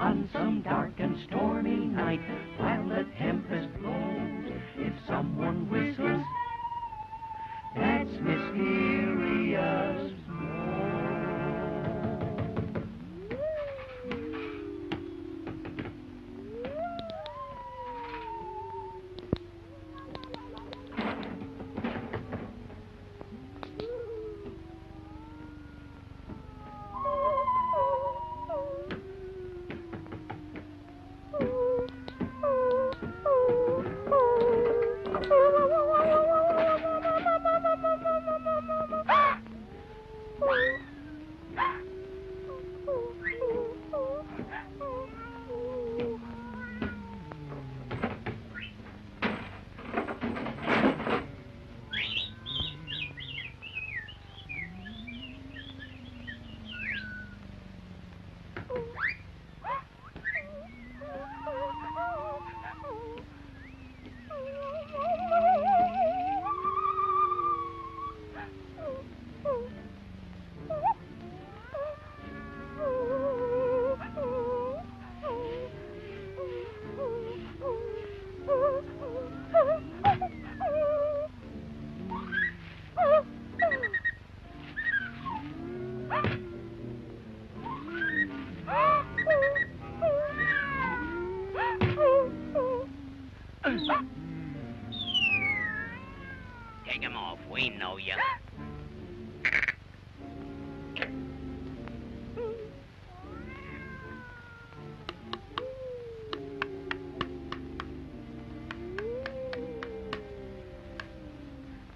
on some dark and stormy night, while the tempest blows, if someone whistles, that's mysterious Mo. Take him off. We know you.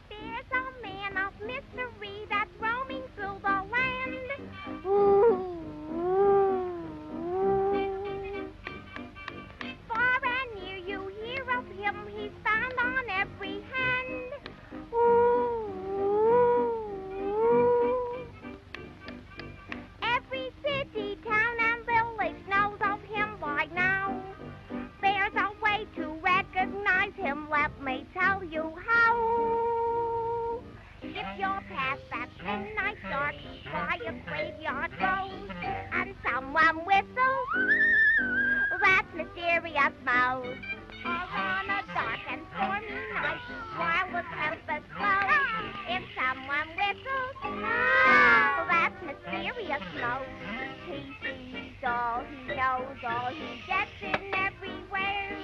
There's a man of mystery that's roaming through the land. Ooh. Far and near you hear of him, he's found on every hand. Every city, town, and village knows of him by now. There's a way to recognize him, let me tell you how. If you're past that midnight dark by a graveyard road, and someone whistles, that's mysterious Mouse. Or on a dark and stormy night, while the tempest blows, if someone whistles, that's mysterious Mouse. He sees all, he knows all, he gets in everywhere.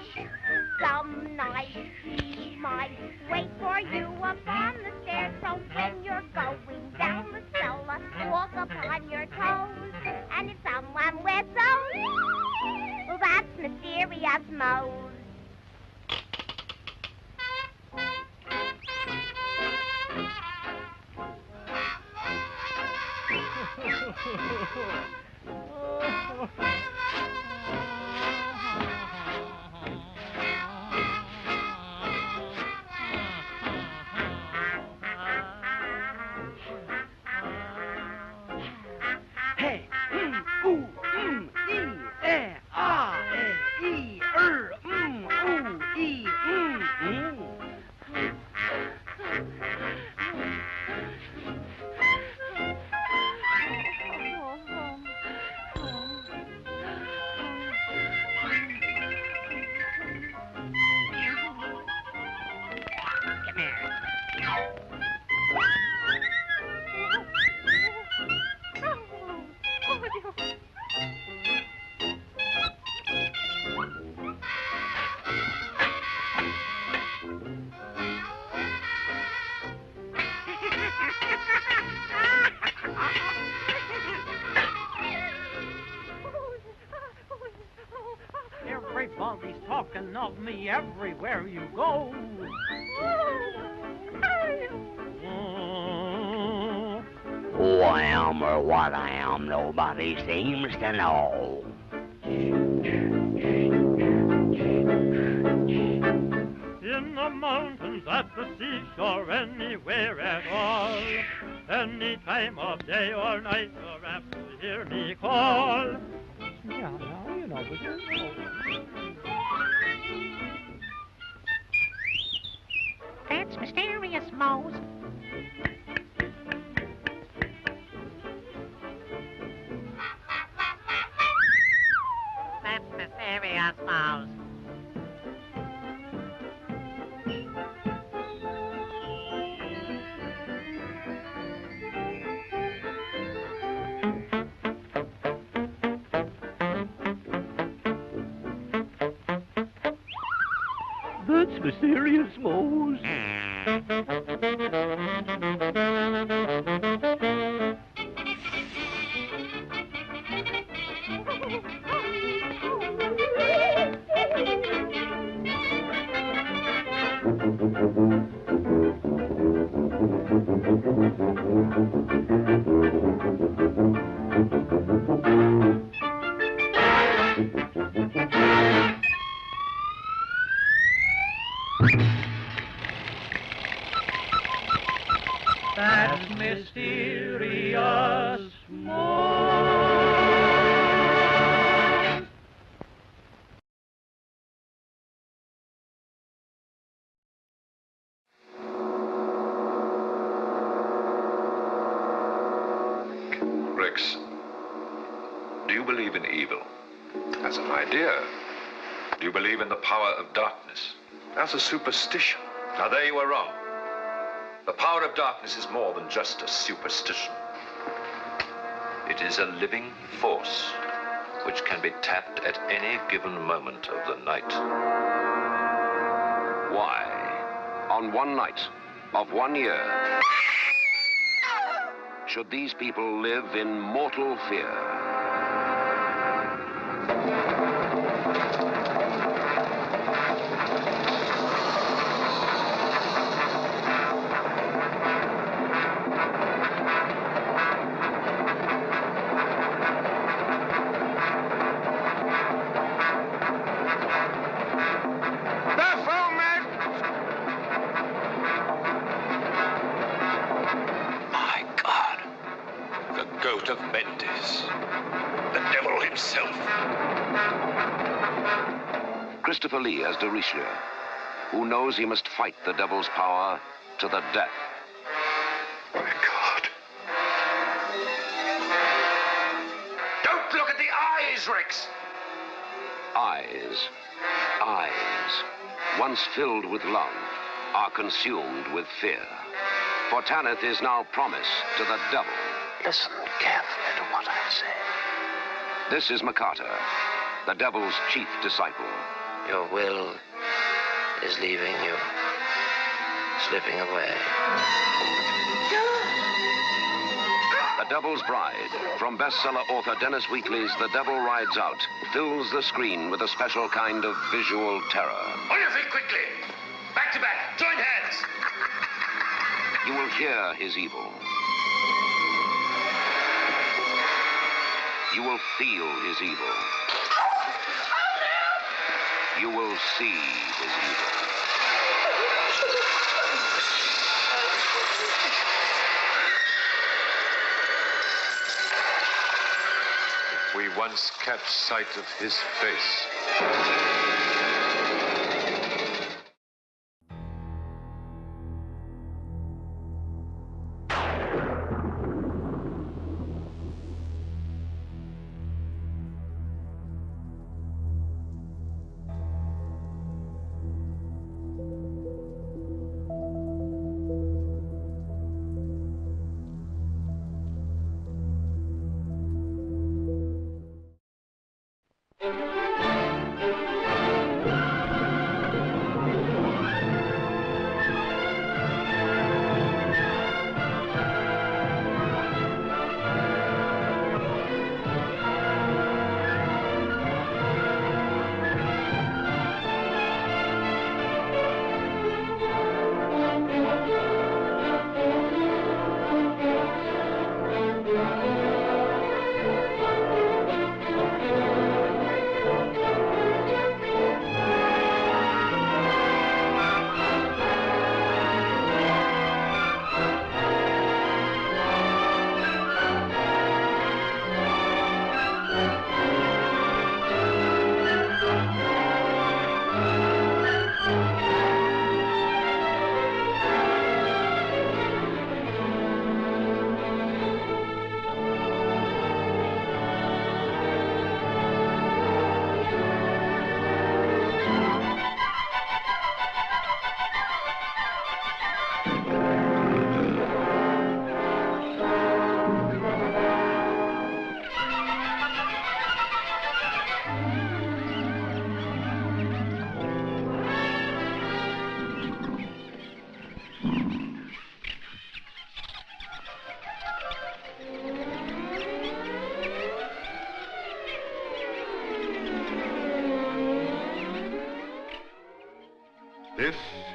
Some night he might wait for you up on the stairs, so when you're going down the cellar, walk upon your toes. And if someone whistles, that's mysterious Mouse. Hey, ooh, ah, ooh, Come here. Everybody's talking of me everywhere you go. Who I am or what I am, nobody seems to know. In the mountains, at the seashore, anywhere at all, any time of day or night, you're apt to hear me call. Yeah, now you know, but That's mysterious, Mose. I suppose. That's mysterious, Mose. That's mysterious, Mose. Rex, do you believe in evil? As an idea. Do you believe in the power of darkness? As a superstition. Now there you are wrong. The power of darkness is more than just a superstition. It is a living force which can be tapped at any given moment of the night. Why, on one night of 1 year, should these people live in mortal fear? Of Mendes, the devil himself. Christopher Lee as de Richelieu, who knows he must fight the devil's power to the death. My God. Don't look at the eyes, Rex! Eyes, once filled with love, are consumed with fear. For Tanith is now promised to the devil. Listen carefully to what I say. This is Makata, the devil's chief disciple. Your will is leaving you, slipping away. The Devil's Bride, from bestseller author Dennis Wheatley's The Devil Rides Out, fills the screen with a special kind of visual terror. On your feet quickly! Back to back, join hands! You will hear his evil. You will feel his evil. You will see his evil. If we once catch sight of his face,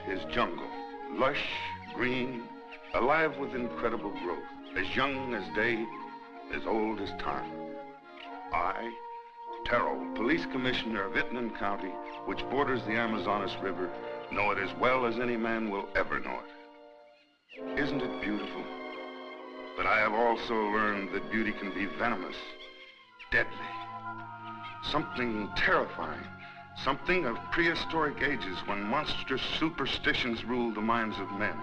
This is jungle, lush, green, alive with incredible growth, as young as day, as old as time. I, Terrell, Police Commissioner of Itnan County, which borders the Amazonas River, know it as well as any man will ever know it. Isn't it beautiful? But I have also learned that beauty can be venomous, deadly, something terrifying, something of prehistoric ages when monstrous superstitions ruled the minds of men.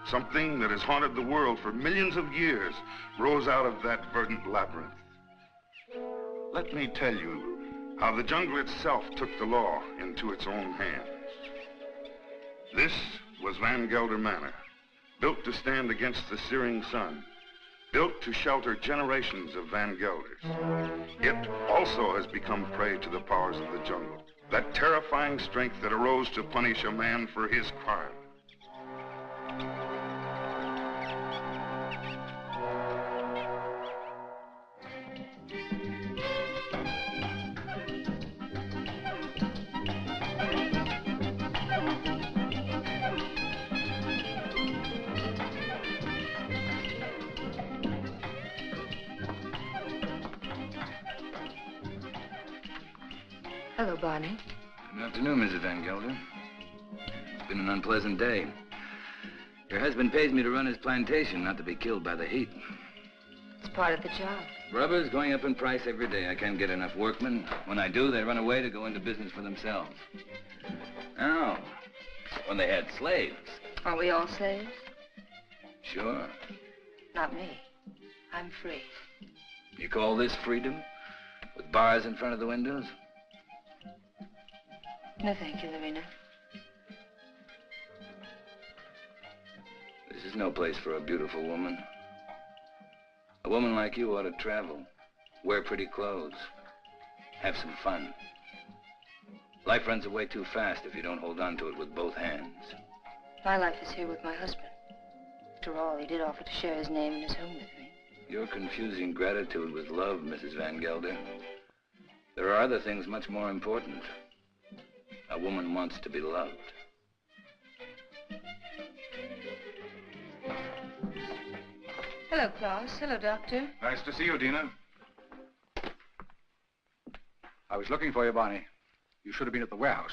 Something that has haunted the world for millions of years rose out of that verdant labyrinth. Let me tell you how the jungle itself took the law into its own hands. This was Van Gelder Manor, built to stand against the searing sun, built to shelter generations of Van Gelders. It also has become prey to the powers of the jungle, that terrifying strength that arose to punish a man for his crime. Hello, Barney. Good afternoon, Mrs. Van Gelder. It's been an unpleasant day. Your husband pays me to run his plantation, not to be killed by the heat. It's part of the job. Rubber's going up in price every day. I can't get enough workmen. When I do, they run away to go into business for themselves. Oh, when they had slaves. Aren't we all slaves? Sure. Not me. I'm free. You call this freedom? With bars in front of the windows? No, thank you, Lorena. This is no place for a beautiful woman. A woman like you ought to travel, wear pretty clothes, have some fun. Life runs away too fast if you don't hold on to it with both hands. My life is here with my husband. After all, he did offer to share his name and his home with me. You're confusing gratitude with love, Mrs. Van Gelder. There are other things much more important. A woman wants to be loved. Hello, Klaus. Hello, Doctor. Nice to see you, Dina. I was looking for you, Barney. You should have been at the warehouse.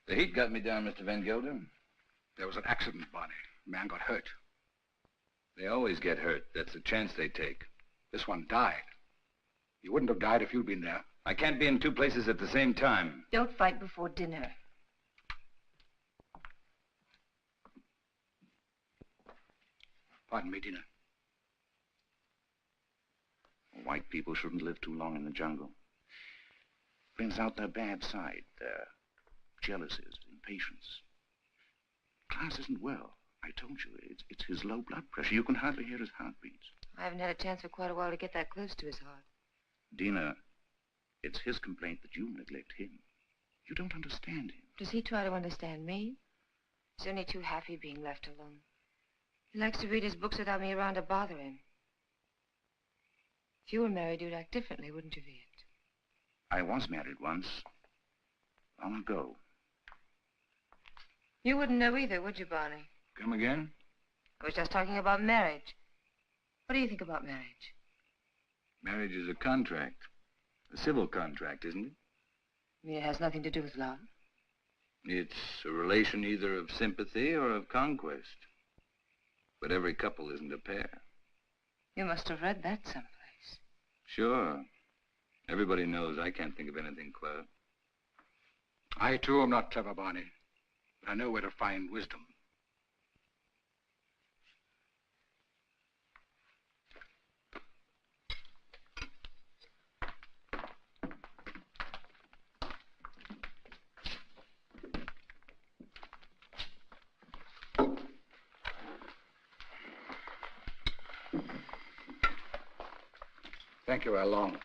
The heat got me down, Mr. Van Gelder. There was an accident, Barney. A man got hurt. They always get hurt. That's the chance they take. This one died. He wouldn't have died if you'd been there. I can't be in two places at the same time. Don't fight before dinner. Pardon me, Dina. White people shouldn't live too long in the jungle. Brings out their bad side, their jealousies, impatience. Klaus isn't well. I told you, it's his low blood pressure. You can hardly hear his heartbeats. I haven't had a chance for quite a while to get that close to his heart. Dina, it's his complaint that you neglect him. You don't understand him. Does he try to understand me? He's only too happy being left alone. He likes to read his books without me around to bother him. If you were married, you'd act differently, wouldn't you, Viet? I was married once. Long ago. You wouldn't know either, would you, Barney? Come again? I was just talking about marriage. What do you think about marriage? Marriage is a contract. A civil contract, isn't it? You mean it has nothing to do with love? It's a relation either of sympathy or of conquest. But every couple isn't a pair. You must have read that someplace. Sure. Everybody knows I can't think of anything clever. I, too, am not clever, Barney. But I know where to find wisdom. Thank you, Along.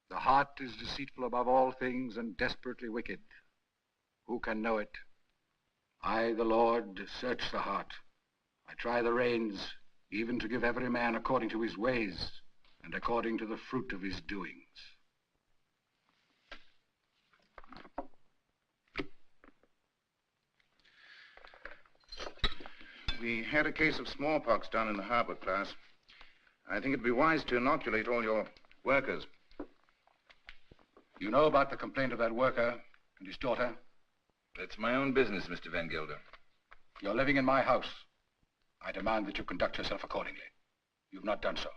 The heart is deceitful above all things and desperately wicked. Who can know it? I, the Lord, search the heart. I try the reins, even to give every man according to his ways and according to the fruit of his doings. We had a case of smallpox down in the harbor, class. I think it'd be wise to inoculate all your workers. You know about the complaint of that worker and his daughter? That's my own business, Mr. Van Gelder. You're living in my house. I demand that you conduct yourself accordingly. You've not done so.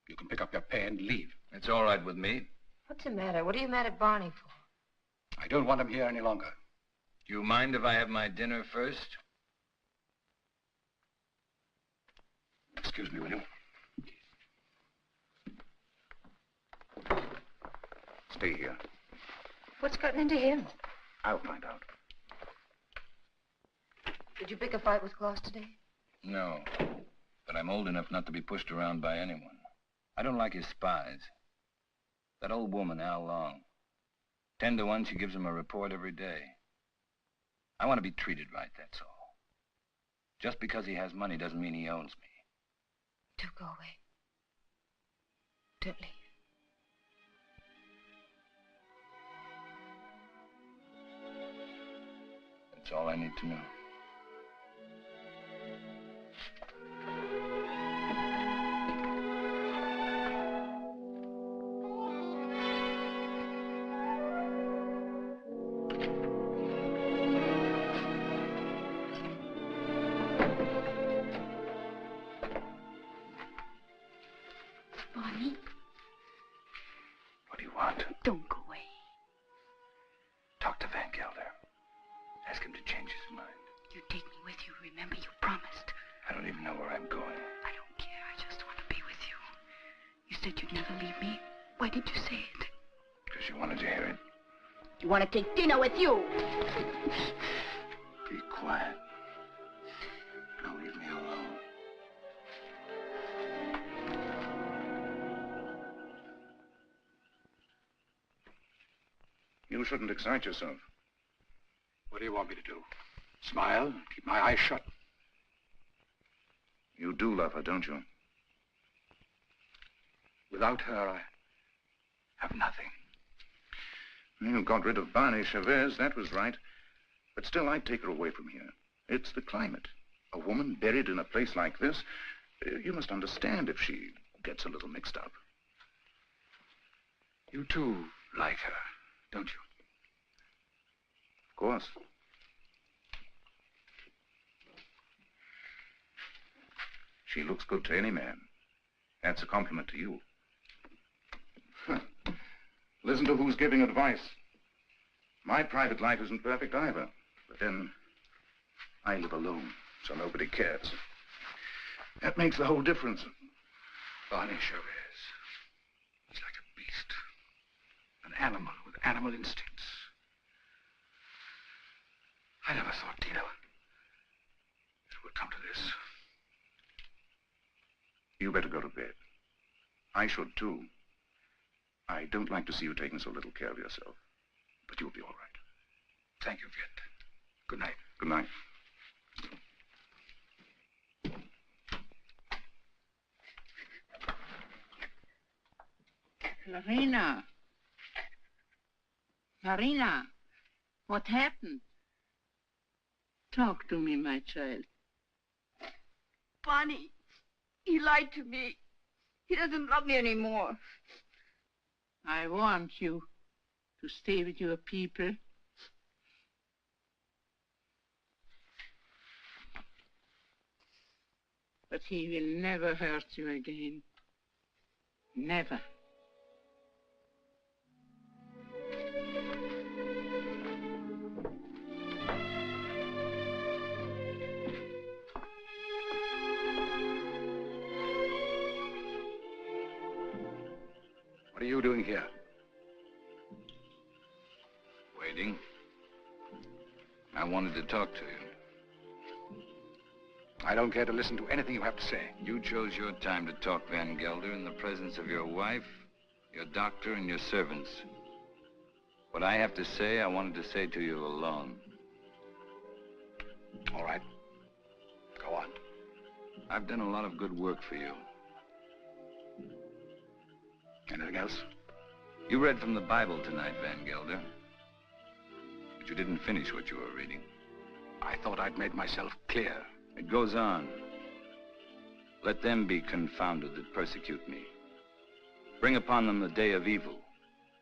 You can pick up your pay and leave. It's all right with me. What's the matter? What are you mad at Barney for? I don't want him here any longer. Do you mind if I have my dinner first? Excuse me, will you? Stay here. What's gotten into him? I'll find out. Did you pick a fight with Claus today? No, but I'm old enough not to be pushed around by anyone. I don't like his spies. That old woman, Al Long. 10 to 1, she gives him a report every day. I want to be treated right, that's all. Just because he has money doesn't mean he owns me. Don't go away. Don't leave. That's all I need to know. Barney, What do you want? don't go away. Talk to Van Gelder. Ask him to change his mind. You take me with you. Remember, you promised. I don't even know where I'm going. I don't care. I just want to be with you. You said you'd never leave me. Why did you say it? Because you wanted to hear it. You want to take dinner with you. Be quiet. Now leave me alone. You shouldn't excite yourself. What do you want me to do? Smile? Keep my eyes shut? You do love her, don't you? Without her, I have nothing. You got rid of Barney Chavez, that was right. But still, I'd take her away from here. It's the climate. A woman buried in a place like this, you must understand if she gets a little mixed up. You too like her, don't you? Of course. She looks good to any man. That's a compliment to you. Listen to who's giving advice. My private life isn't perfect either. But then, I live alone, so nobody cares. That makes the whole difference. Barney Chavez. He's like a beast. An animal with animal instincts. I never thought, Tina, it would come to this. You better go to bed. I should, too. I don't like to see you taking so little care of yourself. But you'll be all right. Thank you, Viet. Good night. Good night. Marina. Marina, what happened? Talk to me, my child. Barney, he lied to me. He doesn't love me anymore. I want you to stay with your people. But he will never hurt you again. Never. What are you doing here? Waiting. I wanted to talk to you. I don't care to listen to anything you have to say. You chose your time to talk, Van Gelder, in the presence of your wife, your doctor, and your servants. What I have to say, I wanted to say to you alone. All right. Go on. I've done a lot of good work for you. Anything else? You read from the Bible tonight, Van Gelder. But you didn't finish what you were reading. I thought I'd made myself clear. It goes on. Let them be confounded that persecute me. Bring upon them the day of evil,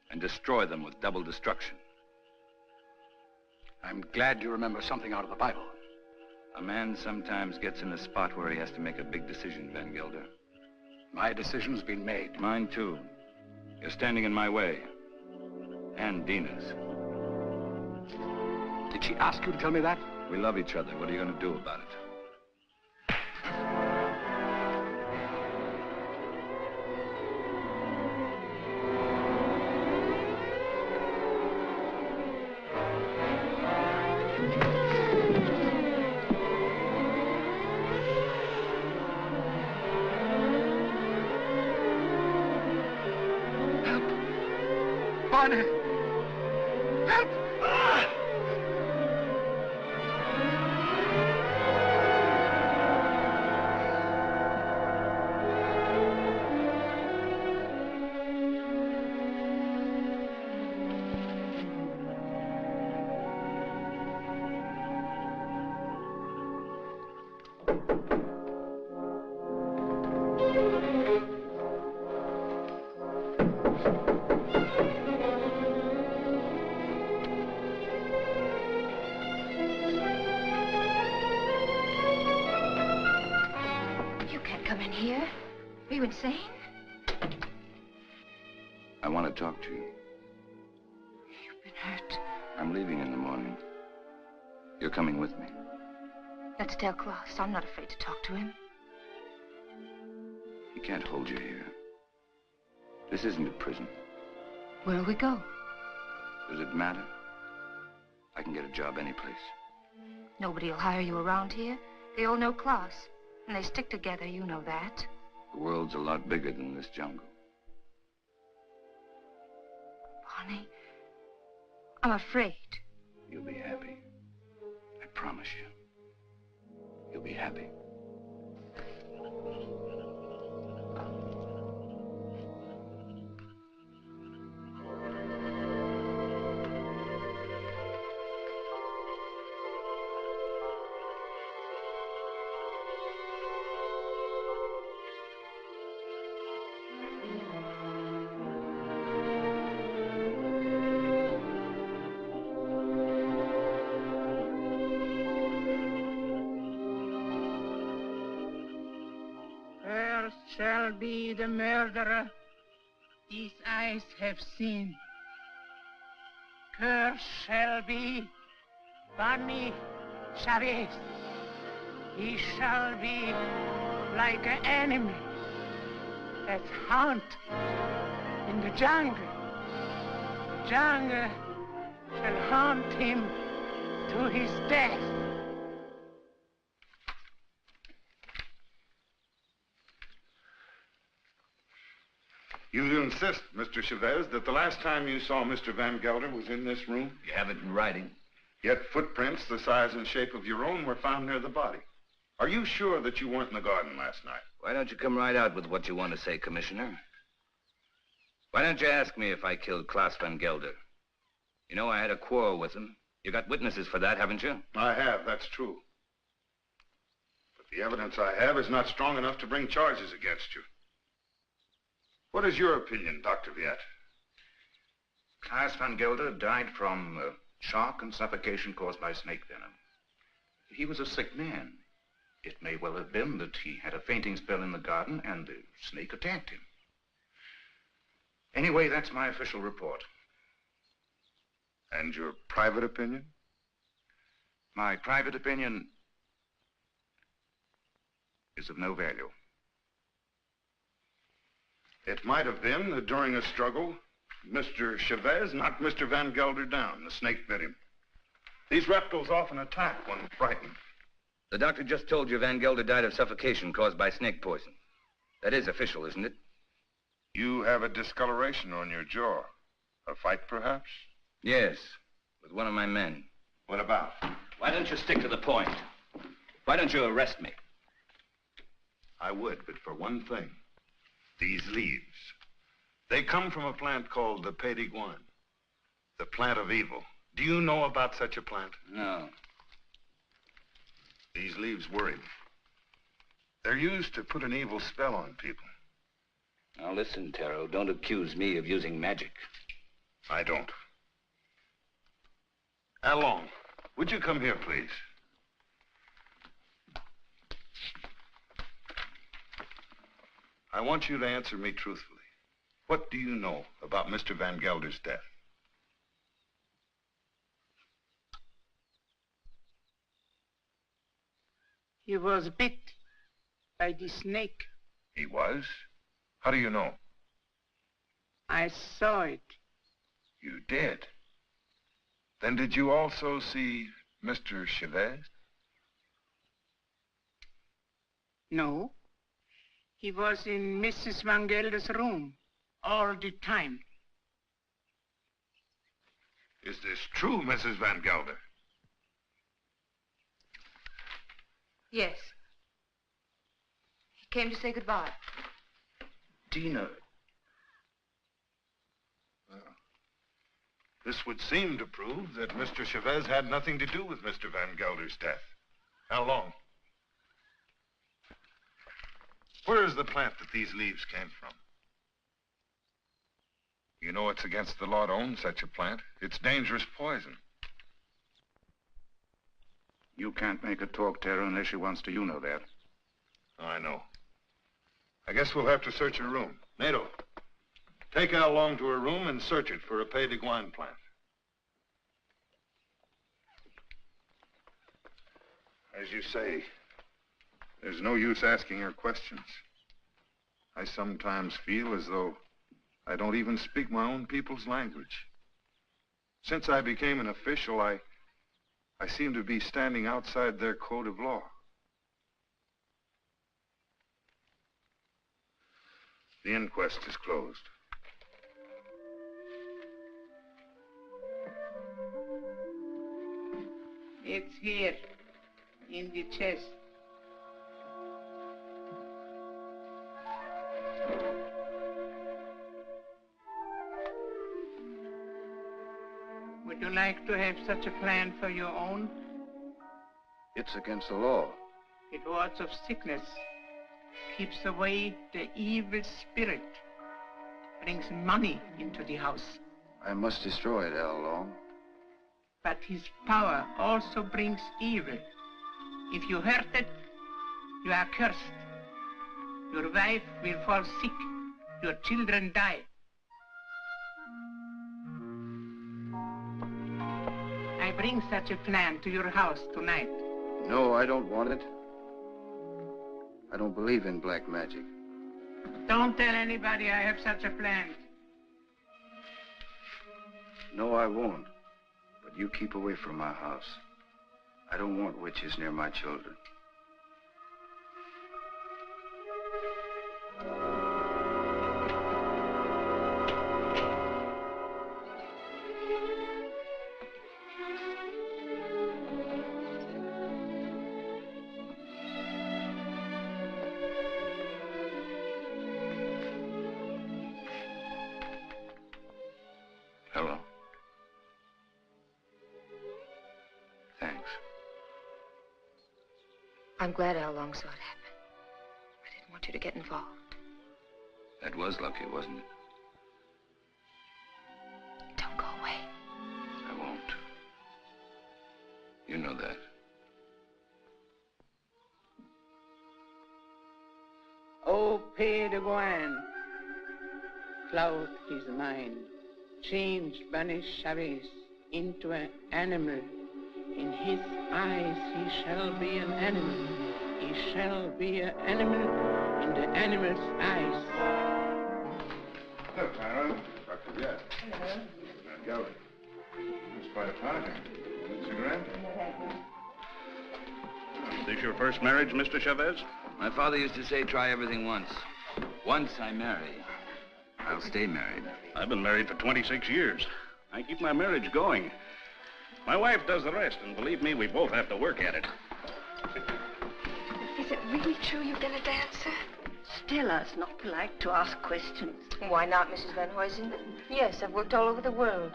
and destroy them with double destruction. I'm glad you remember something out of the Bible. A man sometimes gets in a spot where he has to make a big decision, Van Gelder. My decision's been made. Mine, too. You're standing in my way. And Dina's. Did she ask you to tell me that? We love each other. What are you going to do about it? Bonnie! Help! Are you insane? I want to talk to you. You've been hurt. I'm leaving in the morning. You're coming with me. Let's tell Klaus. I'm not afraid to talk to him. He can't hold you here. This isn't a prison. Where'll we go? Does it matter? I can get a job anyplace. Nobody'll hire you around here. They all know Klaus. And they stick together, you know that. The world's a lot bigger than this jungle. Bonnie, I'm afraid. You'll be happy. I promise you. You'll be happy. Shall be the murderer these eyes have seen. Cursed shall be Barney Chavez. He shall be like an enemy that haunt in the jungle. Jungle shall haunt him to his death. You insist, Mr. Chavez, that the last time you saw Mr. Van Gelder was in this room? You have it in writing. Yet footprints the size and shape of your own were found near the body. Are you sure that you weren't in the garden last night? Why don't you come right out with what you want to say, Commissioner? Why don't you ask me if I killed Klaus Van Gelder? You know I had a quarrel with him. You got witnesses for that, haven't you? I have, that's true. But the evidence I have is not strong enough to bring charges against you. What is your opinion, Dr. Viet? Klaus Van Gelder died from shock and suffocation caused by snake venom. He was a sick man. It may well have been that he had a fainting spell in the garden and the snake attacked him. Anyway, that's my official report. And your private opinion? My private opinion is of no value. It might have been that during a struggle, Mr. Chavez knocked Mr. Van Gelder down. The snake bit him. These reptiles often attack when frightened. The doctor just told you Van Gelder died of suffocation caused by snake poison. That is official, isn't it? You have a discoloration on your jaw. A fight, perhaps? Yes, with one of my men. What about? Why don't you stick to the point? Why don't you arrest me? I would, but for one thing. These leaves. They come from a plant called the Pays de Guin, the plant of evil. Do you know about such a plant? No. These leaves worry me. They're used to put an evil spell on people. Now listen, Taro, don't accuse me of using magic. I don't. Along, would you come here, please? I want you to answer me truthfully. What do you know about Mr. Van Gelder's death? He was bit by the snake. He was? How do you know? I saw it. You did? Then did you also see Mr. Chavez? No. He was in Mrs. Van Gelder's room all the time. Is this true, Mrs. Van Gelder? Yes. He came to say goodbye. Do you know it? Well, this would seem to prove that Mr. Chavez had nothing to do with Mr. Van Gelder's death. How long? Where is the plant that these leaves came from? You know it's against the law to own such a plant. It's dangerous poison. You can't make her talk, Tara, unless she wants to. You know that. I know. I guess we'll have to search her room. Nato, take Al along to her room and search it for a Pays de Guin plant. As you say, there's no use asking her questions. I sometimes feel as though I don't even speak my own people's language. Since I became an official, I seem to be standing outside their code of law. The inquest is closed. It's here, in the chest. Would you like to have such a plan for your own? It's against the law. It wards off sickness, keeps away the evil spirit, brings money into the house. I must destroy it, Al Long. But his power also brings evil. If you hurt it, you are cursed. Your wife will fall sick. Your children die. I bring such a plan to your house tonight. No, I don't want it. I don't believe in black magic. Don't tell anybody I have such a plan. No, I won't. But you keep away from my house. I don't want witches near my children. Hello. Thanks. I'm glad Al Long saw it happen. I didn't want you to get involved. That was lucky, wasn't it? Don't go away. I won't. You know that. Oh, Pays de Guin, cloud his mind, changed Banish Chavez into an animal. In his eyes he shall be an animal. He shall be an animal in the animal's eyes. Hello, Clara. Dr. Jett. Hello. Van Gelder. It's quite a party. Cigarette? Is this your first marriage, Mr. Chavez? My father used to say, try everything once. Once I marry, I'll stay married. I've been married for 26 years. I keep my marriage going. My wife does the rest, and believe me, we both have to work at it. Is it really true you've been a dancer? Stella's not like to ask questions. Why not, Mrs. Van Huysen? Yes, I've worked all over the world.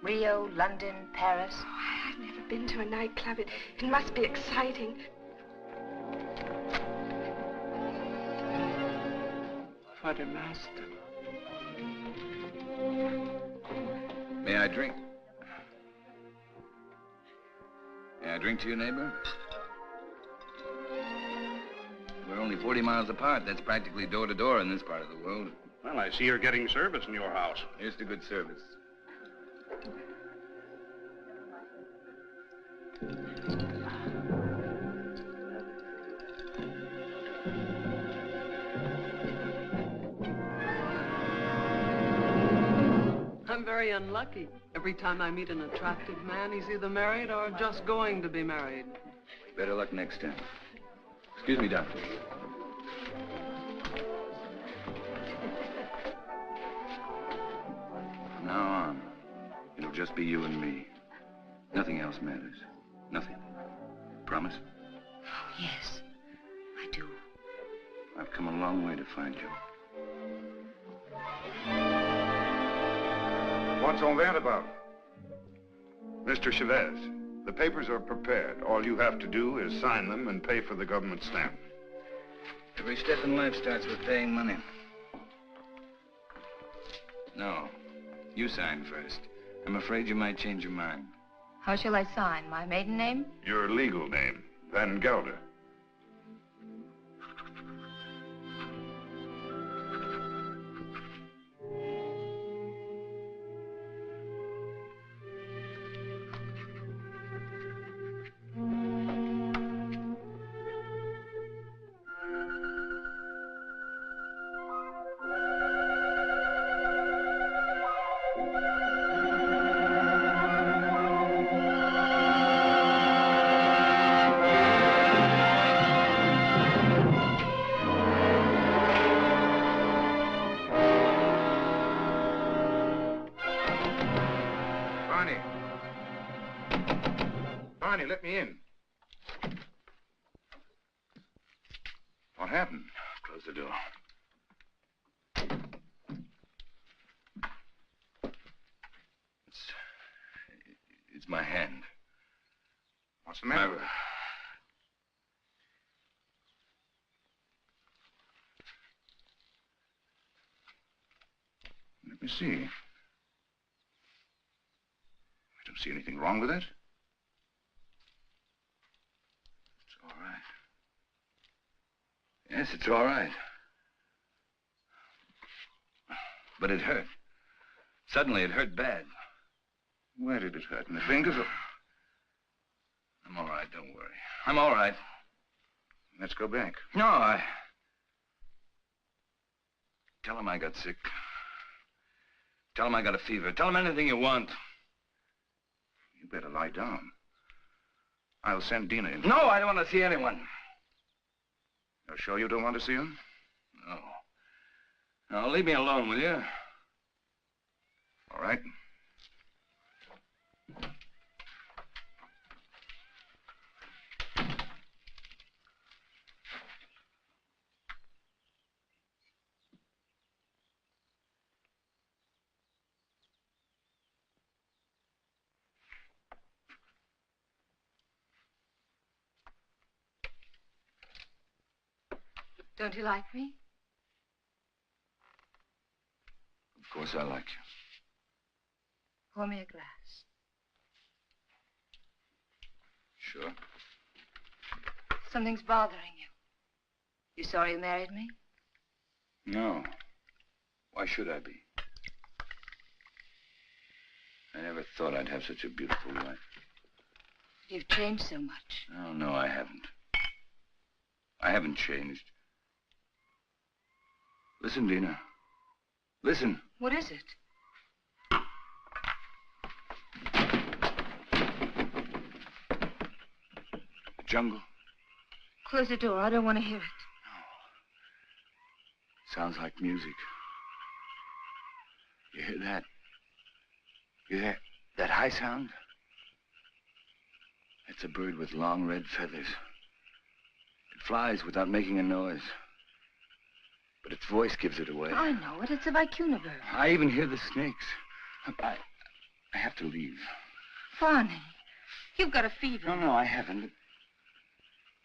Rio, London, Paris. Oh, I've never been to a nightclub. It must be exciting. For the master. May I drink? May I drink to you, neighbor? We're only 40 miles apart. That's practically door to door in this part of the world. Well, I see you're getting service in your house. Here's to good service. I'm very unlucky. Every time I meet an attractive man, he's either married or just going to be married. Better luck next time. Excuse me, doctor. From now on, it'll just be you and me. Nothing else matters. Nothing. Promise? Yes, I do. I've come a long way to find you. What's all that about? Mr. Chavez, the papers are prepared. All you have to do is sign them and pay for the government stamp. Every step in life starts with paying money. No, you sign first. I'm afraid you might change your mind. How shall I sign? My maiden name? Your legal name, Van Gelder. Barney, let me in. What happened? Close the door. It's my hand. What's the matter with it? Let me see. I don't see anything wrong with it. It's all right. Yes, it's all right. But it hurt. Suddenly, it hurt bad. Where did it hurt? In the fingers or... I'm all right, don't worry. I'm all right. Let's go back. No, Tell him I got sick. Tell him I got a fever. Tell him anything you want. You better lie down. I'll send Dina in. No, I don't want to see anyone. You're sure you don't want to see him? No. Now, leave me alone, will you? All right. Don't you like me? Of course I like you. Pour me a glass. Sure. Something's bothering you. You sorry you married me? No. Why should I be? I never thought I'd have such a beautiful wife. You've changed so much. Oh, no, I haven't. I haven't changed. Listen, Dina. Listen. What is it? The jungle. Close the door. I don't want to hear it. Sounds like music. You hear that? You hear that high sound? It's a bird with long red feathers. It flies without making a noise. But its voice gives it away. I know it. It's a vicuna bird. I even hear the snakes. I have to leave. Barney, you've got a fever. No, I haven't.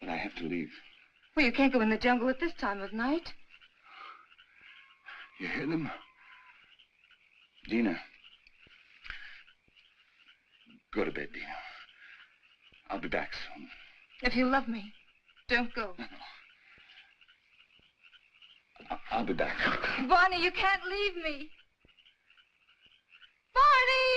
But I have to leave. Well, you can't go in the jungle at this time of night. You hear them? Dina. Go to bed, Dina. I'll be back soon. If you love me, don't go. I'll be back. Barney, you can't leave me. Barney!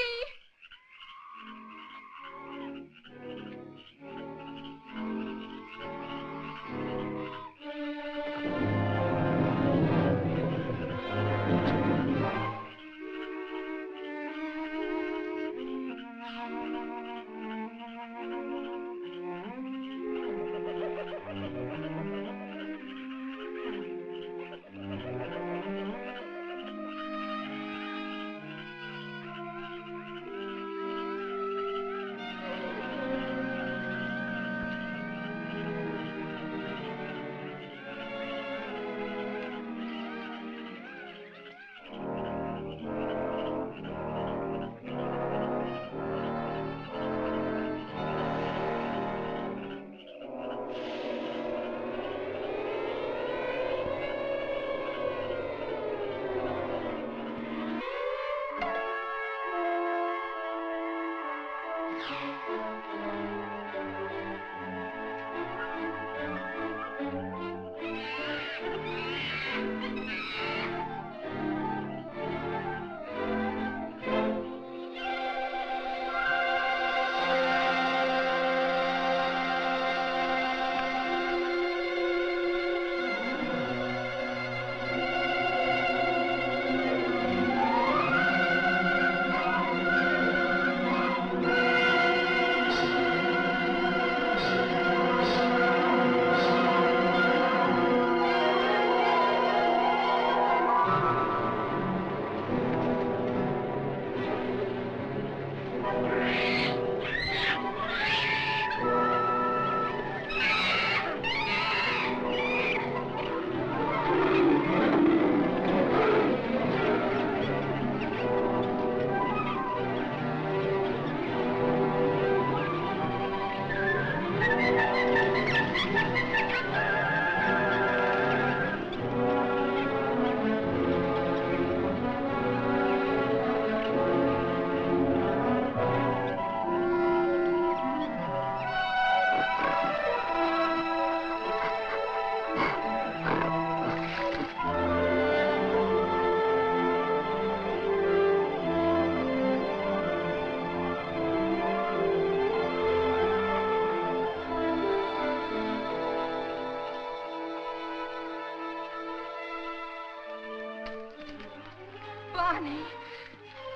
Barney,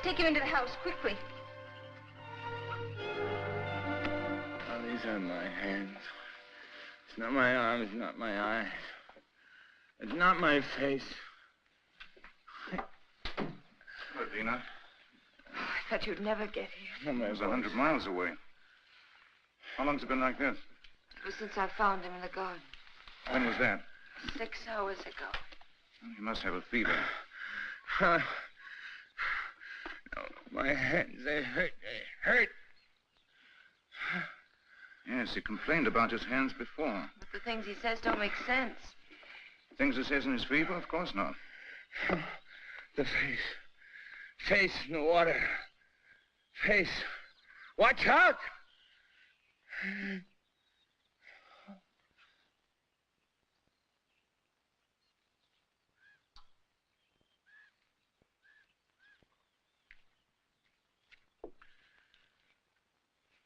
take him into the house, quickly. Oh, these are my hands. It's not my arms, it's not my eyes. It's not my face. What, Dina? I thought you'd never get here. Well, there's 100 miles away. How long's it been like this? It was since I found him in the garden. When was that? 6 hours ago. Well, he must have a fever. No, my hands, they hurt. They hurt. Yes, he complained about his hands before. But the things he says don't make sense. Things he says in his fever? Of course not. The face. Face in the water. Face. Watch out!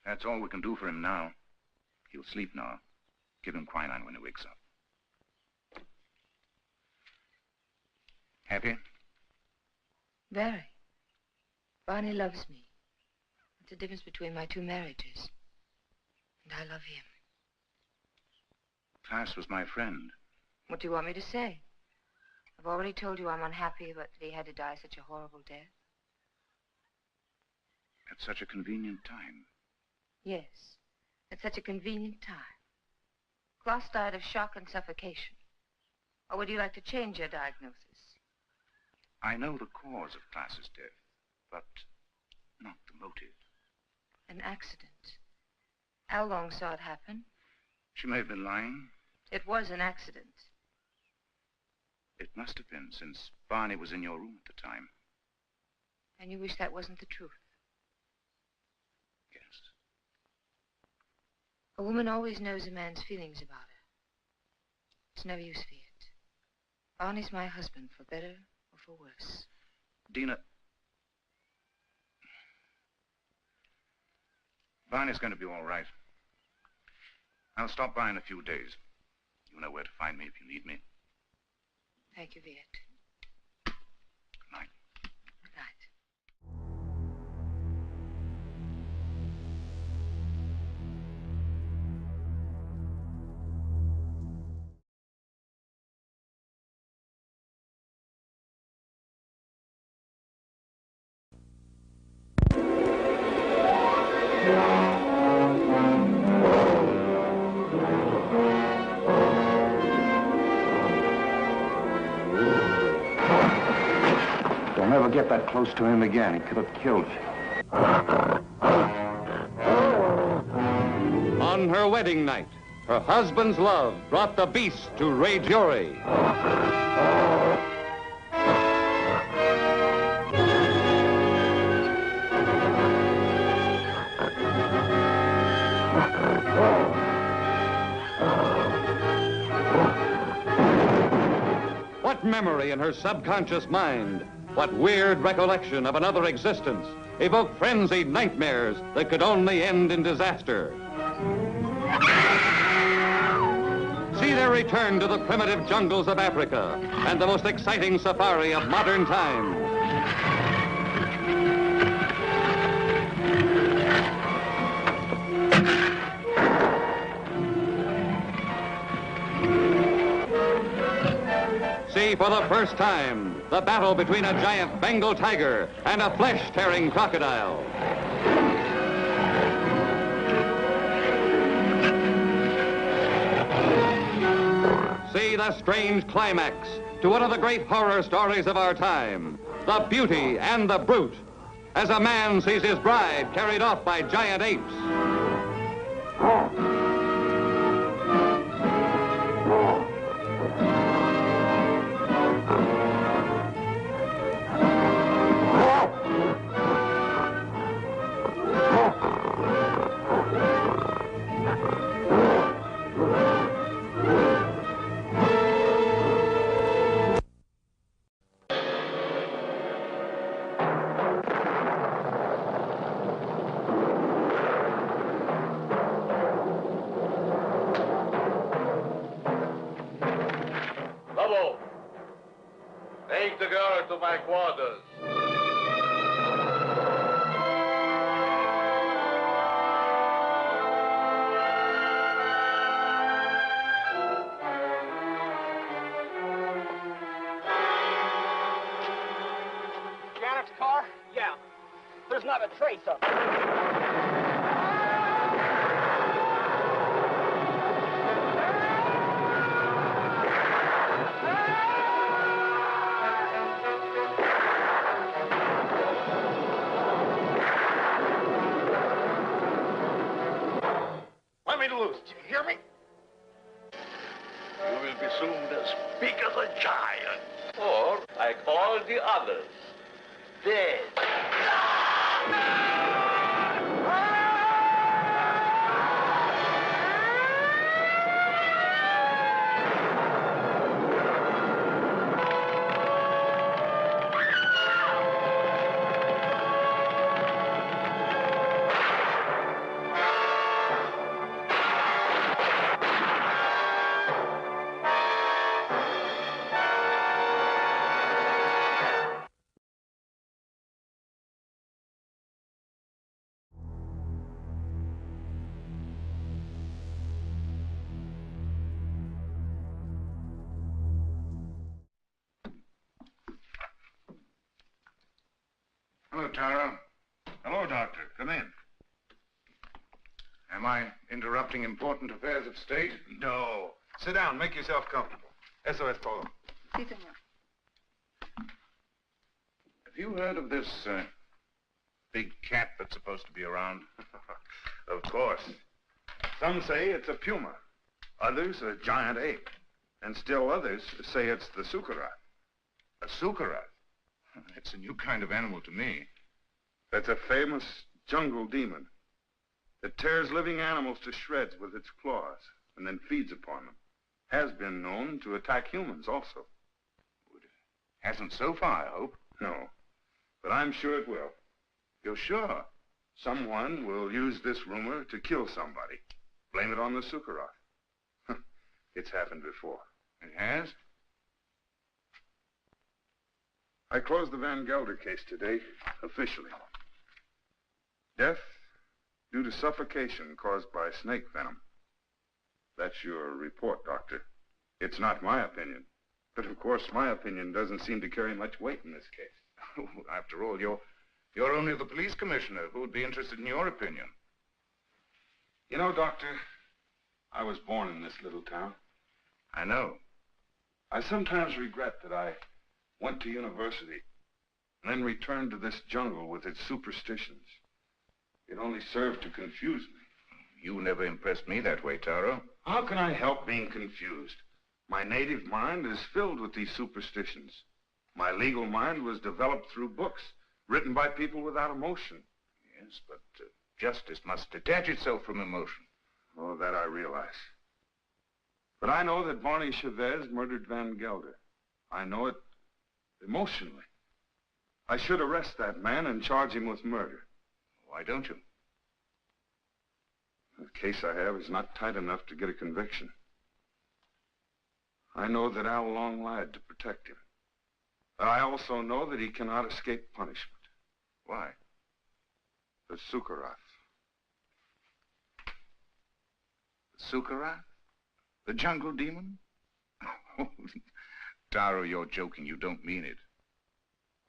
That's all we can do for him now. He'll sleep now. Give him quinine when he wakes up. Happy? Very. Barney loves me. That's the difference between my 2 marriages. And I love him. Klaas was my friend. What do you want me to say? I've already told you I'm unhappy, but that he had to die such a horrible death. At such a convenient time. Yes, at such a convenient time. Klaas died of shock and suffocation. Or would you like to change your diagnosis? I know the cause of Klaas's death, but not the motive. An accident. How long saw it happen? She may have been lying. It was an accident. It must have been, since Barney was in your room at the time. And you wish that wasn't the truth? Yes. A woman always knows a man's feelings about her. It's no use, Viet. Barney's my husband, for better or for worse. Dina... Barney's going to be all right. I'll stop by in a few days. You know where to find me if you need me. Thank you, Viet. Good night. Good night. Don't ever get that close to him again. He could have killed you. On her wedding night, her husband's love brought the beast to rage Yuri. What memory in her subconscious mind, what weird recollection of another existence evoked frenzied nightmares that could only end in disaster. See their return to the primitive jungles of Africa and the most exciting safari of modern times. See for the first time the battle between a giant Bengal tiger and a flesh-tearing crocodile. See the strange climax to one of the great horror stories of our time, The Beauty and the Brute, as a man sees his bride carried off by giant apes. Lobo, take the girl to my quarters. Janet's car? Yeah. There's not a trace of it. Let me loose. Did you hear me? You will be soon as big as a giant. Or, like all the others, dead. Hello, Tara. Hello, Doctor. Come in. Am I interrupting important affairs of state? No. Sit down. Make yourself comfortable. Eso es todo. Sí, señor. Have you heard of this big cat that's supposed to be around? Of course. Some say it's a puma. Others a giant ape. And still others say it's the sukarat. A sukarat? It's a new kind of animal to me. That's a famous jungle demon. It tears living animals to shreds with its claws and then feeds upon them. Has been known to attack humans also. Hasn't so far, I hope. No, but I'm sure it will. You're sure? Someone will use this rumor to kill somebody. Blame it on the sukarat. It's happened before. It has? I closed the Van Gelder case today, officially. Death due to suffocation caused by snake venom. That's your report, Doctor. It's not my opinion. But of course, my opinion doesn't seem to carry much weight in this case. After all, you're only the police commissioner. Who would be interested in your opinion? You know, Doctor, I was born in this little town. I know. I sometimes regret that I went to university and then returned to this jungle with its superstitions. It only served to confuse me. You never impressed me that way, Taro. How can I help being confused? My native mind is filled with these superstitions. My legal mind was developed through books written by people without emotion. Yes, but justice must detach itself from emotion. Oh, that I realize. But I know that Barney Chavez murdered Van Gelder. I know it emotionally. I should arrest that man and charge him with murder. Why don't you? The case I have is not tight enough to get a conviction. I know that Al Long lied to protect him. But I also know that he cannot escape punishment. Why? The Sukarat. The Sukarat? The jungle demon? Taro, you're joking. You don't mean it.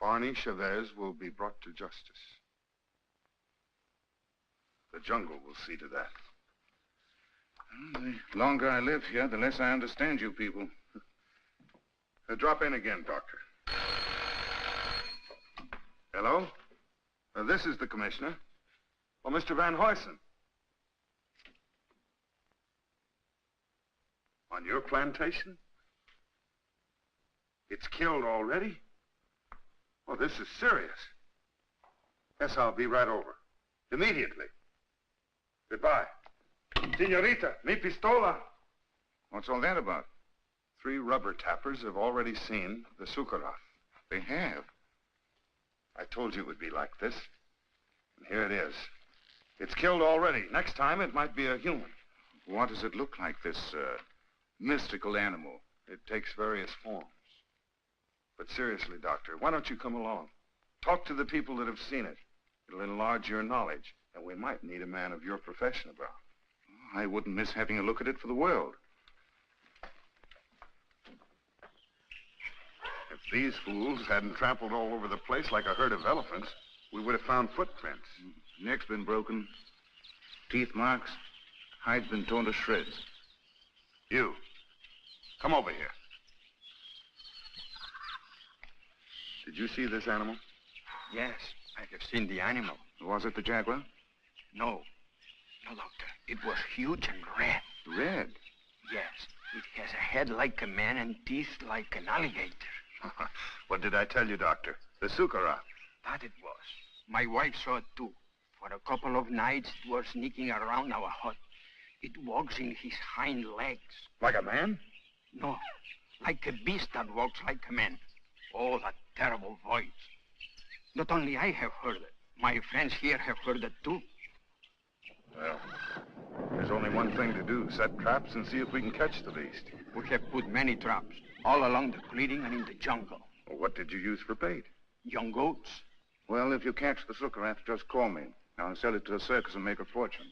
Barney Chavez will be brought to justice. The jungle will see to that. The longer I live here, the less I understand you people. Drop in again, Doctor. Hello? This is the commissioner. Oh, Mr. Van Huysen. On your plantation? It's killed already? Oh, this is serious. Yes, I'll be right over. Immediately. Goodbye. Senorita, mi pistola. What's all that about? 3 rubber tappers have already seen the Sukarat. They have? I told you it would be like this. And here it is. It's killed already. Next time, it might be a human. What does it look like, this mystical animal? It takes various forms. But seriously, Doctor, why don't you come along? Talk to the people that have seen it. It'll enlarge your knowledge, and we might need a man of your profession about. I wouldn't miss having a look at it for the world. If these fools hadn't trampled all over the place like a herd of elephants, we would have found footprints. Neck's been broken, teeth marks, hide's been torn to shreds. You, come over here. Did you see this animal? Yes, I have seen the animal. Was it the jaguar? No. No, Doctor. It was huge and red. Red? Yes. It has a head like a man and teeth like an alligator. What did I tell you, Doctor? The Sukarat. That it was. My wife saw it too. For a couple of nights, it was sneaking around our hut. It walks in his hind legs. Like a man? No. Like a beast that walks like a man. Oh, that terrible voice. Not only I have heard it. My friends here have heard it too. Well, there's only one thing to do. Set traps and see if we can catch the beast. We have put many traps, all along the clearing and in the jungle. Well, what did you use for bait? Young goats. Well, if you catch the Sukarat, just call me. I'll sell it to the circus and make a fortune.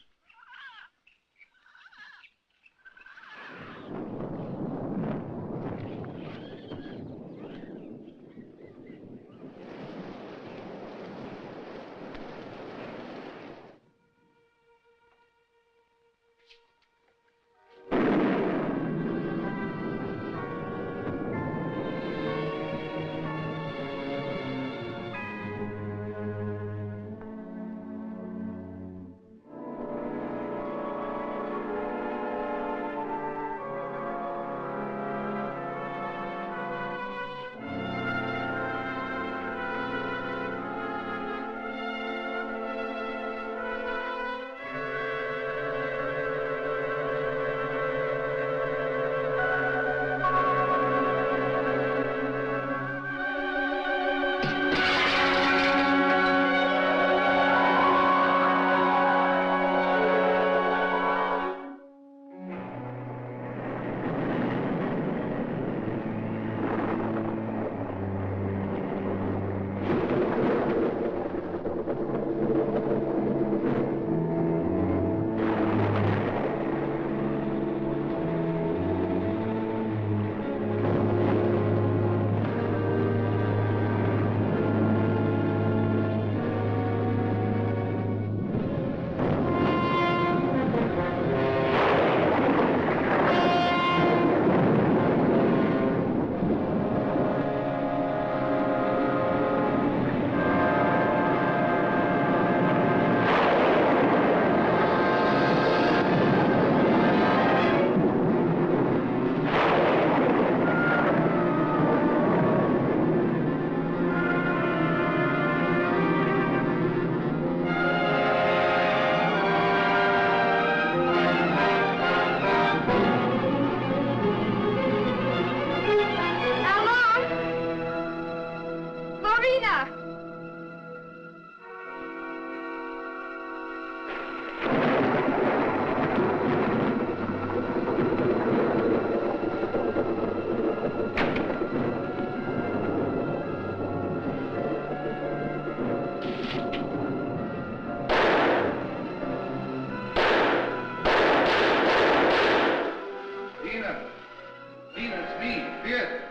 it's me. Here.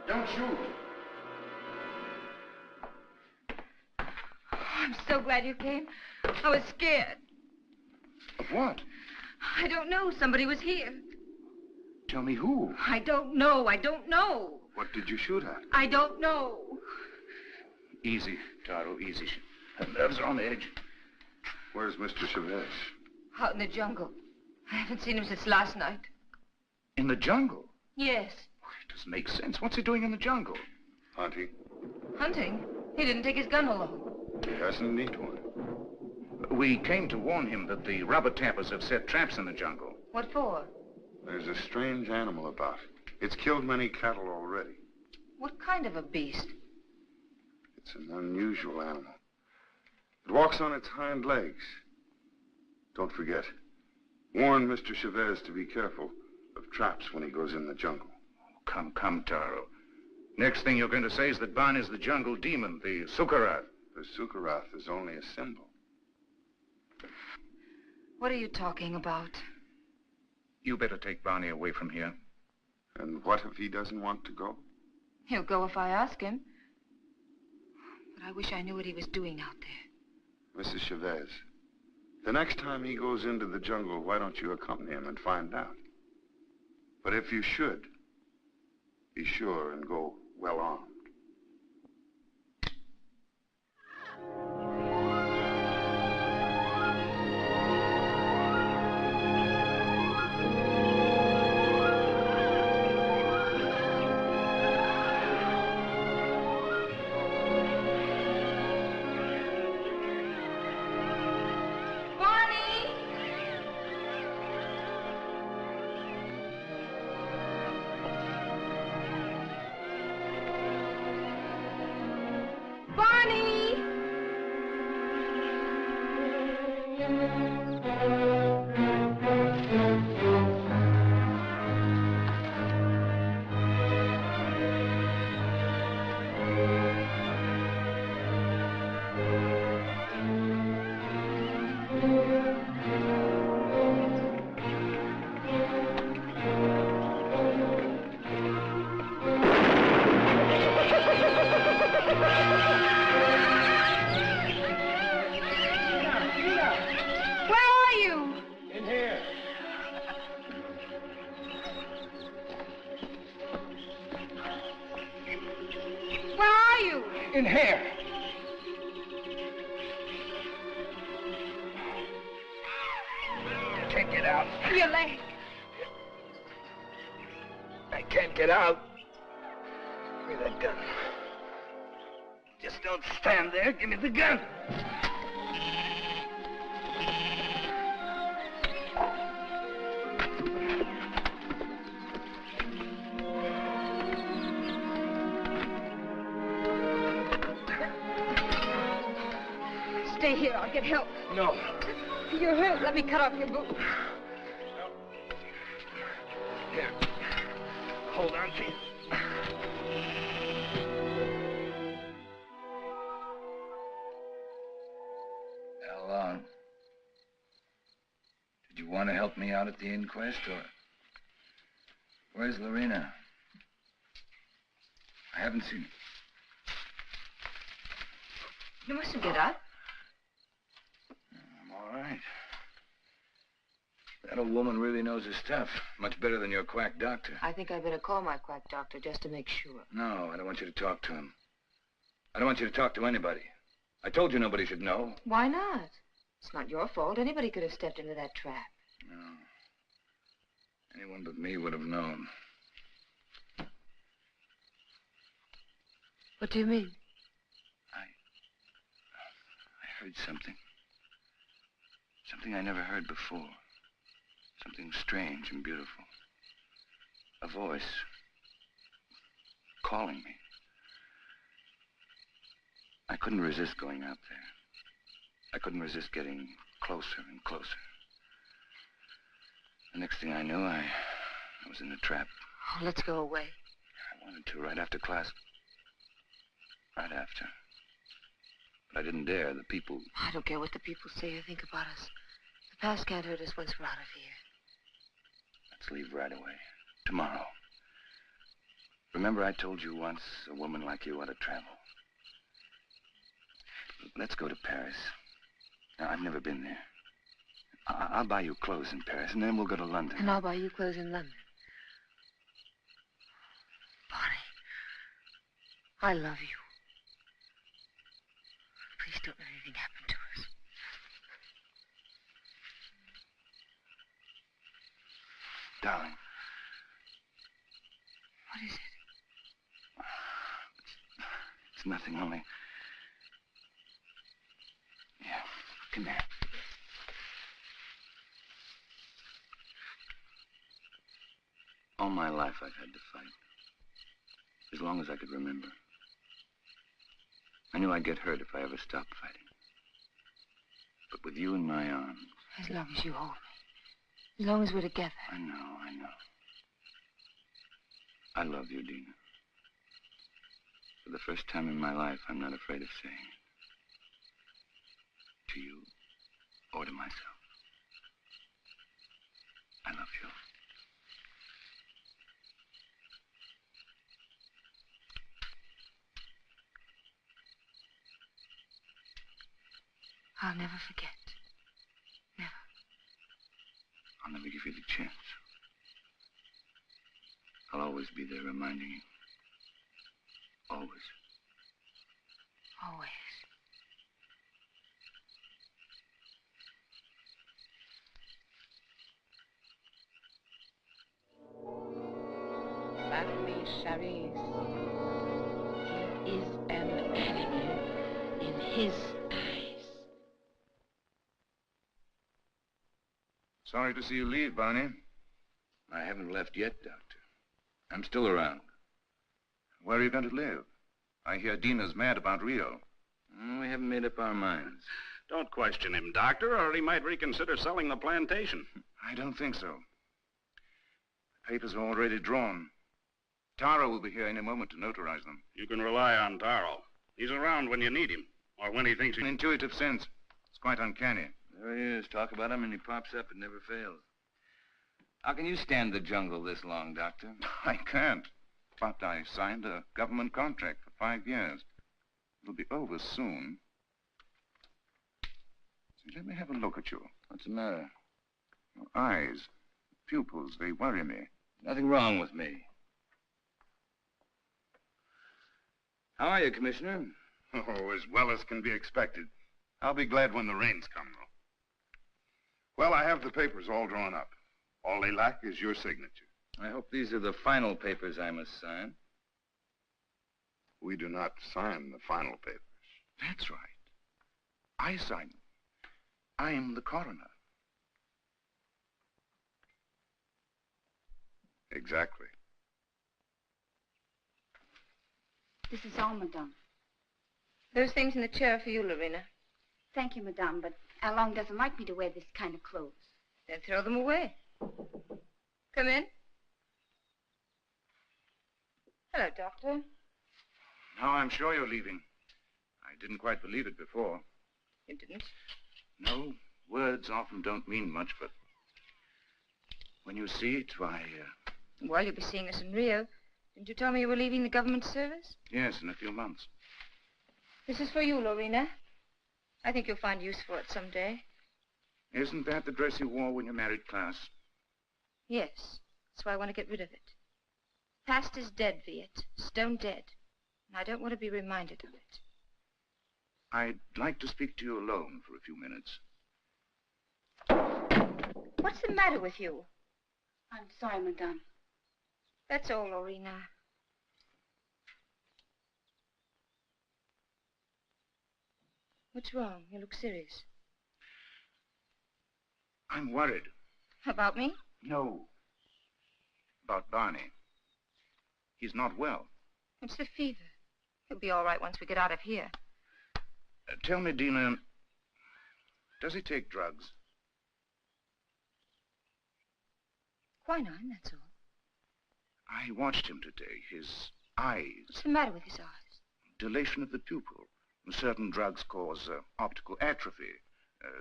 Don't shoot. I'm so glad you came. I was scared. Of what? I don't know. Somebody was here. Tell me who. I don't know. I don't know. What did you shoot at? I don't know. Easy, Taro, easy. Her nerves are on edge. Where's Mr. Chavez? Out in the jungle. I haven't seen him since last night. In the jungle? Yes. It doesn't make sense. What's he doing in the jungle? Hunting. Hunting? He didn't take his gun along. He doesn't need one. We came to warn him that the rubber tappers have set traps in the jungle. What for? There's a strange animal about. It's killed many cattle already. What kind of a beast? It's an unusual animal. It walks on its hind legs. Don't forget. Warn Mr. Chavez to be careful of traps when he goes in the jungle. Come, come, Taro. Next thing you're going to say is that Ban is the jungle demon, the Sukarath. The Sukarath is only a symbol. What are you talking about? You better take Barney away from here. And what if he doesn't want to go? He'll go if I ask him. But I wish I knew what he was doing out there. Mrs. Chavez, the next time he goes into the jungle, why don't you accompany him and find out? But if you should, be sure and go well armed. In here. I can't get out. Your leg. I can't get out. Give me that gun. Just don't stand there. Give me the gun. Stay here. I'll get help. No. You're hurt. Let me cut off your boot. Here. Hold on to you. How long? Did you want to help me out at the inquest, or... Where's Lorena? I haven't seen her. You mustn't get up. I'm all right. That old woman really knows her stuff. Much better than your quack doctor. I think I better call my quack doctor just to make sure. No, I don't want you to talk to him. I don't want you to talk to anybody. I told you nobody should know. Why not? It's not your fault. Anybody could have stepped into that trap. No. Anyone but me would have known. What do you mean? I heard something. Something I never heard before. Something strange and beautiful. A voice calling me. I couldn't resist going out there. I couldn't resist getting closer and closer. The next thing I knew, I was in a trap. Oh, let's go away. I wanted to right after class. Right after. But I didn't dare. The people... I don't care what the people say or think about us. The past can't hurt us once we're out of here. Let's leave right away. Tomorrow. Remember I told you once a woman like you ought to travel? Let's go to Paris. Now, I've never been there. I'll buy you clothes in Paris, and then we'll go to London. And I'll buy you clothes in London. Bonnie, I love you. Please don't let anything happen to us. Darling. What is it? It's nothing, only... Yeah, come here. All my life I've had to fight. As long as I could remember. I knew I'd get hurt if I ever stopped fighting. But with you in my arms... As long as you hold me. As long as we're together. I know. I love you, Dina. For the first time in my life, I'm not afraid of saying it. To you, or to myself. I love you. I'll never forget. Never. I'll never give you the chance. I'll always be there reminding you. Always. Always. Barney Chavez. He is an animal in his eyes. Sorry to see you leave, Barney. I haven't left yet, Doctor. I'm still around. Where are you going to live? I hear Dina's mad about Rio. We haven't made up our minds. Don't question him, Doctor, or he might reconsider selling the plantation. I don't think so. The papers are already drawn. Taro will be here any moment to notarize them. You can rely on Taro. He's around when you need him, or when he thinks An intuitive sense. It's quite uncanny. There he is. Talk about him and he pops up. It never fails. How can you stand the jungle this long, Doctor? I can't. But I signed a government contract for 5 years. It'll be over soon. See, let me have a look at you. What's the matter? Your eyes, pupils, they worry me. Nothing wrong with me. How are you, Commissioner? Oh, as well as can be expected. I'll be glad when the rains come, though. Well, I have the papers all drawn up. All they lack is your signature. I hope these are the final papers I must sign. We do not sign the final papers. That's right. I sign them. I'm the coroner. Exactly. This is all, Madame. Those things in the chair are for you, Lorena. Thank you, Madame, but Along doesn't like me to wear this kind of clothes. Then throw them away. Come in. Hello, Doctor. Now I'm sure you're leaving. I didn't quite believe it before. You didn't? No, words often don't mean much, but when you see it, why... Well, you'll be seeing us in Rio. Didn't you tell me you were leaving the government service? Yes, in a few months. This is for you, Lorena. I think you'll find use for it someday. Isn't that the dress you wore when you married Klaus? Yes. That's why I want to get rid of it. Past is dead, Viet. Stone dead. And I don't want to be reminded of it. I'd like to speak to you alone for a few minutes. What's the matter with you? I'm sorry, Madame. That's all, Lorena. What's wrong? You look serious. I'm worried. About me? No. About Barney. He's not well. It's the fever. He'll be all right once we get out of here. Tell me, Dina, does he take drugs? Quinine, that's all. I watched him today. His eyes. What's the matter with his eyes? Dilation of the pupil. Certain drugs cause optical atrophy,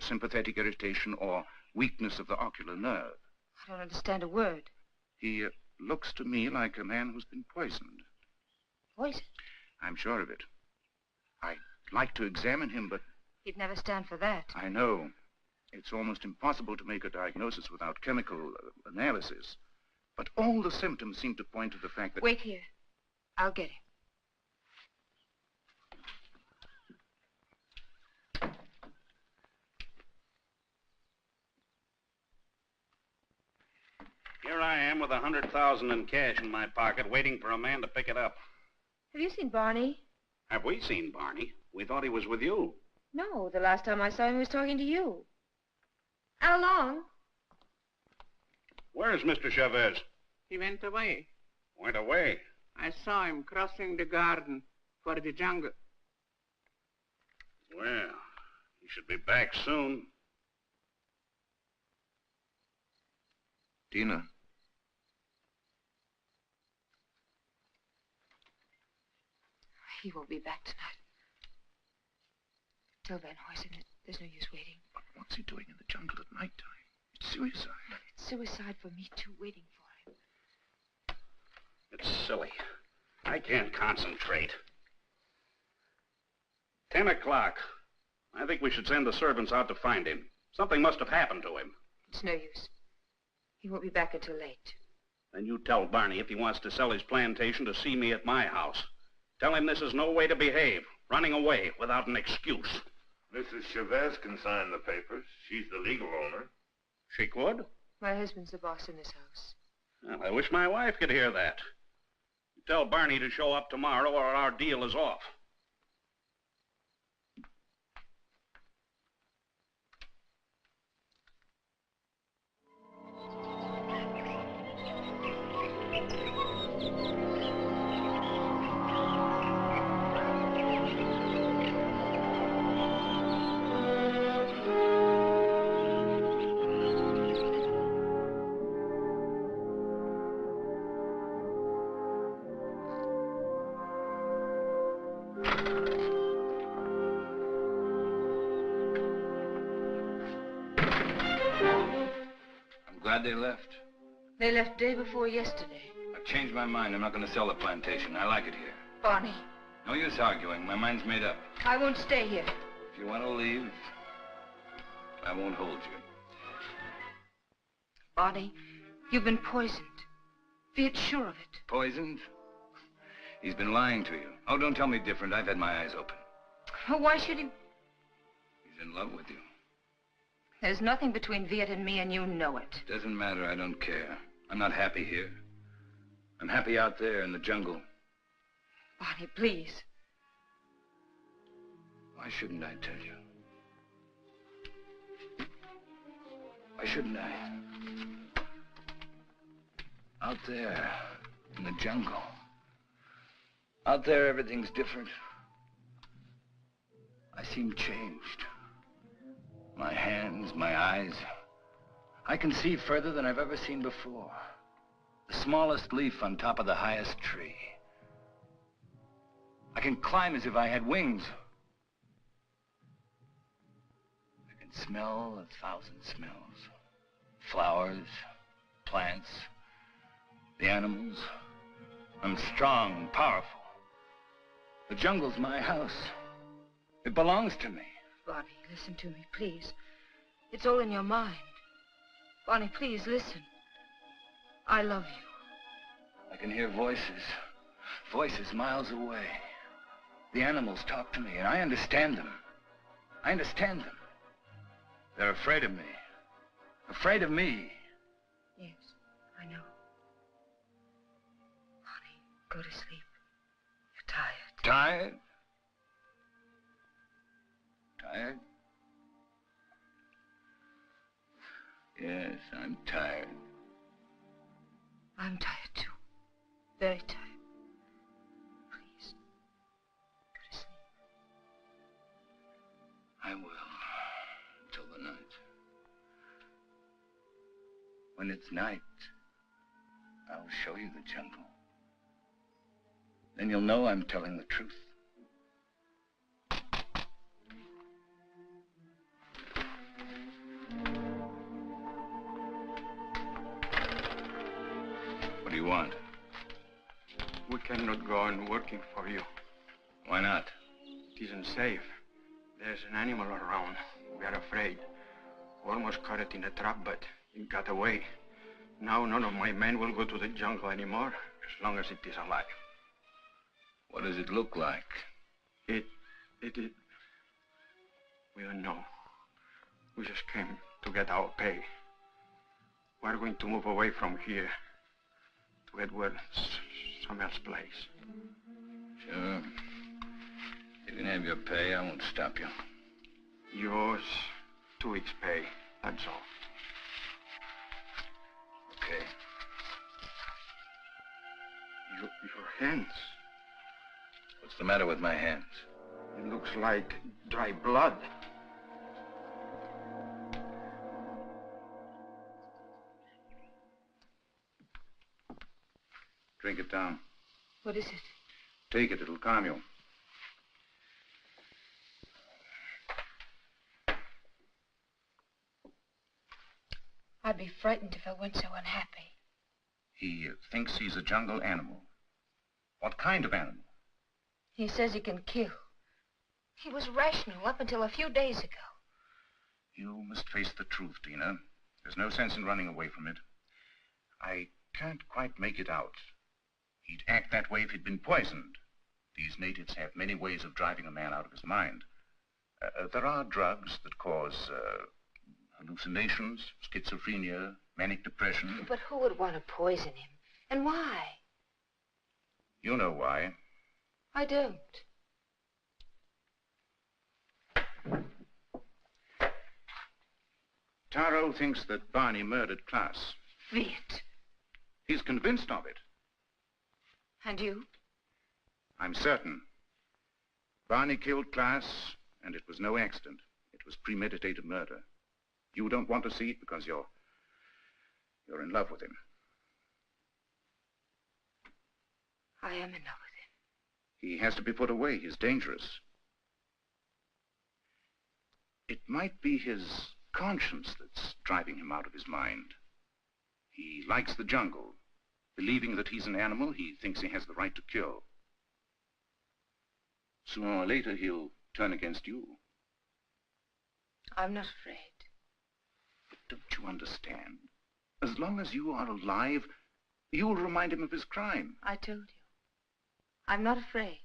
sympathetic irritation, or weakness of the ocular nerve. I don't understand a word. He looks to me like a man who's been poisoned. Poison? I'm sure of it. I'd like to examine him, but... He'd never stand for that. I know. It's almost impossible to make a diagnosis without chemical analysis. But all the symptoms seem to point to the fact that... Wait here. I'll get him. Here I am with $100,000 in cash in my pocket, waiting for a man to pick it up. Have you seen Barney? Have we seen Barney? We thought he was with you. No, the last time I saw him, he was talking to you. How long? Where's Mr. Chavez? He went away. Went away? I saw him crossing the garden for the jungle. Well, he should be back soon. Tina. He won't be back tonight. Tell Van Huysen that there's no use waiting. But what's he doing in the jungle at nighttime? It's suicide. It's suicide for me, too, waiting for him. It's silly. I can't concentrate. 10 o'clock. I think we should send the servants out to find him. Something must have happened to him. It's no use. He won't be back until late. Then you tell Barney if he wants to sell his plantation to see me at my house. Tell him this is no way to behave, running away without an excuse. Mrs. Chavez can sign the papers. She's the legal owner. She could? My husband's the boss in this house. Well, I wish my wife could hear that. You tell Barney to show up tomorrow or our deal is off. Glad they left. They left day before yesterday. I've changed my mind. I'm not going to sell the plantation. I like it here. Barney. No use arguing. My mind's made up. I won't stay here. If you want to leave, I won't hold you. Barney, you've been poisoned. Be sure of it. Poisoned? He's been lying to you. Oh, don't tell me different. I've had my eyes open. Why should he? He's in love with you. There's nothing between Viet and me, and you know it. Doesn't matter. I don't care. I'm not happy here. I'm happy out there in the jungle. Barney, please. Why shouldn't I tell you? Why shouldn't I? Out there in the jungle. Out there, everything's different. I seem changed. My hands, my eyes. I can see further than I've ever seen before. The smallest leaf on top of the highest tree. I can climb as if I had wings. I can smell 1,000 smells. Flowers, plants, the animals. I'm strong and powerful. The jungle's my house. It belongs to me. Barney, listen to me, please. It's all in your mind. Barney, please, listen. I love you. I can hear voices. Voices miles away. The animals talk to me, and I understand them. I understand them. They're afraid of me. Afraid of me. Yes, I know. Barney, go to sleep. You're tired. Tired? Tired? Yes, I'm tired. I'm tired, too. Very tired. Please, go to sleep. I will, till the night. When it's night, I'll show you the jungle. Then you'll know I'm telling the truth. What do you want? We cannot go on working for you. Why not? It isn't safe. There's an animal around. We are afraid. We almost caught it in a trap, but it got away. Now none of my men will go to the jungle anymore, as long as it is alive. What does it look like? It... We don't know. We just came to get our pay. We're going to move away from here to Edward, some else place. Sure. You can have your pay. I won't stop you. Yours, 2 weeks' pay. That's all. Okay. Your hands. What's the matter with my hands? It looks like dry blood. Drink it down. What is it? Take it. It'll calm you. I'd be frightened if I weren't so unhappy. He thinks he's a jungle animal. What kind of animal? He says he can kill. He was rational up until a few days ago. You must face the truth, Tina. There's no sense in running away from it. I can't quite make it out. He'd act that way if he'd been poisoned. These natives have many ways of driving a man out of his mind. There are drugs that cause hallucinations, schizophrenia, manic depression. But who would want to poison him? And why? You know why. I don't. Taro thinks that Barney murdered Klaas. Viet. He's convinced of it. And you? I'm certain. Barney killed Klaas, and it was no accident. It was premeditated murder. You don't want to see it because you're in love with him. I am in love with him. He has to be put away. He's dangerous. It might be his conscience that's driving him out of his mind. He likes the jungle. Believing that he's an animal, he thinks he has the right to kill. Sooner or later, he'll turn against you. I'm not afraid. But don't you understand? As long as you are alive, you'll remind him of his crime. I told you. I'm not afraid.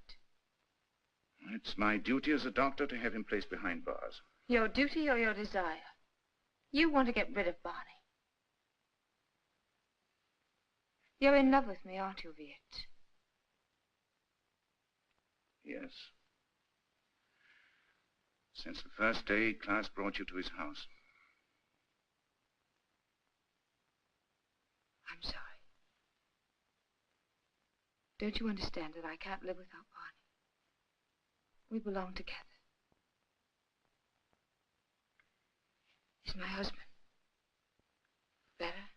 It's my duty as a doctor to have him placed behind bars. Your duty or your desire? You want to get rid of Barney. You're in love with me, aren't you, Viet? Yes. Since the first day Klaas brought you to his house. I'm sorry. Don't you understand that I can't live without Barney? We belong together. He's my husband. For better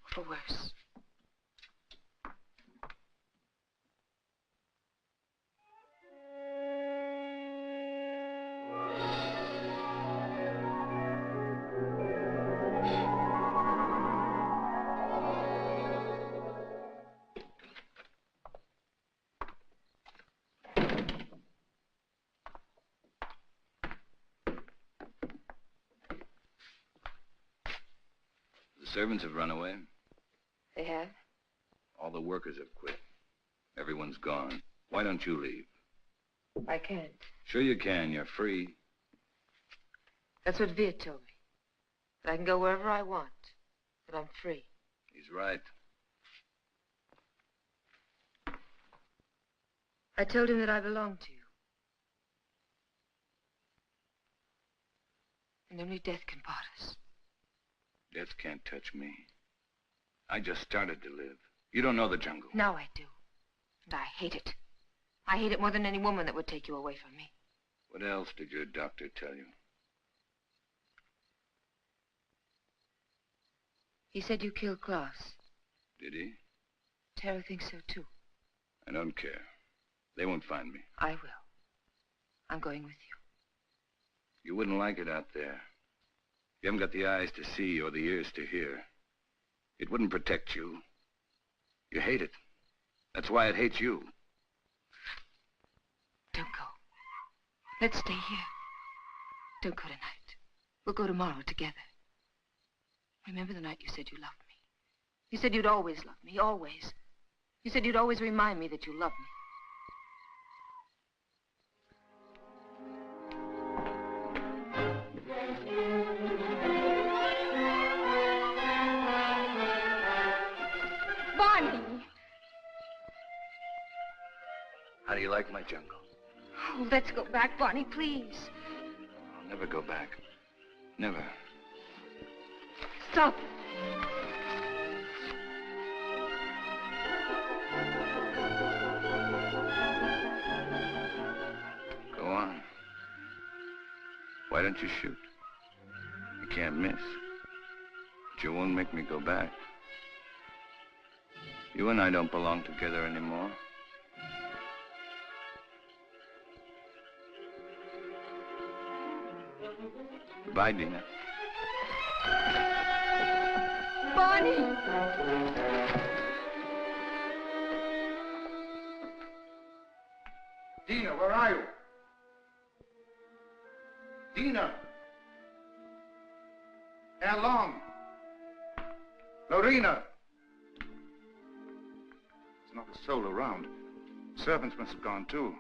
or for worse. The servants have run away. They have? All the workers have quit. Everyone's gone. Why don't you leave? I can't. Sure you can. You're free. That's what Viet told me. That I can go wherever I want. That I'm free. He's right. I told him that I belonged to you. And only death can part us. Death can't touch me. I just started to live. You don't know the jungle. Now I do. And I hate it. I hate it more than any woman that would take you away from me. What else did your doctor tell you? He said you killed Klaas. Did he? Tara thinks so, too. I don't care. They won't find me. I will. I'm going with you. You wouldn't like it out there. You haven't got the eyes to see or the ears to hear. It wouldn't protect you. You hate it. That's why it hates you. Don't go. Let's stay here. Don't go tonight. We'll go tomorrow together. Remember the night you said you loved me? You said you'd always love me, always. You said you'd always remind me that you loved me. Barney! How do you like my jungle? Oh, let's go back, Barney, please. I'll never go back. Never. Stop. Go on. Why don't you shoot? You can't miss. But you won't make me go back. You and I don't belong together anymore. Goodbye, Dina. Barney! Dina, where are you? Dina! How long? Lorena! There's not a soul around. Servants must have gone too.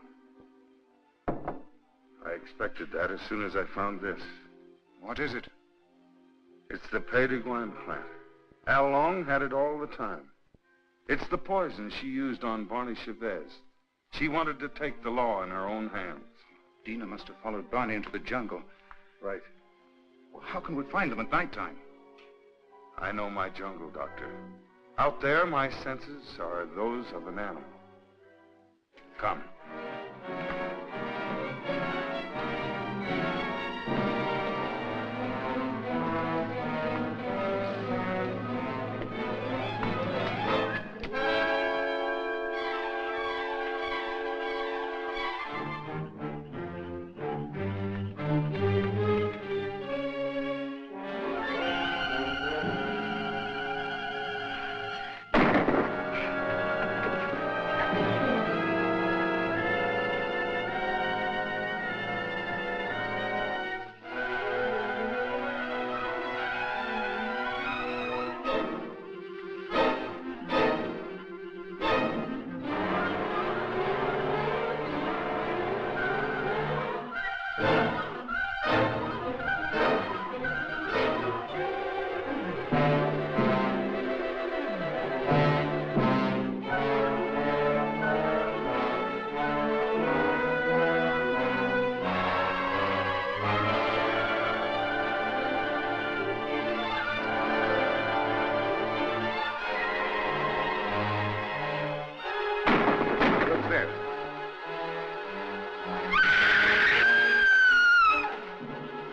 I expected that as soon as I found this. What is it? It's the Pays de Gouin plant. Al Long had it all the time. It's the poison she used on Barney Chavez. She wanted to take the law in her own hands. Dina must have followed Barney into the jungle. Right. Well, how can we find them at nighttime? I know my jungle, Doctor. Out there, my senses are those of an animal. Come.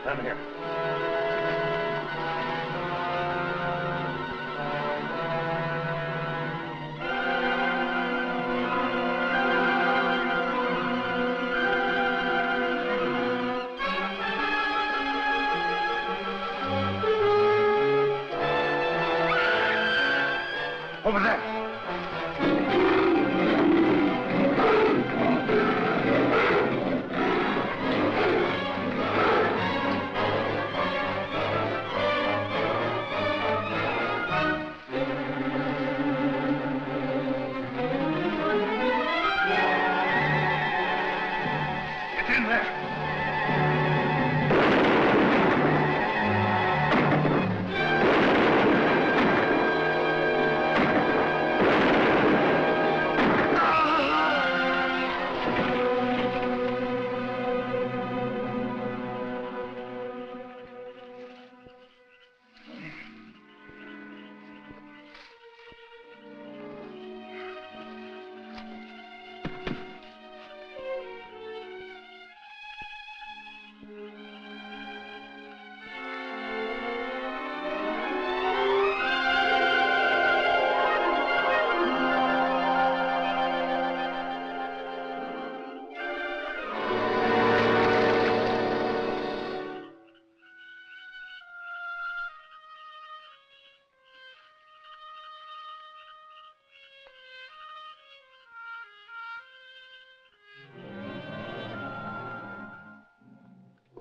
Come here. Over there. Get in there.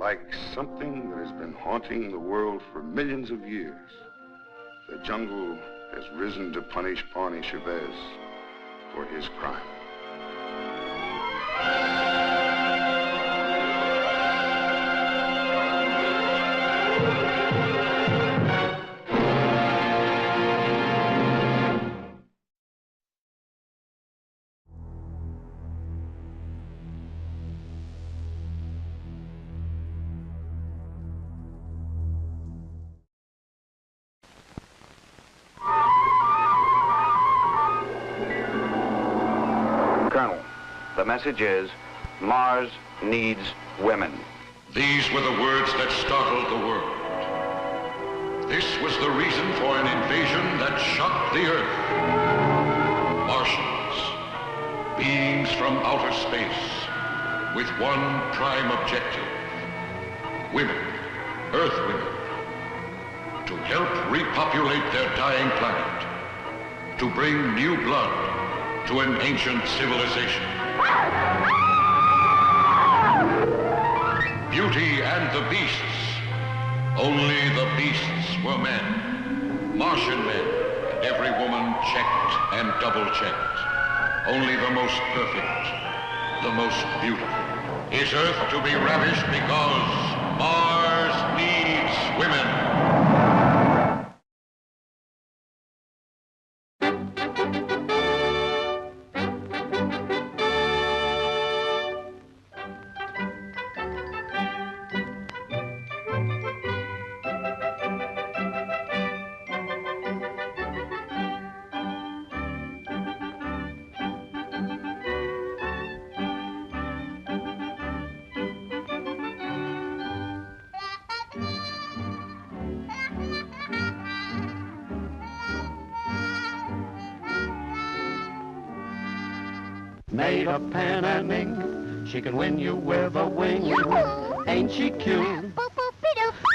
Like something that has been haunting the world for millions of years, the jungle has risen to punish Pawnee Chavez for his crime. Colonel, the message is, Mars needs women. These were the words that startled the world. This was the reason for an invasion that shocked the Earth. Martians, beings from outer space, with one prime objective. Women, Earth women, to help repopulate their dying planet, to bring new blood to an ancient civilization. Beauty and the Beasts. Only the beasts were men. Martian men. Every woman checked and double-checked. Only the most perfect, the most beautiful. Is Earth to be ravished because Mars needs women? Made of pen and ink, she can win you with a wing. Ain't she cute?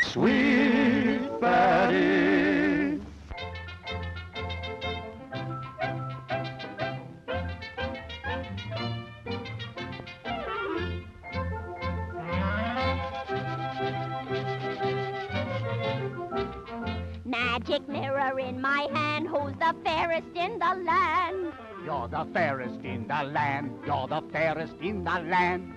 Sweet Betty. Magic mirror in my hand, who's the fairest in the land? You're the fairest in the land. You're the fairest in the land.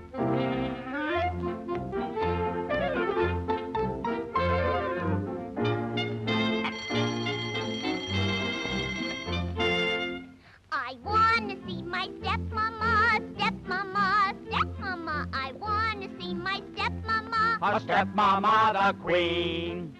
I want to see my stepmama, stepmama, stepmama. I want to see my stepmama. Our stepmama, the queen.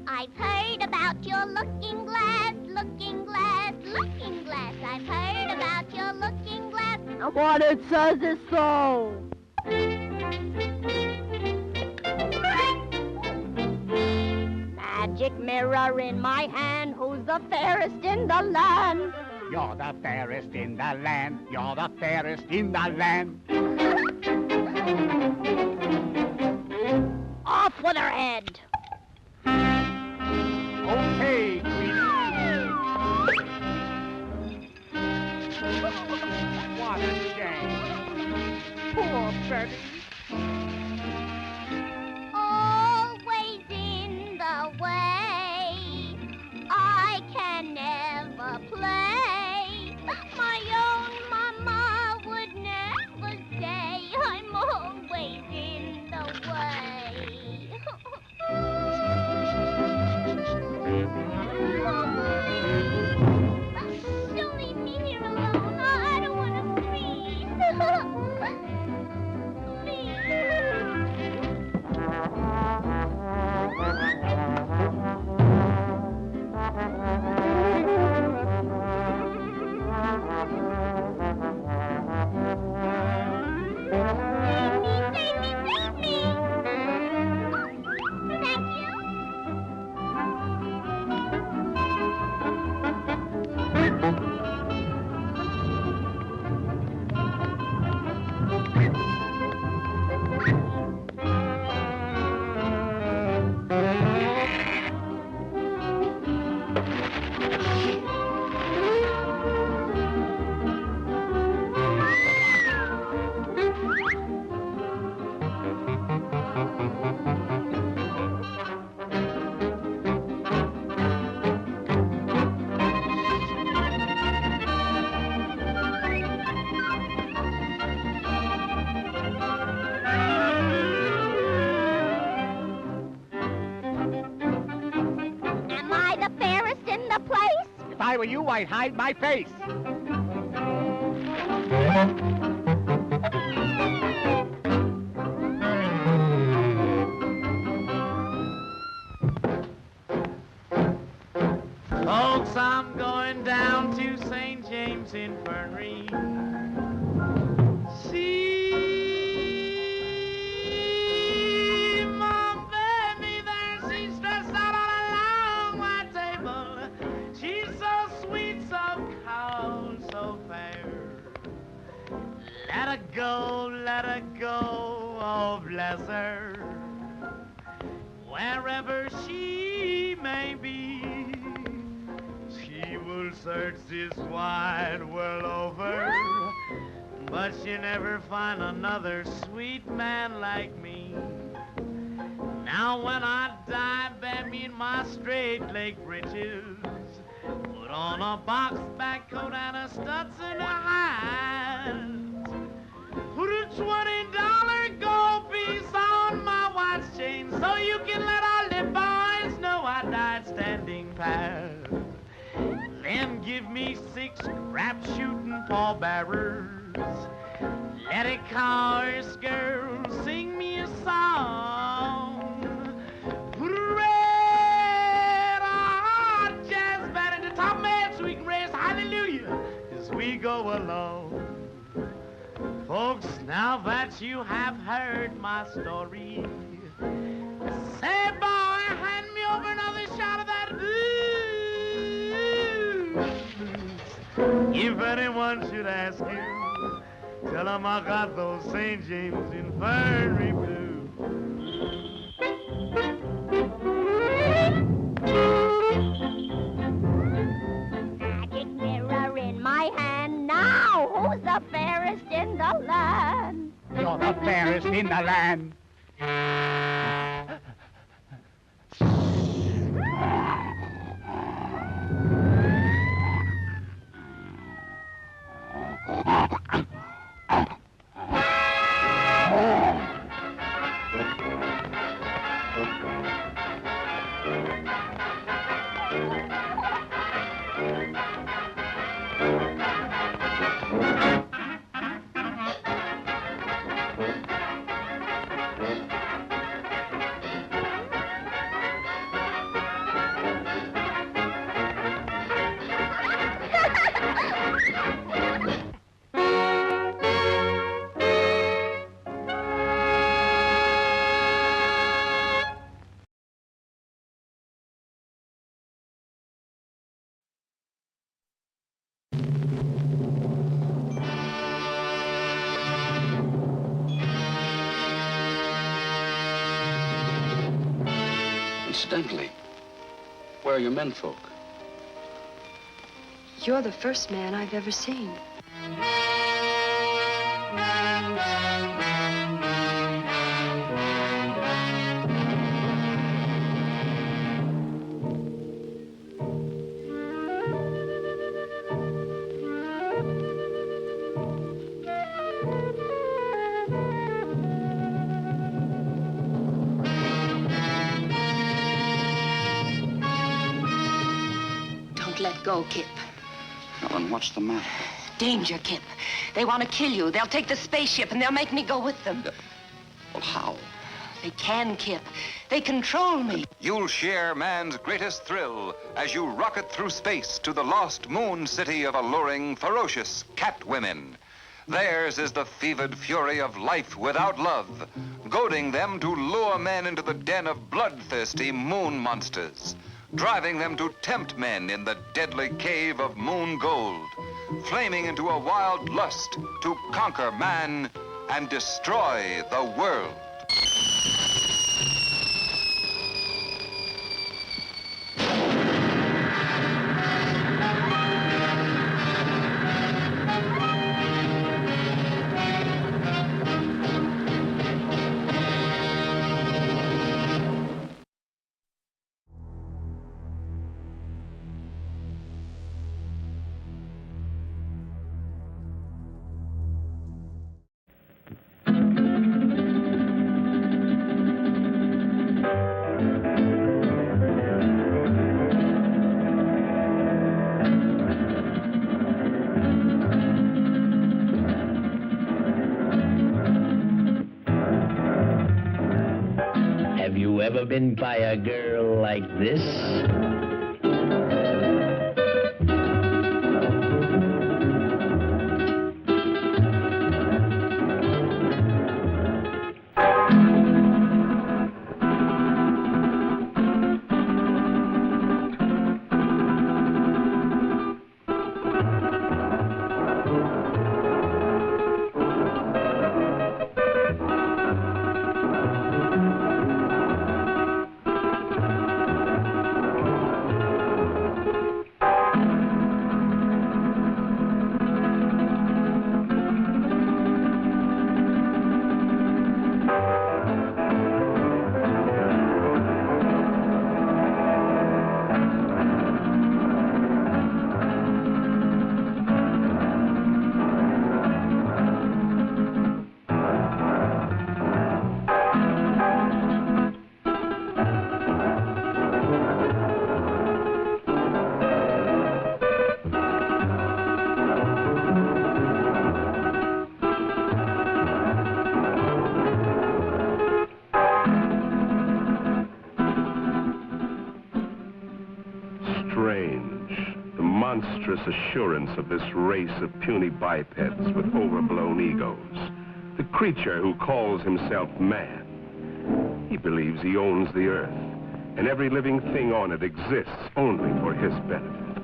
I've heard about your looking glass, looking glass, looking glass. I've heard about your looking glass. What it says is so. Magic mirror in my hand, who's the fairest in the land? You're the fairest in the land. You're the fairest in the land. Off with her head. Okay, Queenie. What a shame. Poor Betty. Always in the way. I can never play. My own mama would never say I'm always in the way. If I were you, I'd hide my face. Folks, I'm going down to St. James Infirmary. See my baby there, she's stressed out on a long white table. She's so sweet, so cold, so fair. Let her go, oh bless her. Wherever she may be, she will search this wide world over, but she'll never find another sweet man like me. Now when I die, bury me in my straight-leg breeches, put on a box-back coat and a Stetson hat, put a $20 gold piece on my watch chain so you can let all the boys know I died standing pat. Then give me 6 crap-shooting pallbearers. Let a chorus girl sing me a song. Put a red hot jazz band at the top of my head so we can raise hallelujah as we go along. Folks, now that you have heard my story, say, boy, hand me over another shot of that booze. If anyone should ask you, tell them I got those St. James Infirmary blues. Magic mirror in my hand now. Who's the fairest in the land? You're the fairest in the land. Incidentally, where are your menfolk? You're the first man I've ever seen. Let go, Kip. Ellen, what's the matter? Danger, Kip. They want to kill you. They'll take the spaceship and they'll make me go with them. Well, how? They can, Kip. They control me. You'll share man's greatest thrill as you rocket through space to the lost moon city of alluring, ferocious cat women. Theirs is the fevered fury of life without love, goading them to lure men into the den of bloodthirsty moon monsters, driving them to tempt men in the deadly cave of moon gold, flaming into a wild lust to conquer man and destroy the world. ever been by a girl like this? Assurance of this race of puny bipeds with overblown egos. The creature who calls himself man. He believes he owns the earth, and every living thing on it exists only for his benefit.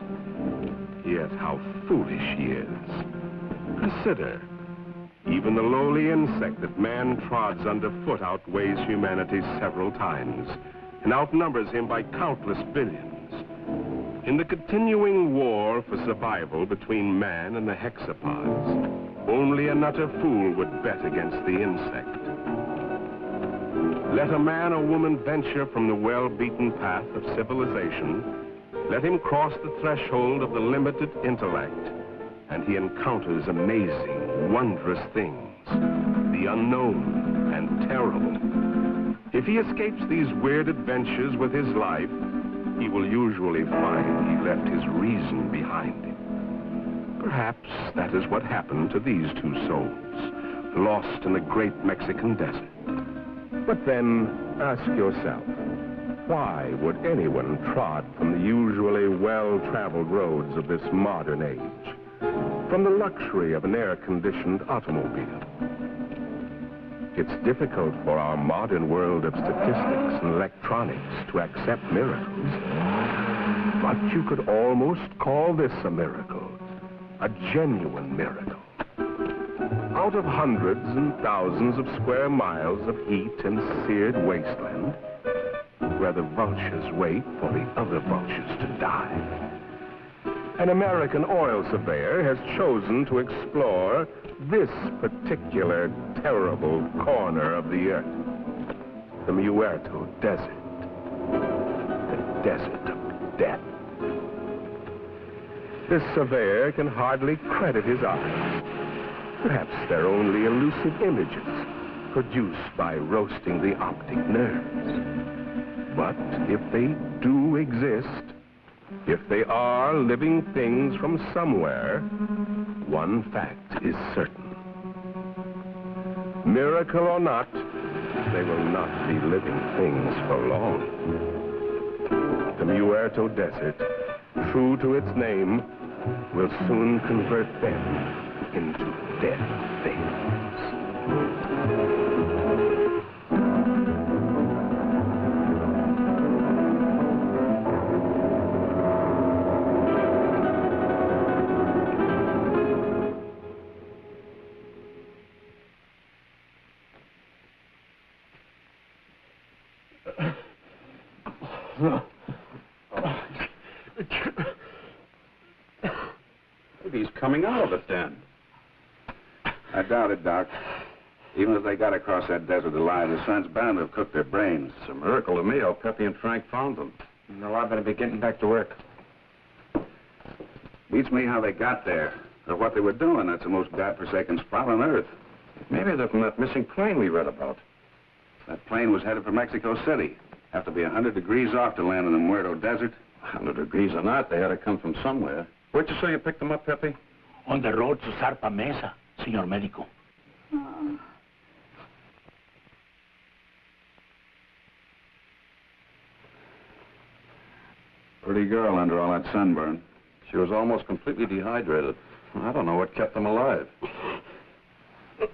Yet how foolish he is. Consider, even the lowly insect that man trods underfoot outweighs humanity several times, and outnumbers him by countless billions. In the continuing war for survival between man and the hexapods, only an utter fool would bet against the insect. Let a man or woman venture from the well-beaten path of civilization, let him cross the threshold of the limited intellect, and he encounters amazing, wondrous things, the unknown and terrible. If he escapes these weird adventures with his life, he will usually find he left his reason behind him. Perhaps that is what happened to these two souls, lost in the great Mexican desert. But then, ask yourself, why would anyone trod from the usually well-traveled roads of this modern age, from the luxury of an air-conditioned automobile? It's difficult for our modern world of statistics and electronics to accept miracles. But you could almost call this a miracle, a genuine miracle. Out of hundreds and thousands of square miles of heat and seared wasteland, where the vultures wait for the other vultures to die, an American oil surveyor has chosen to explore this particular terrible corner of the earth, the Muerto Desert, the desert of death. This surveyor can hardly credit his eyes. Perhaps they're only elusive images produced by roasting the optic nerves. But if they do exist, if they are living things from somewhere, one fact is certain. Miracle or not, they will not be living things for long. The Muerto Desert, true to its name, will soon convert them into dead things. Maybe he's coming out of it then. I doubt it, Doc. Even if they got across that desert alive, the sun's bound to have cooked their brains. It's a miracle to me how Pepe and Frank found them. No, I better be getting back to work. Beats me how they got there, or what they were doing. That's the most godforsaken spot on Earth. Maybe they're from that missing plane we read about. That plane was headed for Mexico City. Have to be 100 degrees off to land in the Muerto Desert. 100 degrees or not, they had to come from somewhere. Where'd you say you picked them up, Pepe? On the road to Zarpa Mesa, Señor Médico. Pretty girl under all that sunburn. She was almost completely dehydrated. I don't know what kept them alive.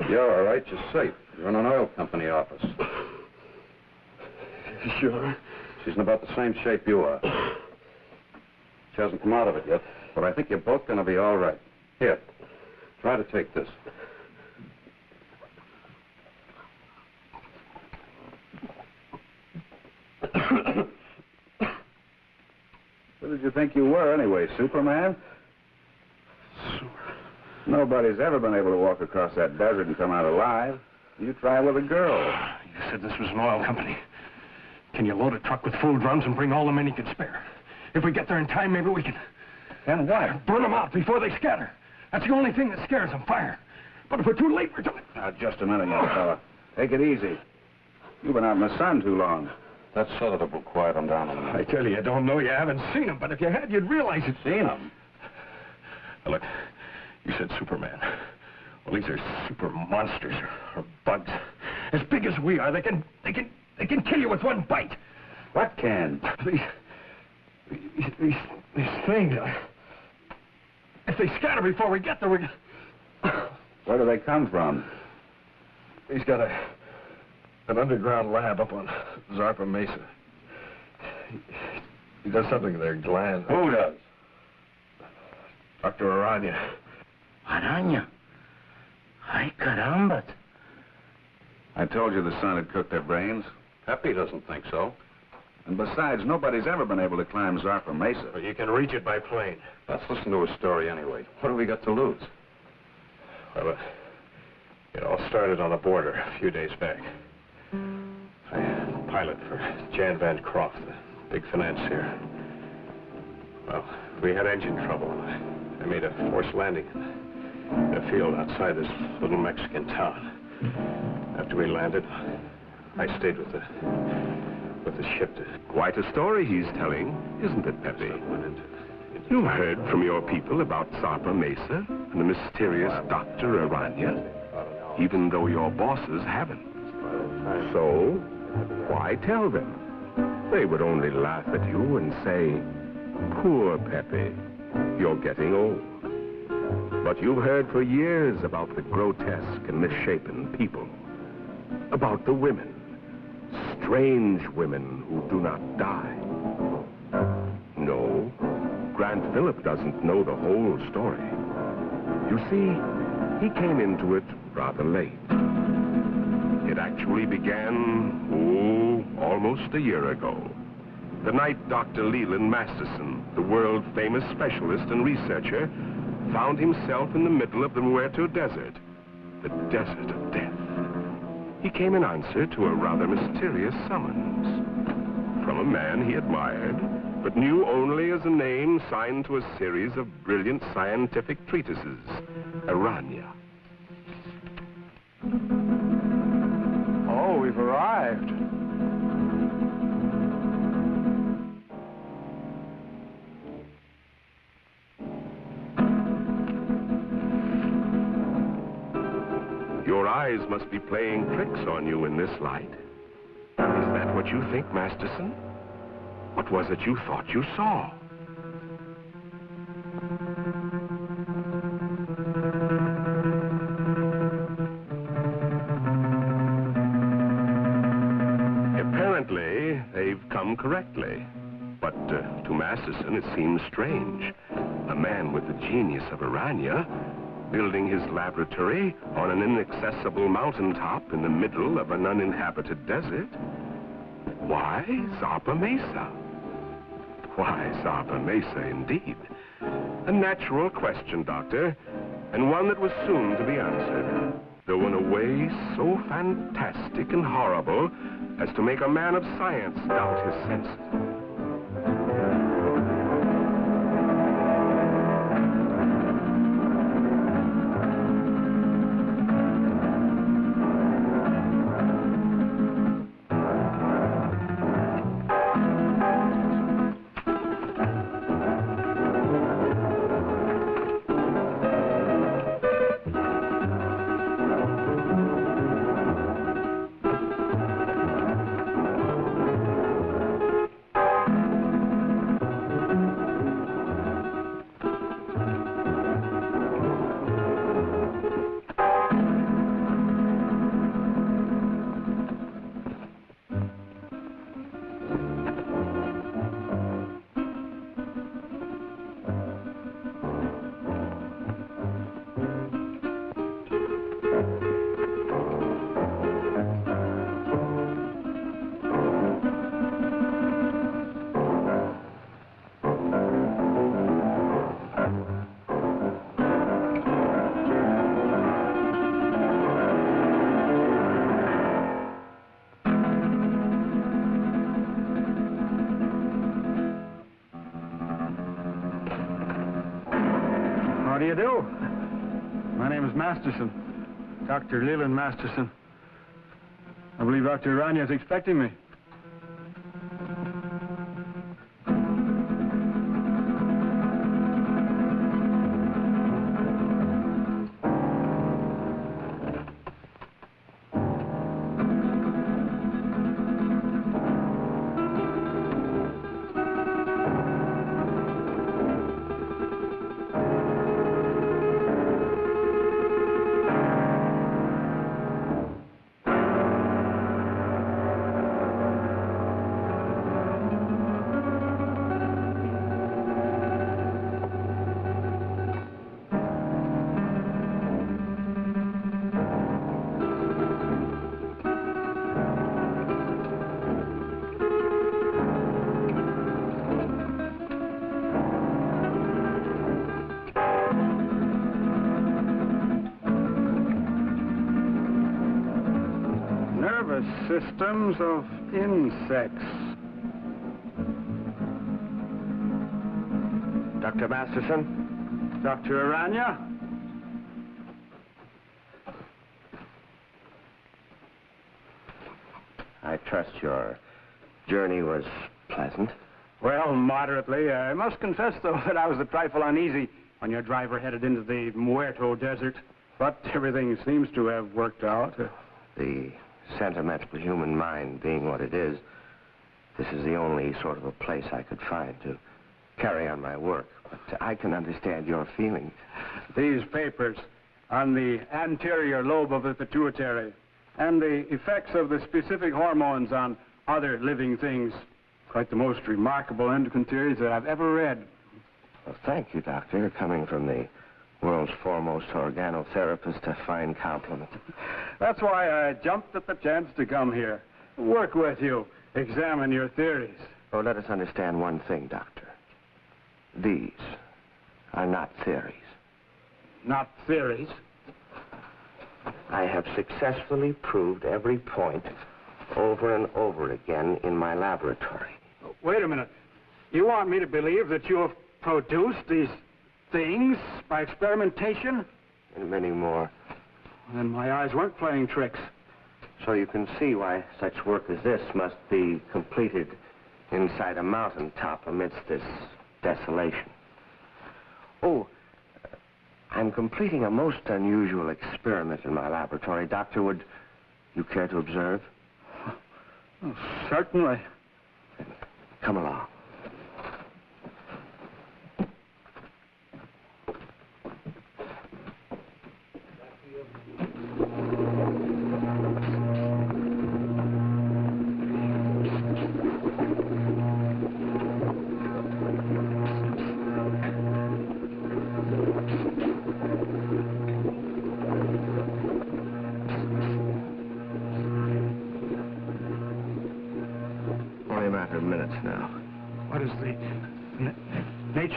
You're all right. You're safe. You're in an oil company office. Sure? She's in about the same shape you are. She hasn't come out of it yet, but I think you're both going to be all right. Here, try to take this. Who did you think you were, anyway, Superman? Nobody's ever been able to walk across that desert and come out alive. You try with a girl. You said this was an oil company. Can you load a truck with full drums and bring all the men you can spare? If we get there in time, maybe we can... And what? Burn them out before they scatter. That's the only thing that scares them, fire. But if we're too late, we're too late. Now, just a minute, young fella. Take it easy. You've been out in the sun too long. That sedative will quiet them down a little. I tell you, I don't know. You haven't seen them, but if you had, you'd realize it. Seen them? Now, look, you said Superman. Well, these are super monsters or bugs. As big as we are, they can kill you with one bite. What can? These things. If they scatter before we get there, we... Where do they come from? He's got an underground lab up on Zarpa Mesa. He does something to their glands. Who does? Dr. Aranya. Aranya? Ay, caramba. I told you the sun had cooked their brains. Pepe doesn't think so. And besides, nobody's ever been able to climb Zarpa Mesa. But you can reach it by plane. Let's listen to his story anyway. What do we got to lose? Well, it all started on the border a few days back. I pilot for Jan Van Croft, the big financier. Well, we had engine trouble. I made a forced landing in a field outside this little Mexican town. After we landed, I stayed with the ship to... Quite a story he's telling, isn't it, Pepe? You've heard from your people about Zarpa Mesa and the mysterious Dr. Aranya, even though your bosses haven't. So, why tell them? They would only laugh at you and say, poor Pepe, you're getting old. But you've heard for years about the grotesque and misshapen people, about the women, strange women who do not die. No, Grant Phillip doesn't know the whole story. You see, he came into it rather late. It actually began, almost a year ago. The night Dr. Leland Masterson, the world-famous specialist and researcher, found himself in the middle of the Muerto Desert, the desert of death. He came in answer to a rather mysterious summons from a man he admired, but knew only as a name signed to a series of brilliant scientific treatises, Aranya. Oh, we've arrived. Your eyes must be playing tricks on you in this light. Is that what you think, Masterson? What was it you thought you saw? Apparently, they've come correctly. But to Masterson, it seems strange. A man with the genius of Aranya building his laboratory on an inaccessible mountaintop in the middle of an uninhabited desert. Why Zarpa Mesa? Why Zarpa Mesa, indeed? A natural question, Doctor, and one that was soon to be answered, though in a way so fantastic and horrible as to make a man of science doubt his senses. How do you do? My name is Masterson, Dr. Leland Masterson. I believe Dr. Aranya is expecting me. Systems of insects. Dr. Masterson? Dr. Aranya? I trust your journey was pleasant. Well, moderately. I must confess, though, that I was a trifle uneasy when your driver headed into the Muerto Desert. But everything seems to have worked out. The sentimental human mind being what it is, this is the only sort of a place I could find to carry on my work. But I can understand your feelings. These papers on the anterior lobe of the pituitary and the effects of the specific hormones on other living things. Quite the most remarkable endocrine theories that I've ever read. Well, thank you, Doctor. Coming from the world's foremost organotherapist, a fine compliment. That's why I jumped at the chance to come here. Work with you. Examine your theories. Oh, let us understand one thing, Doctor. These are not theories. Not theories? I have successfully proved every point over and over again in my laboratory. Wait a minute. You want me to believe that you have produced these things by experimentation? And many more. Then my eyes weren't playing tricks. So you can see why such work as this must be completed inside a mountaintop amidst this desolation. Oh, I'm completing a most unusual experiment in my laboratory. Doctor, would you care to observe? Oh, certainly. Come along.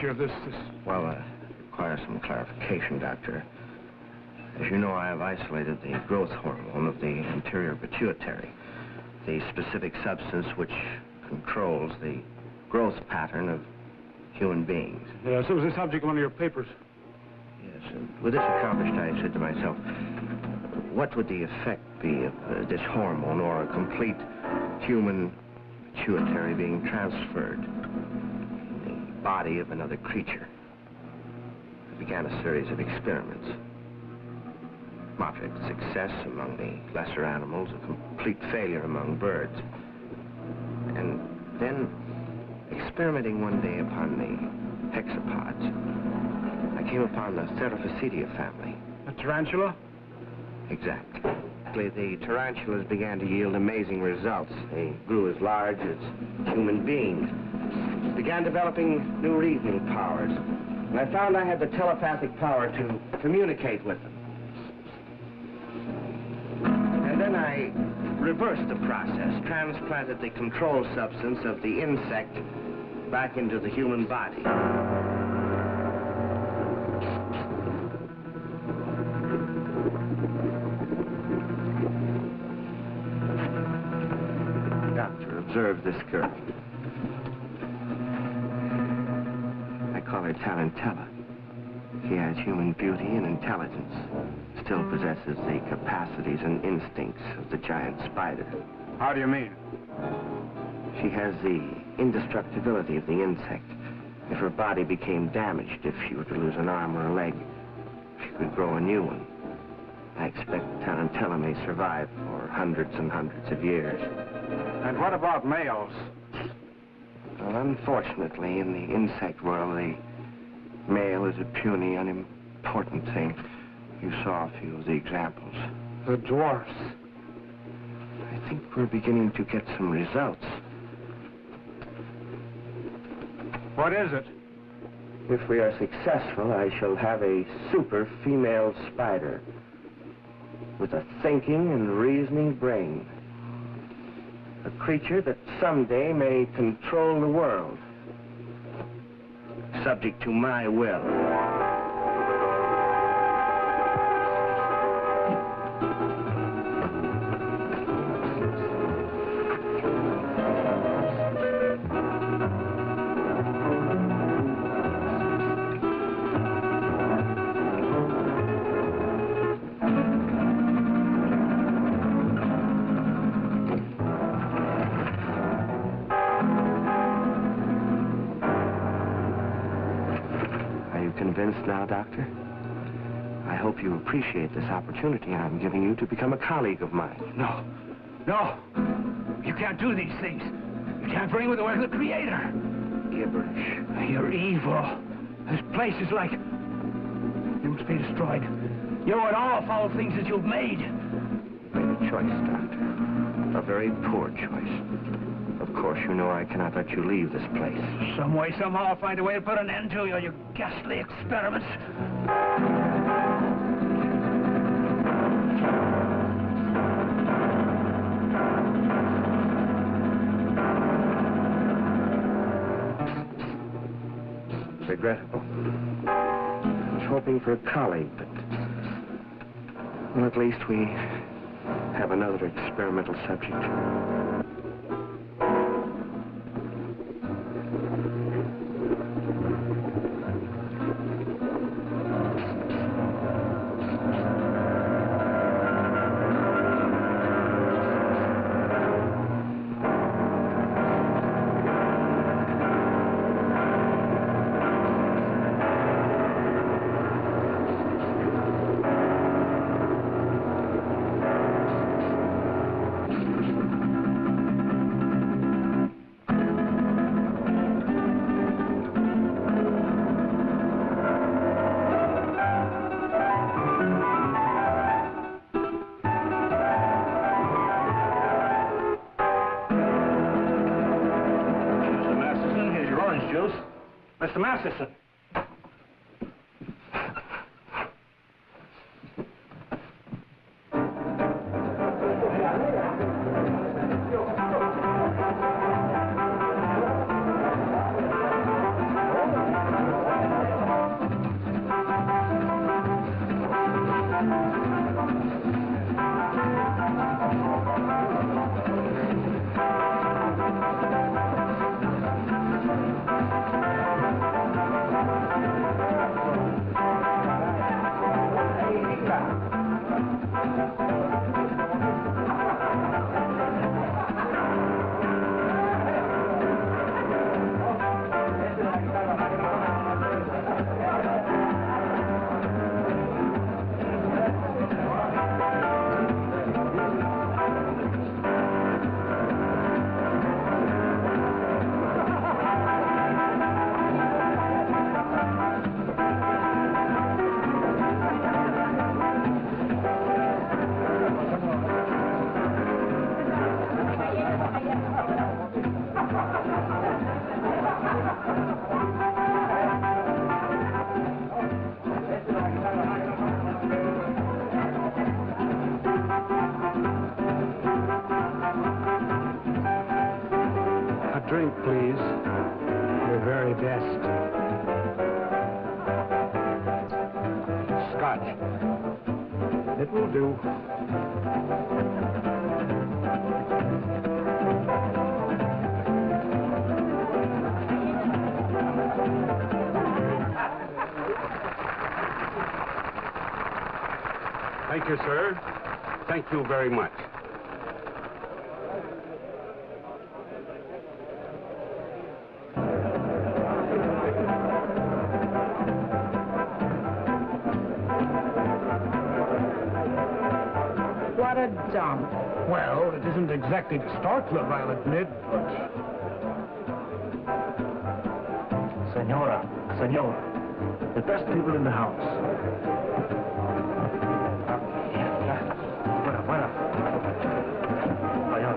Of this. Well, requires some clarification, Doctor. As you know, I have isolated the growth hormone of the anterior pituitary, the specific substance which controls the growth pattern of human beings. Yes, it was the subject of one of your papers. Yes, and with this accomplished, I said to myself, what would the effect be of this hormone or a complete human pituitary being transferred body of another creature? I began a series of experiments. Moderate success among the lesser animals, a complete failure among birds. And then, experimenting one day upon the hexapods, I came upon the Theraphysidia family. A tarantula? Exactly. The tarantulas began to yield amazing results. They grew as large as human beings. Began developing new reasoning powers. And I found I had the telepathic power to communicate with them. And then I reversed the process, transplanted the control substance of the insect back into the human body. Doctor, observe this girl. I call her Tarantella. He has human beauty and intelligence, still possesses the capacities and instincts of the giant spider. How do you mean? She has the indestructibility of the insect. If her body became damaged, if she were to lose an arm or a leg, she could grow a new one. I expect Tarantella may survive for hundreds and hundreds of years. And what about males? Well, unfortunately, in the insect world, the male is a puny, unimportant thing. You saw a few of the examples. The dwarfs. I think we're beginning to get some results. What is it? If we are successful, I shall have a super female spider with a thinking and reasoning brain. A creature that someday may control the world, subject to my will. Convinced now, Doctor? I hope you appreciate this opportunity I'm giving you to become a colleague of mine. No. No. You can't do these things. You can't bring with the work of the Creator. Gibberish. You're evil. This place is like... You must be destroyed. You and all foul things that you've made. You made a choice, Doctor. A very poor choice. Of course, you know I cannot let you leave this place. Some way, somehow, I'll find a way to put an end to your ghastly experiments. Regrettable. I was hoping for a colleague, but... Well, at least we have another experimental subject. Mr. Masterson. Drink, please. Your very best. Scotch. It will do. Thank you, sir. Thank you very much. What a dump. Well, it isn't exactly the Star Club, I'll admit, but... Senora, the best people in the house. Fuera. Vaya.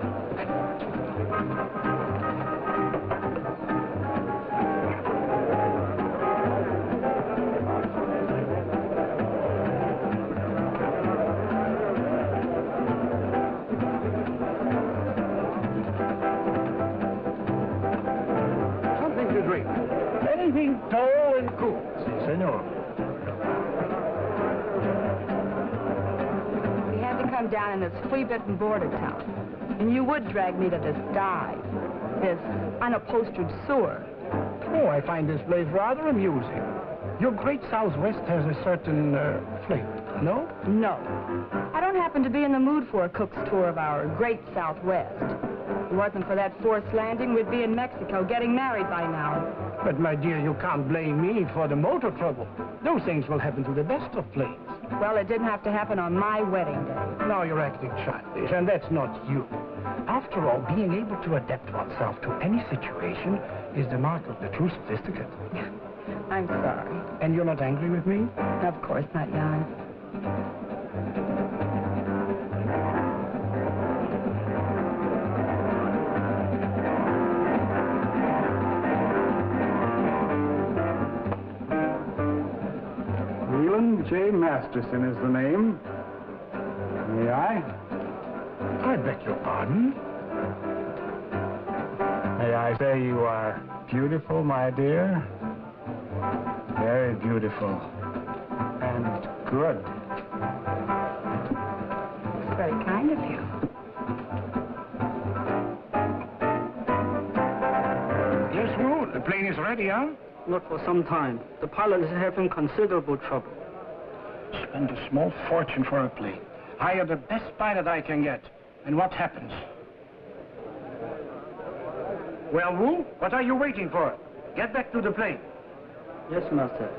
Something to drink. Anything tall and cool. Si, senor. We had to come down in this flea-bitten border town. And you would drag me to this dive, this unupholstered sewer. Oh, I find this place rather amusing. Your great Southwest has a certain flavor, no? No. I don't happen to be in the mood for a cook's tour of our great Southwest. If it wasn't for that forced landing, we'd be in Mexico getting married by now. But, my dear, you can't blame me for the motor trouble. Those things will happen to the best of planes. Well, it didn't have to happen on my wedding day. Now you're acting childish, and that's not you. After all, being able to adapt oneself to any situation is the mark of the true sophisticate. I'm sorry. And you're not angry with me? Of course not, Jan. Leland J. Masterson is the name. May I? I beg your pardon? May I say you are beautiful, my dear? Very beautiful. And good. It's very kind of you. Yes, Wu, the plane is ready, huh? Not for some time. The pilot is having considerable trouble. Spend a small fortune for a plane. Hire the best pilot I can get. And what happens? Well, Wu, what are you waiting for? Get back to the plane. Yes, master.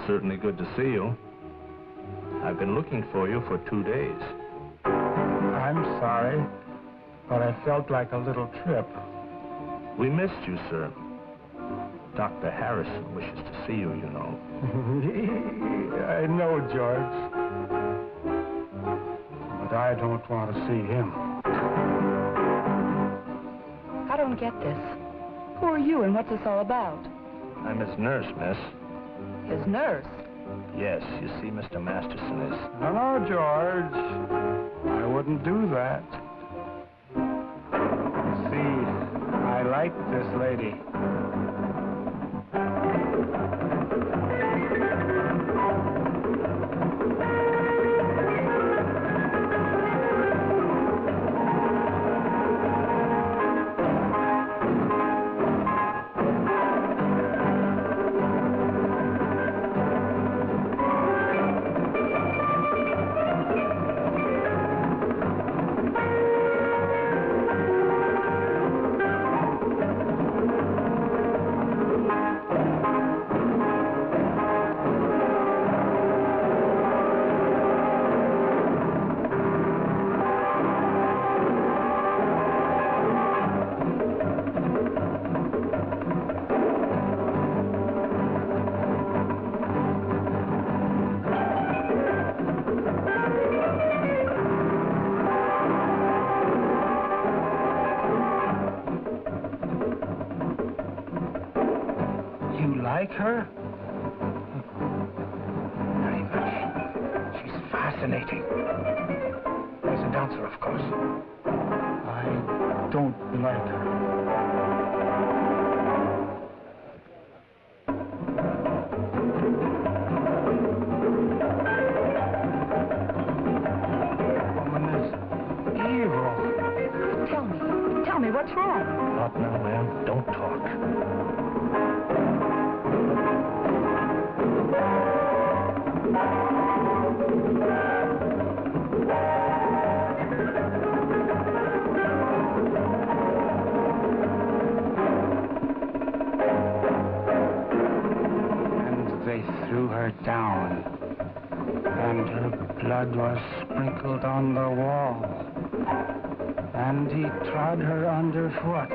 certainly good to see you. I've been looking for you for 2 days. I'm sorry, but I felt like a little trip. We missed you, sir. Dr. Harrison wishes to see you, you know. I know, George. But I don't want to see him. I don't get this. Who are you and what's this all about? I'm his nurse, miss. His nurse? Yes, you see, Mr. Masterson is... No, George. I wouldn't do that. See, I like this lady. Like her? Very much. She's fascinating. As a dancer, of course. I don't like her. Woman is evil. Tell me, what's wrong? Not now, ma'am. Don't talk. They threw her down, and her blood was sprinkled on the wall, and he trod her underfoot.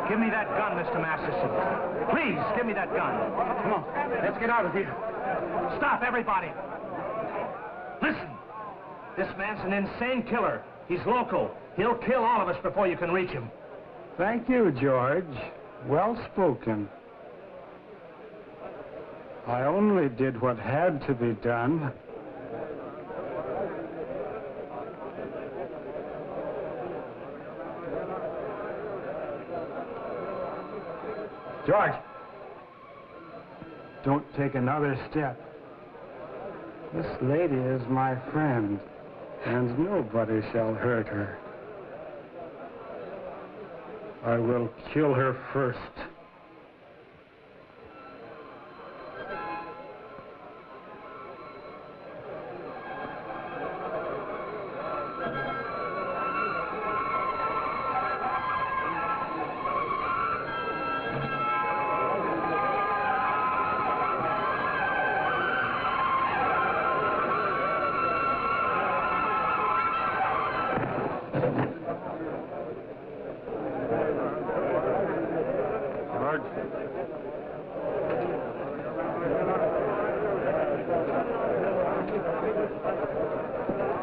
Give me that gun, Mr. Masterson. Please, give me that gun. Come on, let's get out of here. Stop, everybody. Listen, this man's an insane killer. He's local. He'll kill all of us before you can reach him. Thank you, George. Well spoken. I only did what had to be done. George! Don't take another step. This lady is my friend, and nobody shall hurt her. I will kill her first.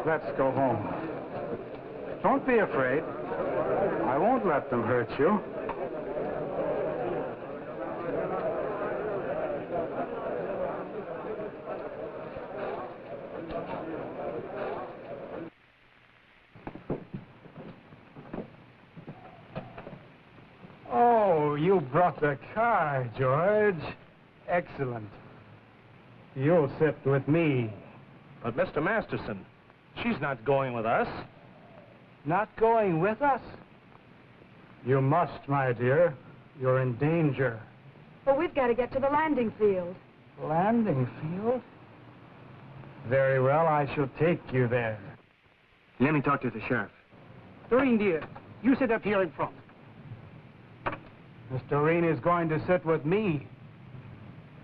Let's go home. Don't be afraid. I won't let them hurt you. Oh, you brought the car, George. Excellent. You'll sit with me. But, Mr. Masterson, she's not going with us. Not going with us? You must, my dear. You're in danger. But we've got to get to the landing field. Landing field? Very well, I shall take you there. Let me talk to the sheriff. Doreen, dear, you sit up here in front. Miss Doreen is going to sit with me,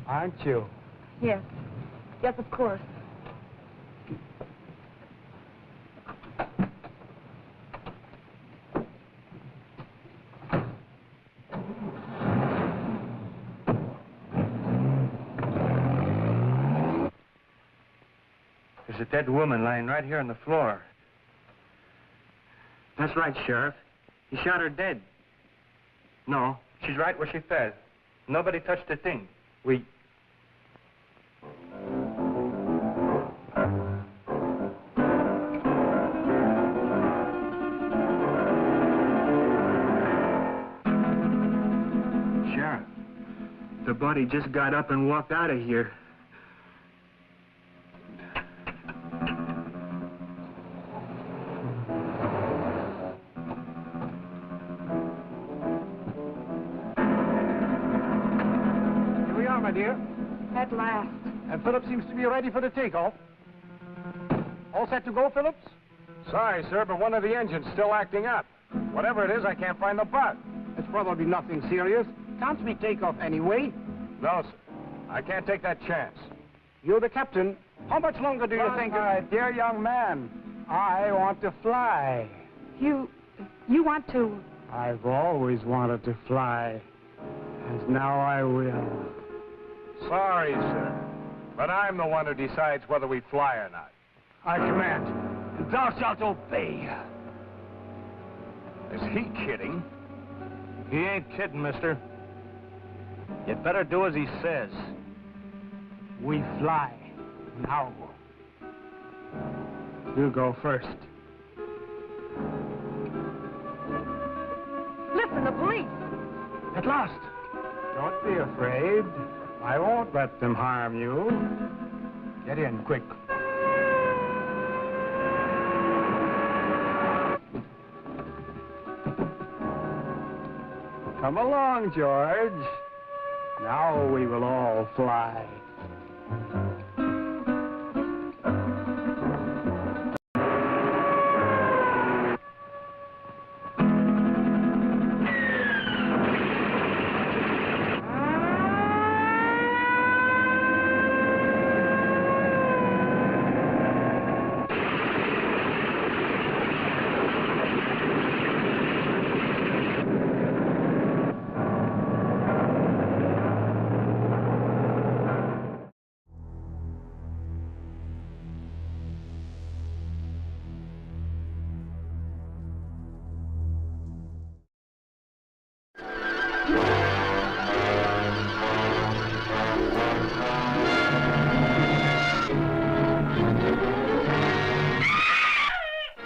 aren't you? Yes. Yes, of course. There's a dead woman lying right here on the floor. That's right, Sheriff. He shot her dead. No, she's right where she fell. Nobody touched a thing. We... Sheriff, the body just got up and walked out of here. My dear. At last. And Phillips seems to be ready for the takeoff. All set to go, Phillips? Sorry, sir, but one of the engines still acting up. Whatever it is, I can't find the bug. It's probably nothing serious. Can't we take off anyway? No, sir. I can't take that chance. You're the captain. How much longer do you think... My dear young man, I want to fly. You want to... I've always wanted to fly. And now I will. Sorry, sir, but I'm the one who decides whether we fly or not. I command, and thou shalt obey. Is he kidding? He ain't kidding, mister. You'd better do as he says. We fly. Now. You go first. Listen, the police! At last! Don't be afraid. I won't let them harm you. Get in, quick. Come along, George. Now we will all fly.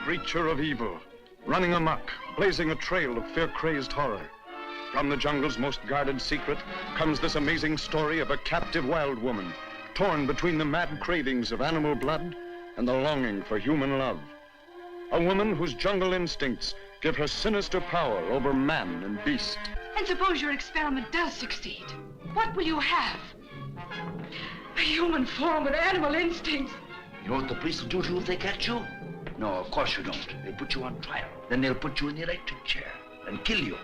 Creature of evil, running amok, blazing a trail of fear-crazed horror. From the jungle's most guarded secret comes this amazing story of a captive wild woman, torn between the mad cravings of animal blood and the longing for human love. A woman whose jungle instincts give her sinister power over man and beast. And suppose your experiment does succeed. What will you have? A human form with animal instincts. You know what the police will do to you if they catch you? No, of course you don't. They put you on trial. Then they'll put you in the electric chair and kill you.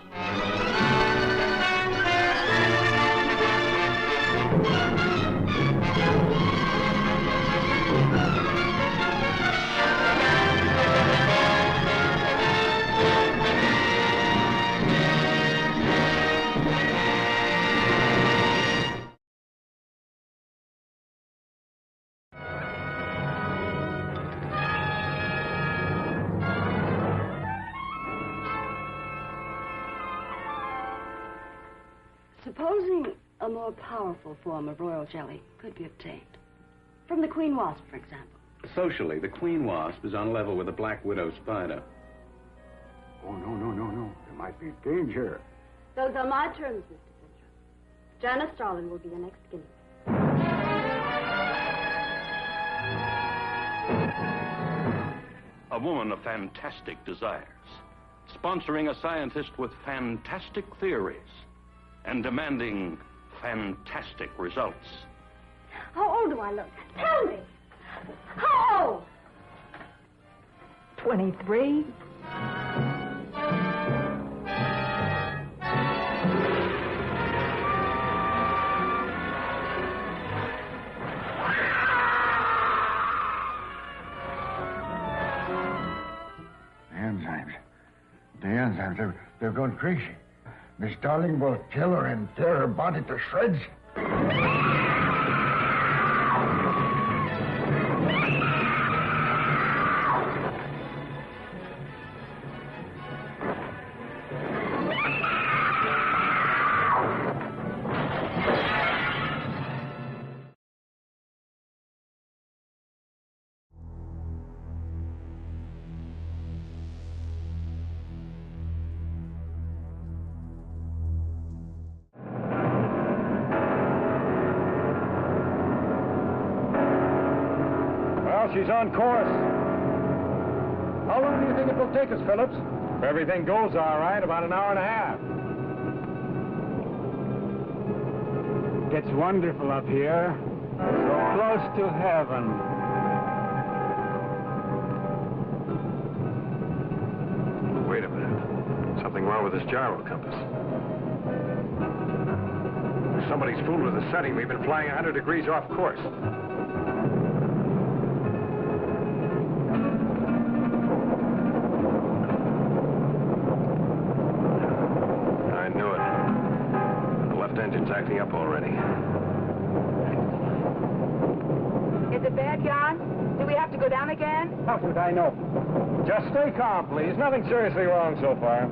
Supposing a more powerful form of royal jelly could be obtained. From the queen wasp, for example. Socially, the queen wasp is on level with the black widow spider. Oh, no. There might be danger. Those are my terms, Mr. Fincher. Janice Starlin will be your next guinea. A woman of fantastic desires, sponsoring a scientist with fantastic theories, and demanding fantastic results. How old do I look? Tell me. How old? 23. The enzymes, they're going crazy. Miss Darling will kill her and tear her body to shreds. She's on course. How long do you think it will take us, Phillips? If everything goes all right, about an hour and a half. It's wonderful up here. So close to heaven. Wait a minute. Something wrong with this gyro compass. Somebody's fooled with the setting. We've been flying 100 degrees off course. Engine's acting up already. Is it bad, Jan? Do we have to go down again? How should I know? Just stay calm, please. Nothing seriously wrong so far.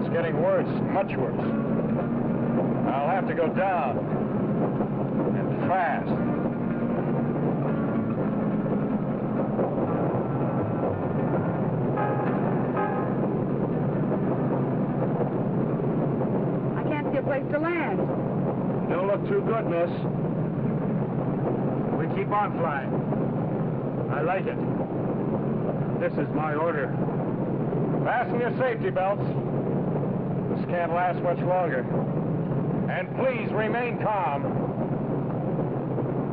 It's getting worse, much worse. I'll have to go down. And fast. Place to land. Don't look too good, miss. We keep on flying. I like it. This is my order. Fasten your safety belts. This can't last much longer. And please remain calm.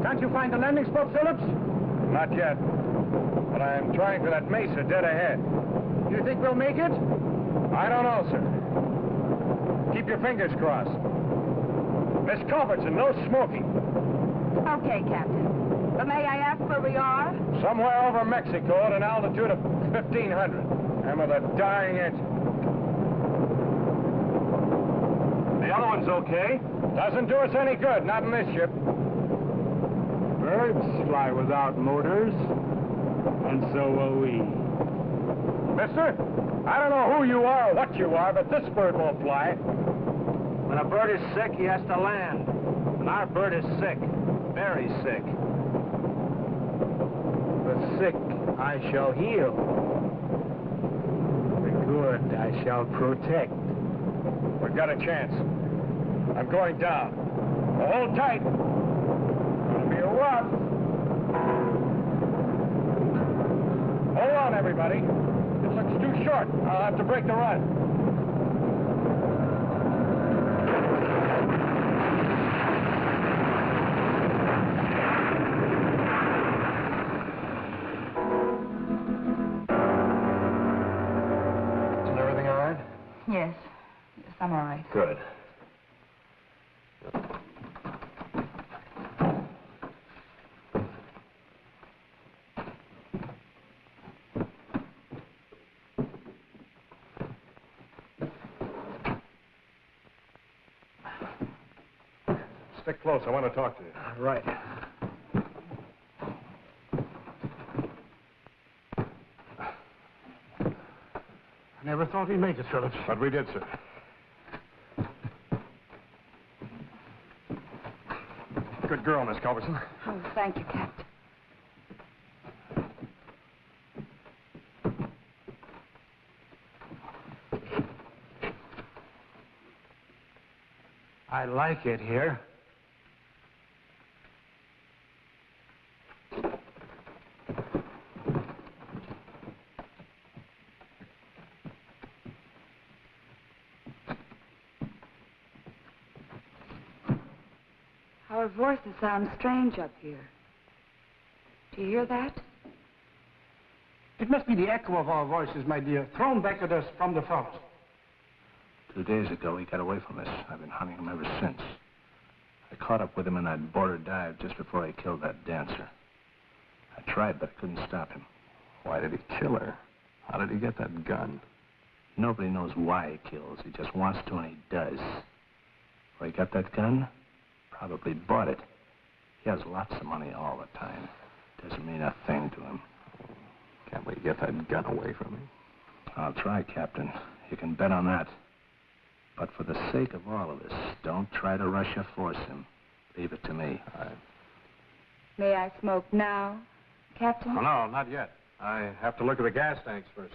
Can't you find the landing spot, Phillips? Not yet. But I'm trying for that mesa dead ahead. You think we'll make it? I don't know, sir. Keep your fingers crossed. Miss Culbertson, no smoking. Okay, Captain. But may I ask where we are? Somewhere over Mexico at an altitude of 1,500. And with a dying engine. The other one's okay. Doesn't do us any good, not in this ship. Birds fly without motors, and so will we. Mister, I don't know who you are or what you are, but this bird won't fly. When a bird is sick, he has to land. And our bird is sick. Very sick. The sick I shall heal. The good I shall protect. We've got a chance. I'm going down. Well, hold tight. It'll be rough. Hold on, everybody. It looks too short. I'll have to break the run. Yes. Yes, I'm all right. Good. Stick close. I want to talk to you. Right. I never thought we'd make it, Phillips. But we did, sir. Good girl, Miss Culbertson. Oh, thank you, Captain. I like it here. Our voices sound strange up here. Do you hear that? It must be the echo of our voices, my dear, thrown back at us from the forest. 2 days ago, he got away from us. I've been hunting him ever since. I caught up with him in that border dive just before I killed that dancer. I tried, but I couldn't stop him. Why did he kill her? How did he get that gun? Nobody knows why he kills. He just wants to, and he does. Where he got that gun? Probably bought it. He has lots of money all the time. Doesn't mean a thing to him. Can't we get that gun away from him? I'll try, Captain. You can bet on that. But for the sake of all of us, don't try to rush or force him. Leave it to me. May I smoke now, Captain? Oh, no, not yet. I have to look at the gas tanks first.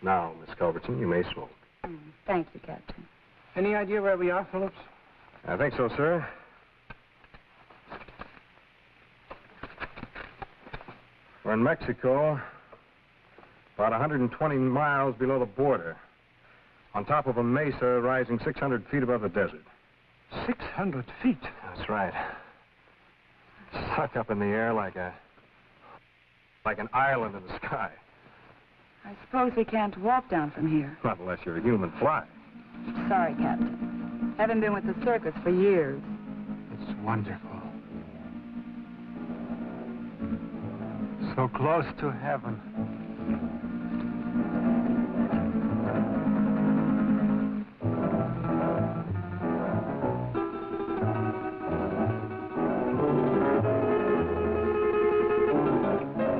Now, Miss Culbertson, you may smoke. Thank you, Captain. Any idea where we are, Phillips? I think so, sir. We're in Mexico, about 120 miles below the border, on top of a mesa rising 600 feet above the desert. 600 feet? That's right. Stuck up in the air like an island in the sky. I suppose we can't walk down from here. Not unless you're a human fly. Sorry, Captain. Haven't been with the circus for years. It's wonderful. So close to heaven.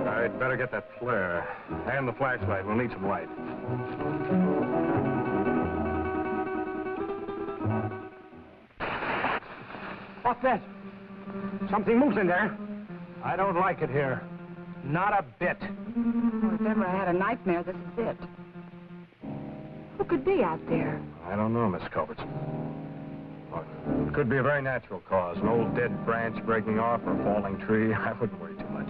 I'd better get that flare and the flashlight. We'll need some light. What's that? Something moves in there. I don't like it here. Not a bit. Well, if ever I had a nightmare, this is it. Who could be out there? I don't know, Miss Culbertson. Look, it could be a very natural cause. An old dead branch breaking off or a falling tree. I wouldn't worry too much.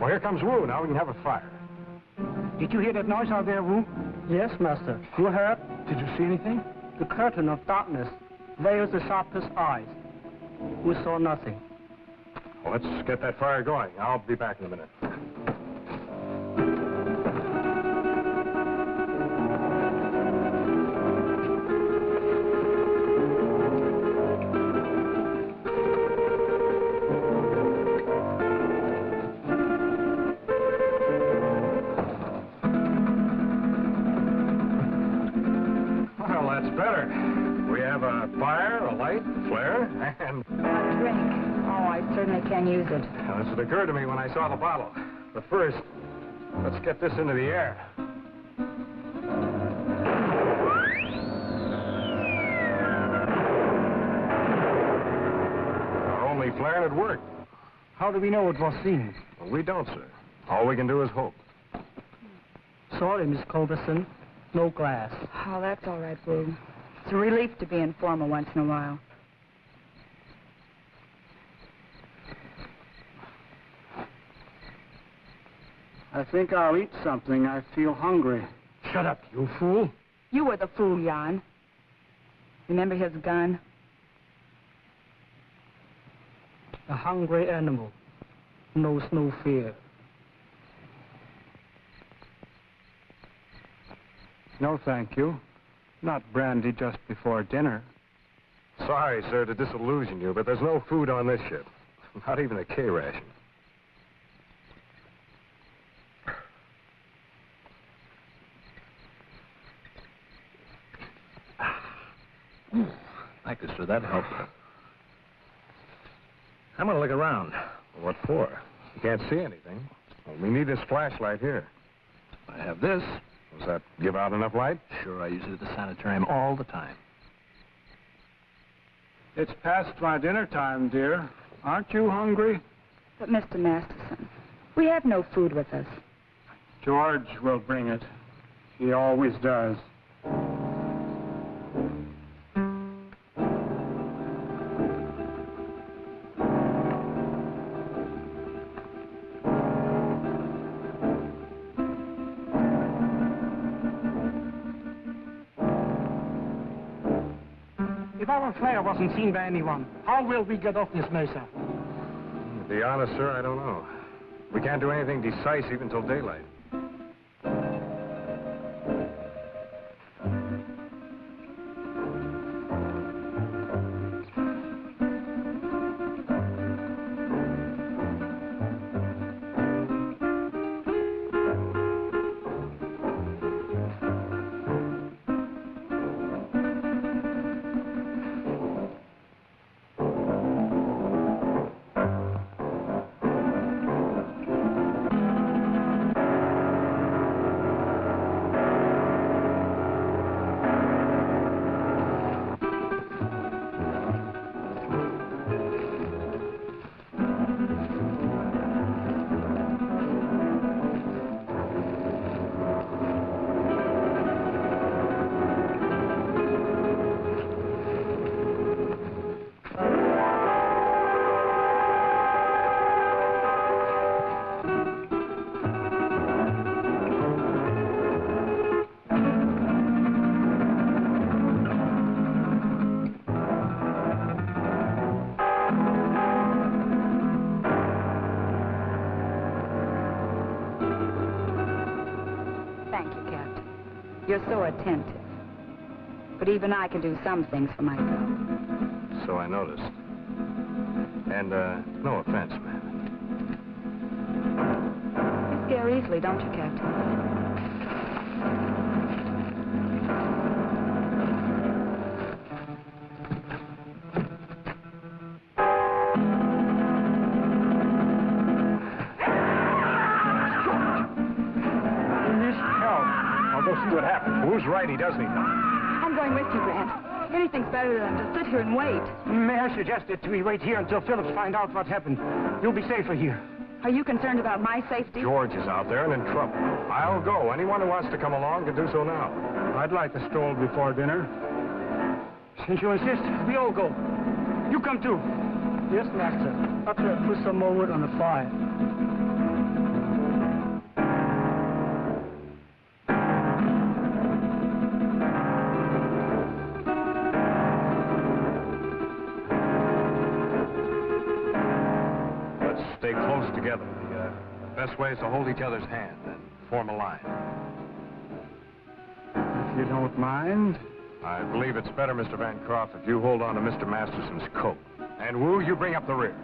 Well, here comes Wu. Now we can have a fire. Did you hear that noise out there, Wu? Yes, Master. You heard? Did you see anything? The curtain of darkness veils the sharpest eyes. We saw nothing. Well, let's get that fire going. I'll be back in a minute. Well, that's better. We have a fire, a light, a flare, and... A drink. Oh, I certainly can use it. Now, this had occurred to me when I saw the bottle. But first, let's get this into the air. Our only flare, and it worked. How do we know it was seen? Well, we don't, sir. All we can do is hope. Sorry, Miss Culbertson. No glass. Oh, that's all right, Wu. It's a relief to be informal once in a while. I think I'll eat something. I feel hungry. Shut up, you fool. You were the fool, Jan. Remember his gun? A hungry animal knows no fear. No, thank you. Not brandy just before dinner. Sorry, sir, to disillusion you, but there's no food on this ship. Not even a K-ration. Thank you, sir. That helped. I'm going to look around. What for? You can't see anything. Well, we need this flashlight here. I have this. Does that give out enough light? Sure, I use it at the sanitarium all the time. It's past my dinner time, dear. Aren't you hungry? But, Mr. Masterson, we have no food with us. George will bring it. He always does. If our flare wasn't seen by anyone, how will we get off this mesa? To be honest, sir, I don't know. We can't do anything decisive until daylight. You're so attentive. But even I can do some things for myself. So I noticed. And, no offense, ma'am. You scare easily, don't you, Captain? See what happens. Who's right? He doesn't even know. I'm going with you, Grant. Anything's better than to sit here and wait. May I suggest that we wait here until Phillips finds out what happened? You'll be safer here. Are you concerned about my safety? George is out there and in trouble. I'll go. Anyone who wants to come along can do so now. I'd like a stroll before dinner. Since you insist, we all go. You come too. Yes, Master. After I put some more wood on the fire. Stay close together. The best way is to hold each other's hand and form a line. If you don't mind. I believe it's better, Mr. Bancroft, if you hold on to Mr. Masterson's coat. And Wu, you bring up the rear.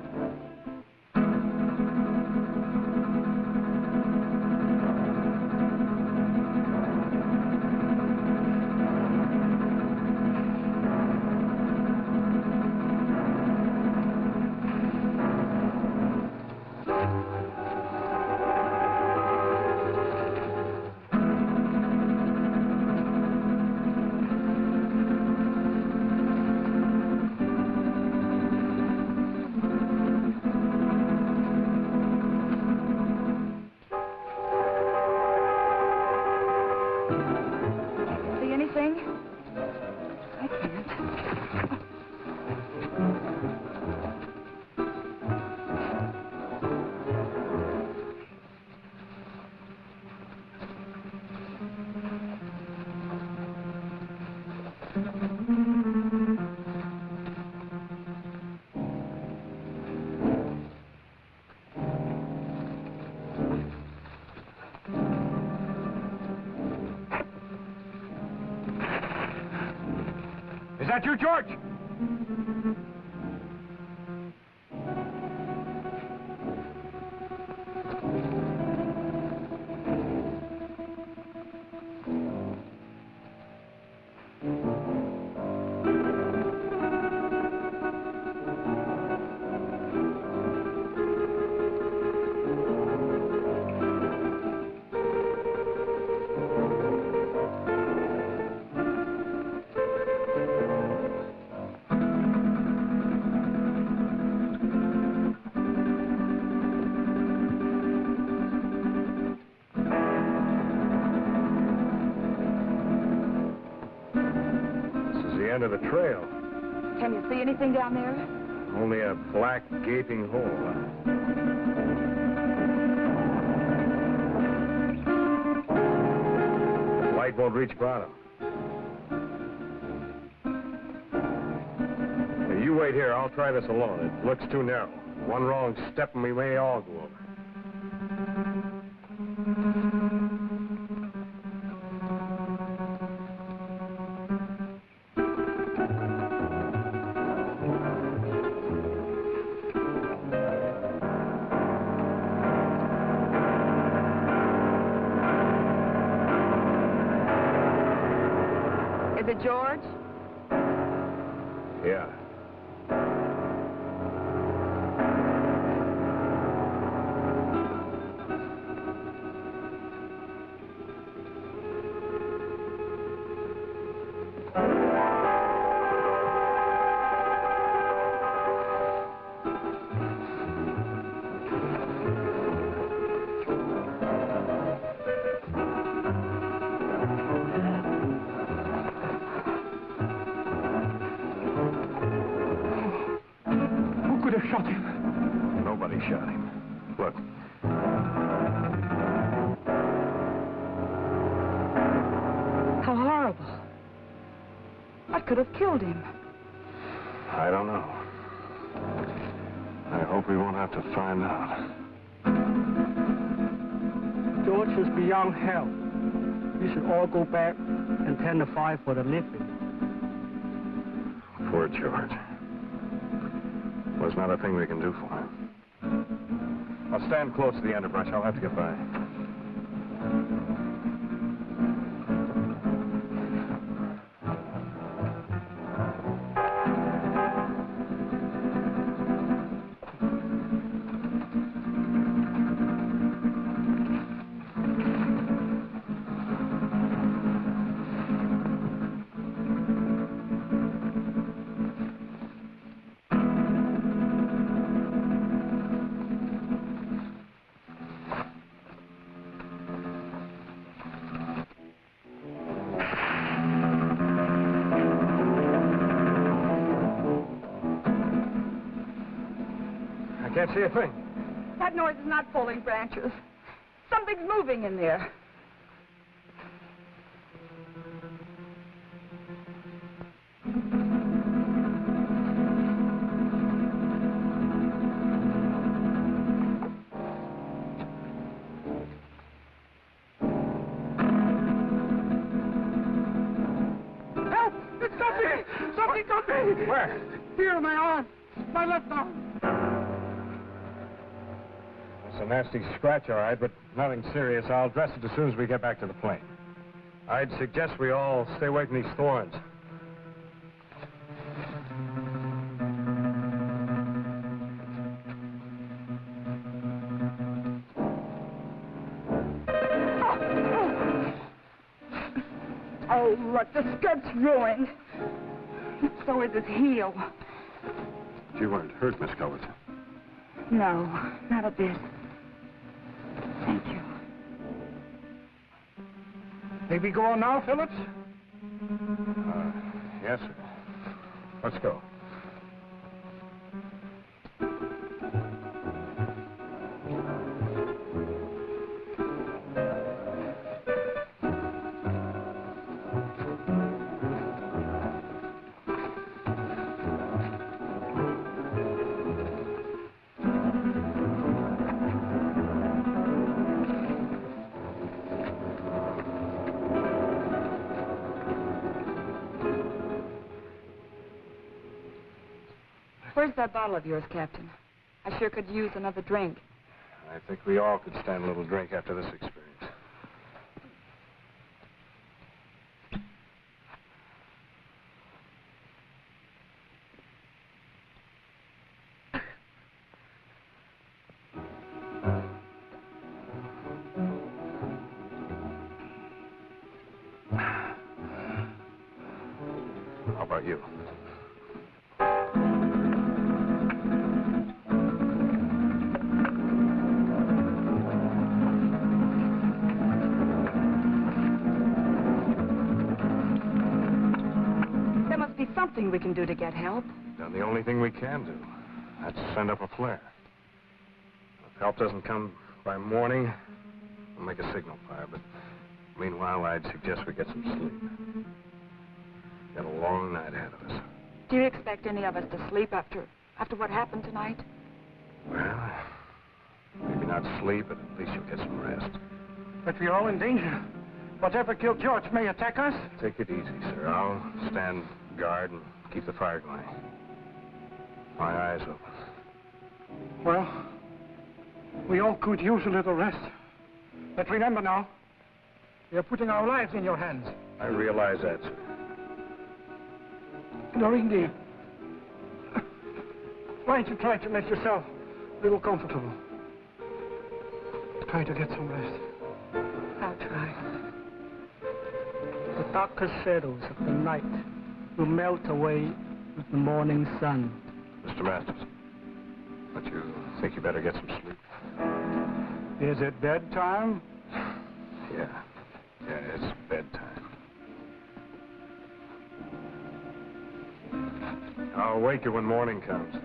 Is that you, George? End of the trail. Can you see anything down there? Only a black, gaping hole. Light won't reach bottom. You wait here. I'll try this alone. It looks too narrow. One wrong step and we may all go over. Is it George? Yeah. Who could have shot him? Nobody shot him. Look. How horrible. What could have killed him? I don't know. I hope we won't have to find out. George was beyond help. We should all go back and tend the fire for the living. Poor George. There's not a thing we can do for him. I'll stand close to the underbrush. I'll have to get by. I can't see a thing. That noise is not falling branches. Something's moving in there. Help! It's got me! Something got me! Where? Here, my arm. My left arm. It's a nasty scratch, all right, but nothing serious. I'll dress it as soon as we get back to the plane. I'd suggest we all stay away from these thorns. Oh, look, the skirt's ruined. So is his heel. You weren't hurt, Miss Culbertson. No, not a bit. Thank you. May we go on now, Phillips? Yes, sir. Let's go. Where's that bottle of yours, Captain? I sure could use another drink. I think we all could stand a little drink after this experience. How about you? There must be something we can do to get help. Done the only thing we can do. That's send up a flare. If help doesn't come by morning, we'll make a signal fire, but meanwhile, I'd suggest we get some sleep. Got a long night ahead of us. Do you expect any of us to sleep after what happened tonight? Well, maybe not sleep, but at least you'll get some rest. But we're all in danger. Whatever killed George may attack us. Take it easy, sir. I'll stand guard and keep the fire going. My eyes open. Well, we all could use a little rest. But remember now, we are putting our lives in your hands. I realize that, sir. Doreen, dear, why don't you try to make yourself a little comfortable? Try to get some rest. I'll try. The darkest shadows of the night will melt away with the morning sun. Mr. Masters, don't you think you better get some sleep? Is it bedtime? Yeah, it's bedtime. I'll wake you when morning comes.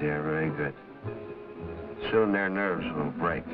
Very good. Soon their nerves will break.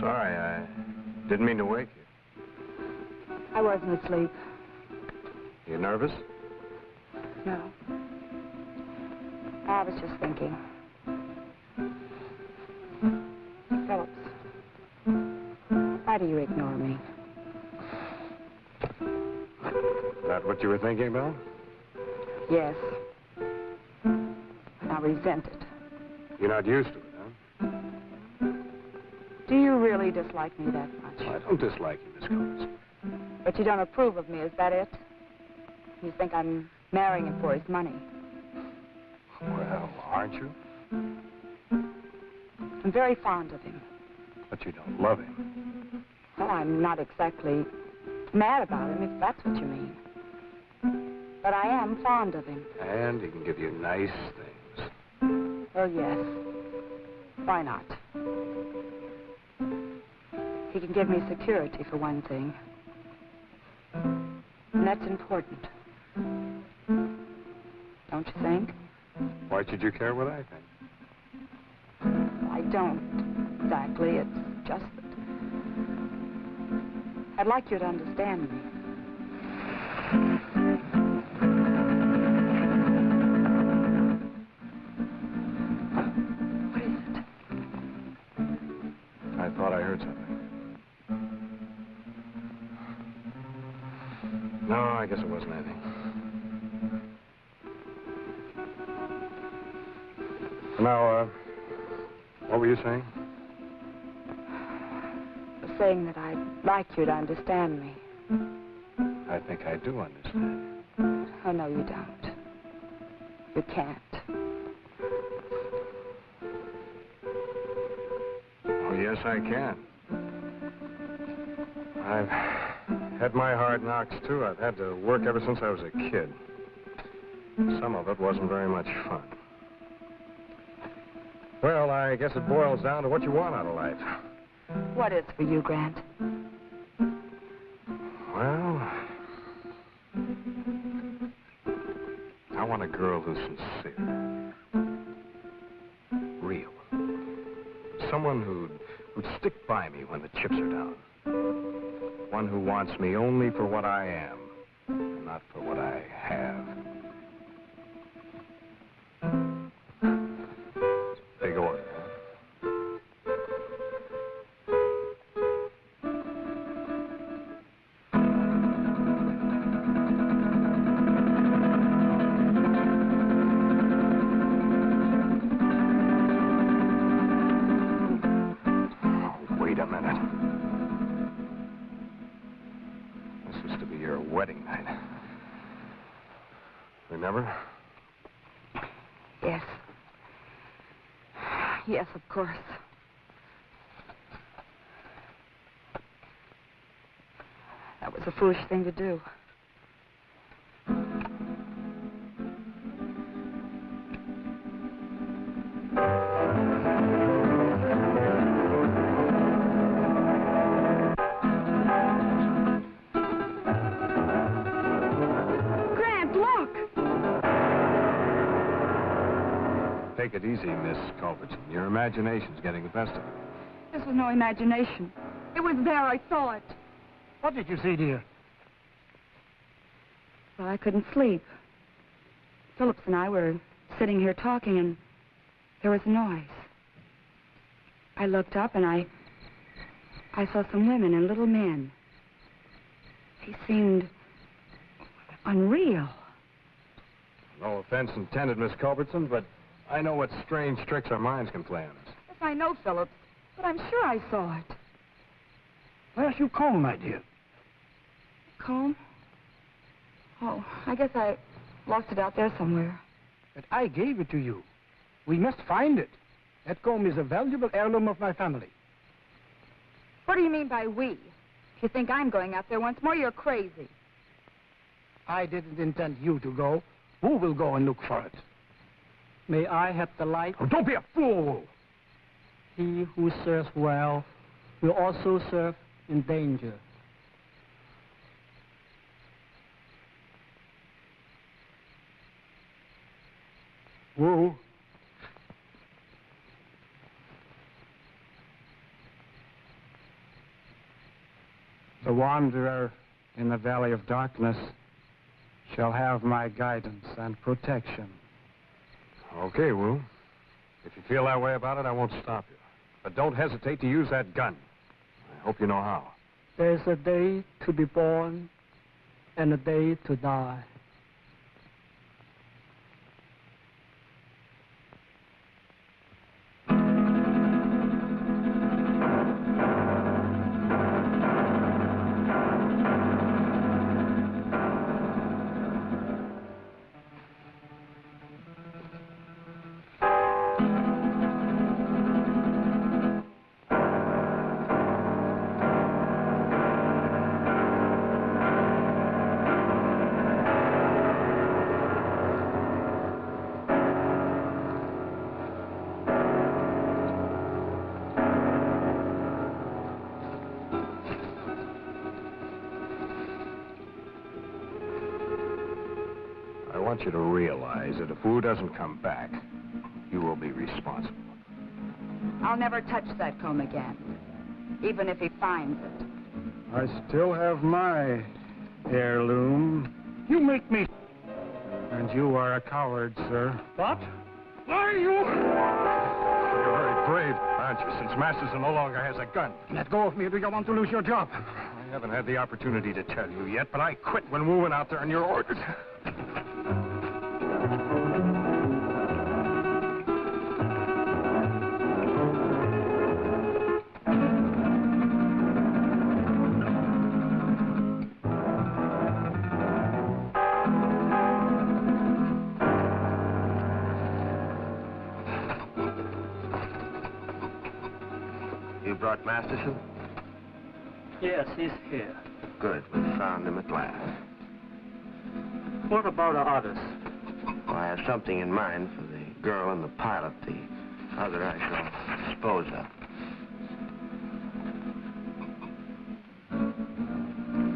Sorry, I didn't mean to wake you. I wasn't asleep. You nervous? No. I was just thinking. Phillips, why do you ignore me? That what you were thinking about? Yes. I resent it. You're not used to it, huh? Do you really dislike me that much? I don't dislike you, Miss Cummins. But you don't approve of me, is that it? You think I'm marrying him for his money. Well, aren't you? I'm very fond of him. But you don't love him. Well, I'm not exactly mad about him, if that's what you mean. But I am fond of him. And he can give you nice things. Well, yes. Why not? He can give me security, for one thing. And that's important. Don't you think? Why should you care what I think? I don't exactly. It's just that I'd like you to understand me. What is it? I thought I heard something. No, I guess it wasn't anything. Now, what were you saying? I was saying that I'd like you to understand me. I think I do understand. Oh, no, you don't. You can't. Oh, yes, I can. I've had my hard knocks, too. I've had to work ever since I was a kid. Some of it wasn't very much fun. Well, I guess it boils down to what you want out of life. What is for you, Grant? Well, I want a girl who's sincere. Real. Someone who'd stick by me when the chips are down. One who wants me only for what I am, not for what I have. Big order, huh? wedding night. Remember? Yes. Yes, of course. That was a foolish thing to do. Take it easy, Miss Culbertson. Your imagination's getting the best of you. This was no imagination. It was there. I saw it. What did you see, dear? Well, I couldn't sleep. Phillips and I were sitting here talking, and there was a noise. I looked up, and I saw some women and little men. They seemed unreal. No offense intended, Miss Culbertson, but I know what strange tricks our minds can play on us. Yes, I know, Phillips, but I'm sure I saw it. Where's your comb, my dear? Comb? Oh, I guess I lost it out there somewhere. But I gave it to you. We must find it. That comb is a valuable heirloom of my family. What do you mean by we? If you think I'm going out there once more, you're crazy. I didn't intend you to go. Who will go and look for it? May I have the light? Oh, don't be a fool! He who serves well will also serve in danger. Woo. The wanderer in the valley of darkness shall have my guidance and protection. Okay, Wu. If you feel that way about it, I won't stop you. But don't hesitate to use that gun. I hope you know how. There's a day to be born and a day to die. I want you to realize that if Wu doesn't come back, you will be responsible. I'll never touch that comb again, even if he finds it. I still have my heirloom. You make me... And you are a coward, sir. What? Why are you... You're very brave, aren't you, since Masterson no longer has a gun? Let go of me, or do you want to lose your job? I haven't had the opportunity to tell you yet, but I quit when Wu went out there on your orders. You brought Masterson? Yes, he's here. Good, we found him at last. What about the others? Well, I have something in mind for the girl and the pilot. The other I shall dispose of.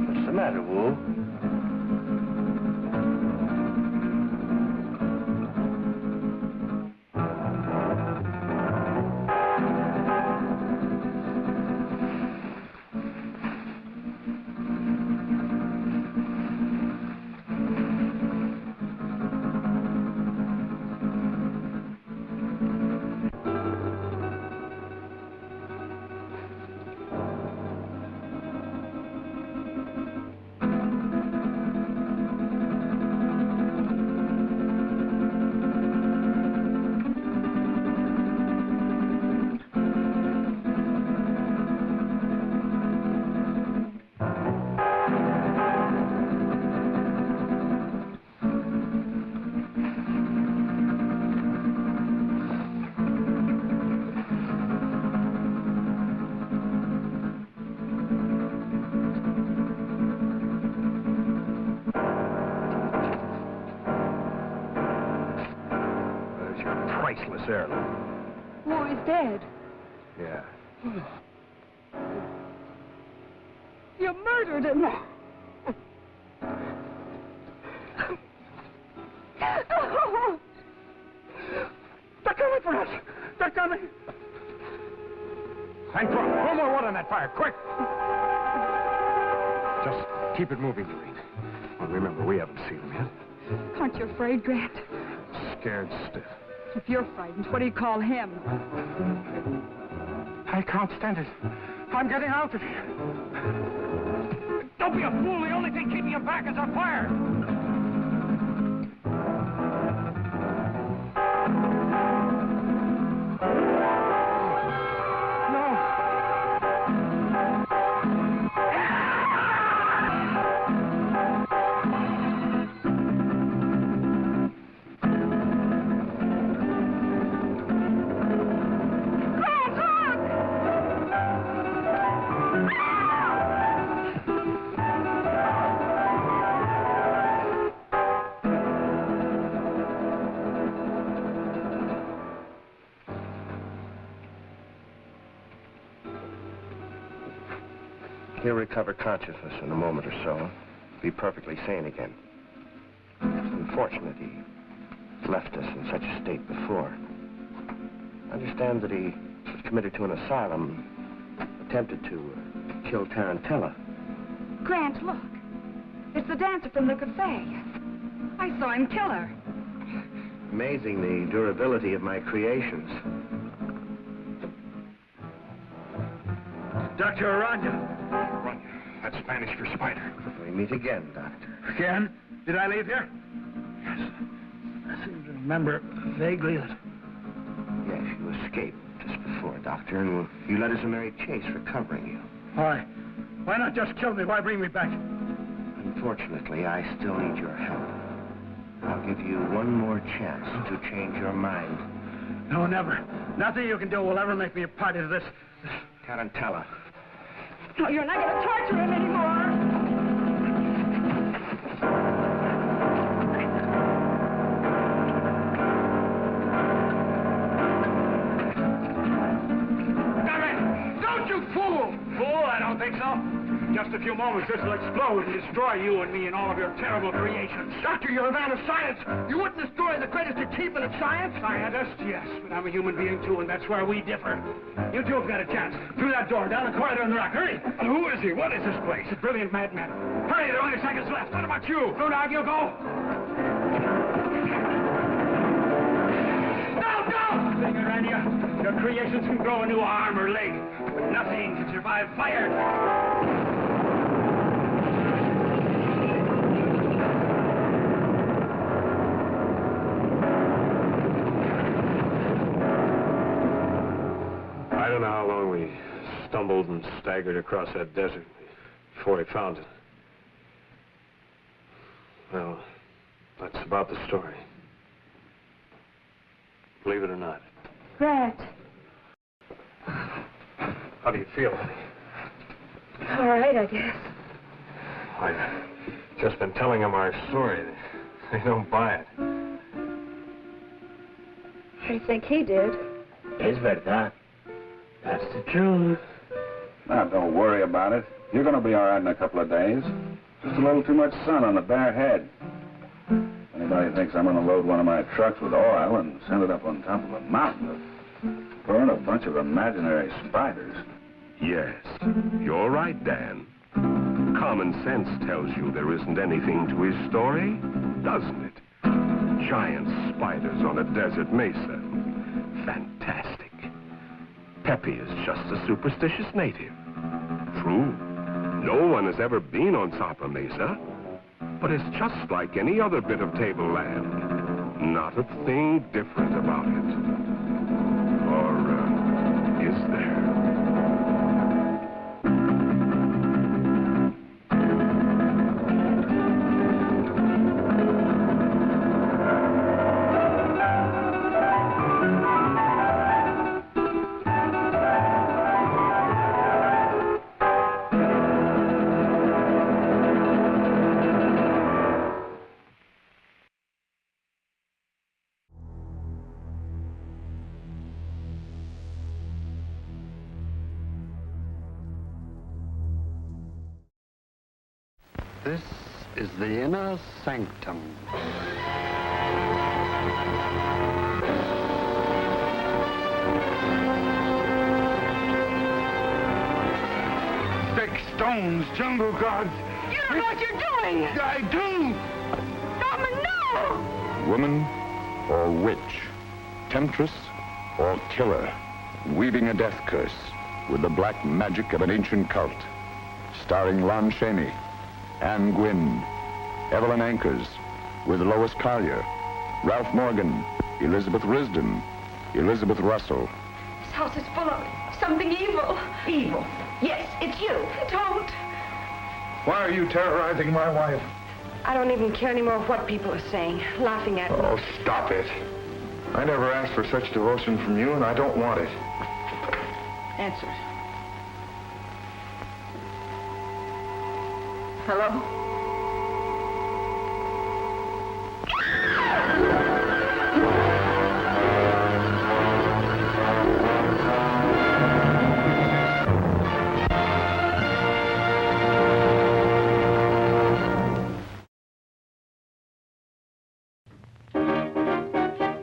What's the matter, Wu? heirloom. Oh, he's dead. Yeah. You murdered him. They're coming for us. They're coming. Hank, throw more wood on that fire, quick! Just keep it moving, Doreen. Well, remember, we haven't seen them yet. Aren't you afraid, Grant? Scared stiff. If you're frightened, what do you call him? I can't stand it. I'm getting out of here. Don't be a fool. The only thing keeping him back is our fire. He'll recover consciousness in a moment or so. Be perfectly sane again. It's unfortunate he left us in such a state before. I understand that he was committed to an asylum, attempted to kill Tarantella. Grant, look. It's the dancer from the cafe. I saw him kill her. Amazing the durability of my creations. Dr. Aranya. That's Spanish for spider. We meet again, Doctor. Again? Did I leave here? Yes. I seem to remember vaguely that... Yes, you escaped just before, Doctor, and you led us a merry chase recovering you. Why? Why not just kill me? Why bring me back? Unfortunately, I still need your help. I'll give you one more chance to change your mind. No, never. Nothing you can do will ever make me a party to this. Tarantella. No, you're not going to torture him anymore. Don't you fool! Fool? I don't think so. Just a few moments, this will explode and destroy you and me and all of your terrible creations. Doctor, you're a man of science. You wouldn't destroy the greatest achievement of science? Scientist, yes, but I'm a human being, too, and that's where we differ. You two have got a chance. Through that door, down the corridor in the rock. Hurry! And who is he? What is this place? A brilliant madman. Hurry, there are only seconds left. What about you? Don't argue, go. No, no! Thing around you. Your creations can grow a new arm or leg, but nothing can survive fire. I don't know how long we stumbled and staggered across that desert before we found it. Well, that's about the story. Believe it or not. Grant. How do you feel, honey? All right, I guess. I've just been telling them our story. They don't buy it. I think he did. Es verdad. That's the truth. Now, don't worry about it. You're going to be all right in a couple of days. Just a little too much sun on the bare head. Anybody thinks I'm going to load one of my trucks with oil and send it up on top of a mountain to burn a bunch of imaginary spiders? Yes, you're right, Dan. Common sense tells you there isn't anything to his story, doesn't it? Giant spiders on a desert mesa. Fantastic. Pepe is just a superstitious native. True, no one has ever been on Sapa Mesa, but it's just like any other bit of tableland. Not a thing different about it. Or, is there? This is the inner sanctum. Thick stones, jungle gods. You don't know what you're doing. I do. Norman, no. Woman or witch, temptress or killer, weaving a death curse with the black magic of an ancient cult. Starring Lon Chaney, Anne Gwynn, Evelyn Ankers, with Lois Collier, Ralph Morgan, Elizabeth Risdon, Elizabeth Russell. This house is full of something evil. Evil? Yes, it's you. Don't. Why are you terrorizing my wife? I don't even care anymore what people are saying, laughing at me. Oh, stop it. I never asked for such devotion from you, and I don't want it. Answer it. Hello?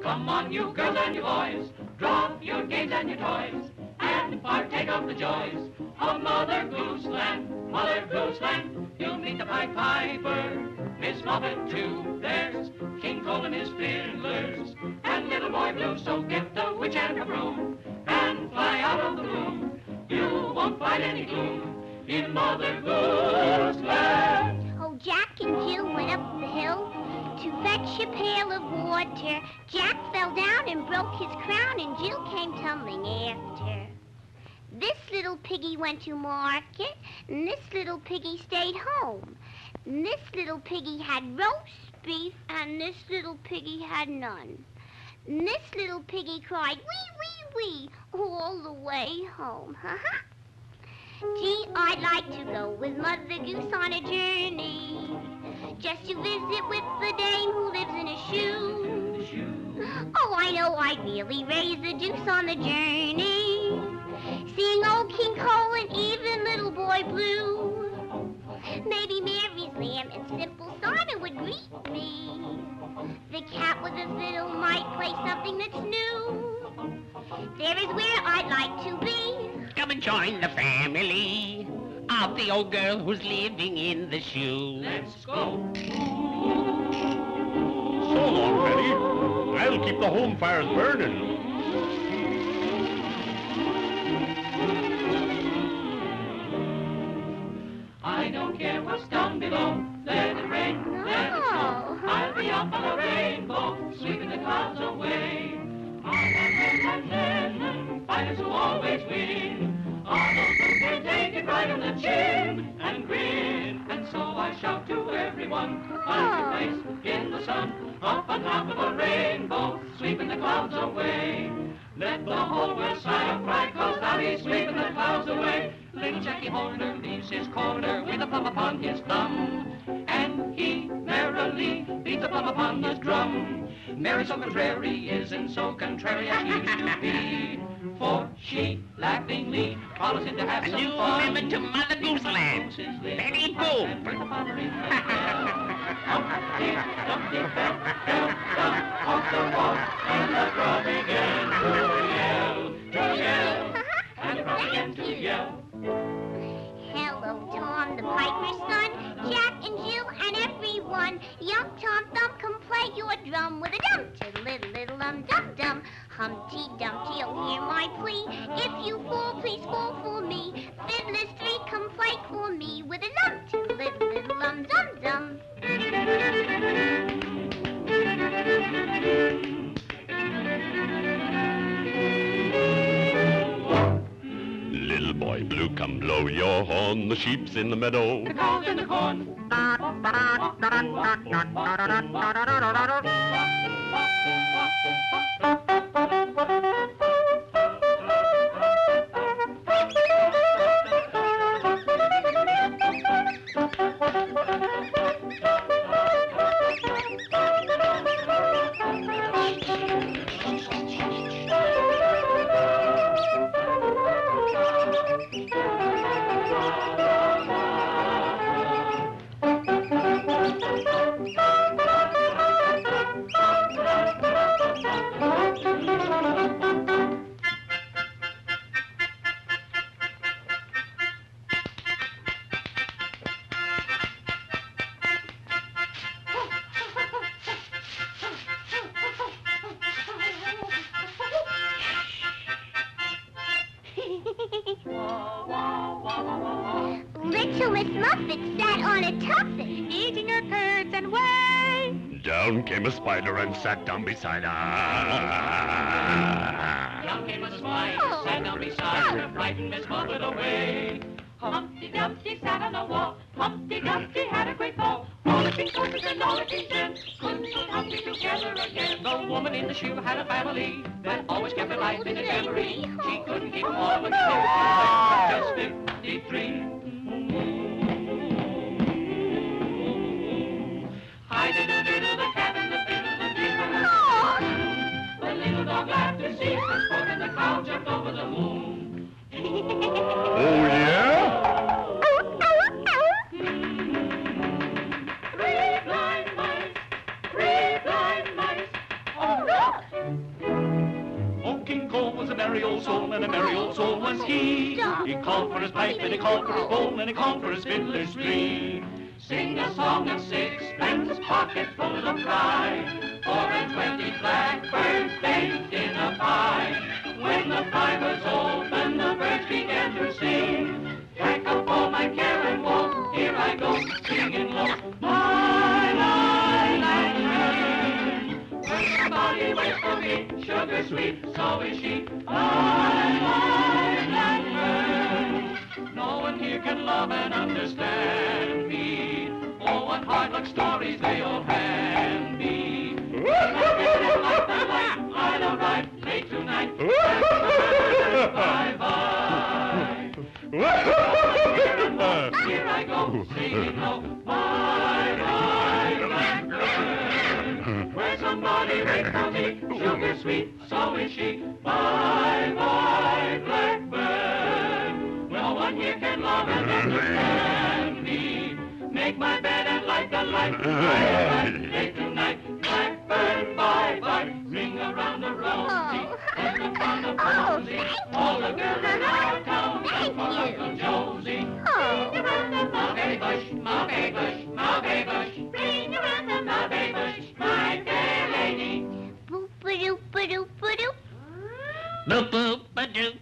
Come on, you girls and you boys, drop your games and your toys, and partake of the joys of Mother Gooseland, Mother Gooseland. You'll meet the Pied Piper, Miss Muffet too. There's King Cole and his fiddlers, and Little Boy Blue. So get the witch and her broom, and fly out of the room. You won't find any gloom in Mother Gooseland. Oh, Jack and Jill went up the hill to fetch a pail of water. Jack fell down and broke his crown, and Jill came tumbling after. This little piggy went to market, and this little piggy stayed home. And this little piggy had roast beef, and this little piggy had none. And this little piggy cried, wee, wee, wee, all the way home. Ha-ha. Gee, I'd like to go with Mother Goose on a journey, just to visit with the dame who lives in a shoe. Oh, I know I'd really raise the juice on the journey, seeing old King Cole and even Little Boy Blue. Maybe Mary's lamb and Simple Simon would greet me. The cat with a fiddle might play something that's new. There is where I'd like to be. Come and join the family of the old girl who's living in the shoe. Let's go. So long, Betty. I'll keep the home fires burning. I don't care what's down below. Let it rain, let it snow. I'll be up on a rainbow, sweeping the clouds away. Fighters who always win are those who can take it right on the chin and grin. And so I shout to everyone, find your place in the sun, up on top of a rainbow, sweeping the clouds away. Let the whole world sigh and cry, 'cause now he's sweeping the clouds away. Little Jackie Horner leaves his corner with a plum upon his thumb, and he merrily beats a plum upon his drum. Mary so contrary isn't so contrary as she used to be, for she laughingly follows him to have some new fun. member to Mother Gooseland, Betty Boop. Humpty Dumpty fell down off the wall, and the frog began to yell, and the frog began to yell. Hello, Tom, the piper's son, Jack and Jill and everyone. Young Tom Thumb, come play your drum with a dum to little dum dum. Humpty Dumpty, oh hear my plea. If you fall, please fall for me. Fiddlers three, come play for me with a dum to little dum dum. Little boy blue, come blow your horn. The sheep's in the meadow. The cow's in the corn. till Miss Muffet sat on a tuffet, eating her curds and whey. Down came a spider and sat down beside her. Down came a spider, sat down beside her, frightened Miss Muffet away. Humpty Dumpty sat on the wall. Humpty Dumpty had a great fall. All the king's horses and all the king's men couldn't put Humpty together again. The woman in the shoe had a family that always kept her life in a jamboree. She couldn't keep them all but just 53. Hi-do-do-do-do, the cat and the fiddle, the deer. The little dog laughed to see the sport and the cow jumped over the moon. Oh, yeah? Three blind mice, oh look! Oh, King Cole was a merry old soul, and a merry old soul was he. He called for his pipe, and he called for his bowl, and he called for his fiddler's three. Sing a song of sixpence, pocket full of rye, 4 and 20 blackbirds baked in a pie. When the pie was open, the birds began to sing. Pack up all my care and woe, here I go, singing low. My blackbird, when somebody waits for me, sugar sweet, so is she. My blackbird, no one here can love and understand me. Oh, what hard luck stories they all hand me. I don't ride late tonight. Bye-bye. Here I go, singing low. Bye-bye, blackbird. Where somebody waits for me, sugar sweet, so is she. Bye-bye, blackbird. No one here can love and understand me. Make my bed and light the light. Day to night, blackbird, bye-bye. Ring around the rosy, and the fun of Rosie. All the girls in our town come for Uncle Josie. Ring around the mulberry bush, mulberry bush, mulberry bush. Ring around the mulberry bush, my fair lady. Boop-a-doop-a-doop-a-doop. Boop-boop-a-doop.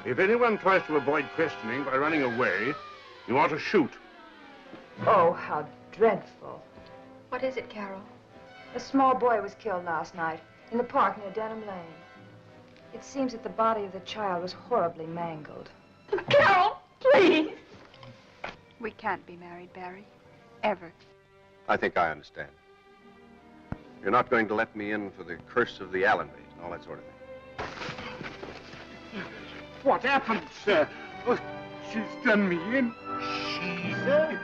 If anyone tries to avoid questioning by running away, you ought to shoot. Oh, how dreadful. What is it, Carol? A small boy was killed last night in the park near Denham Lane. It seems that the body of the child was horribly mangled. Carol, please! We can't be married, Barry. Ever. I think I understand. You're not going to let me in for the curse of the Allenbys and all that sort of thing. What happened, sir? Oh, she's done me in. She, sir?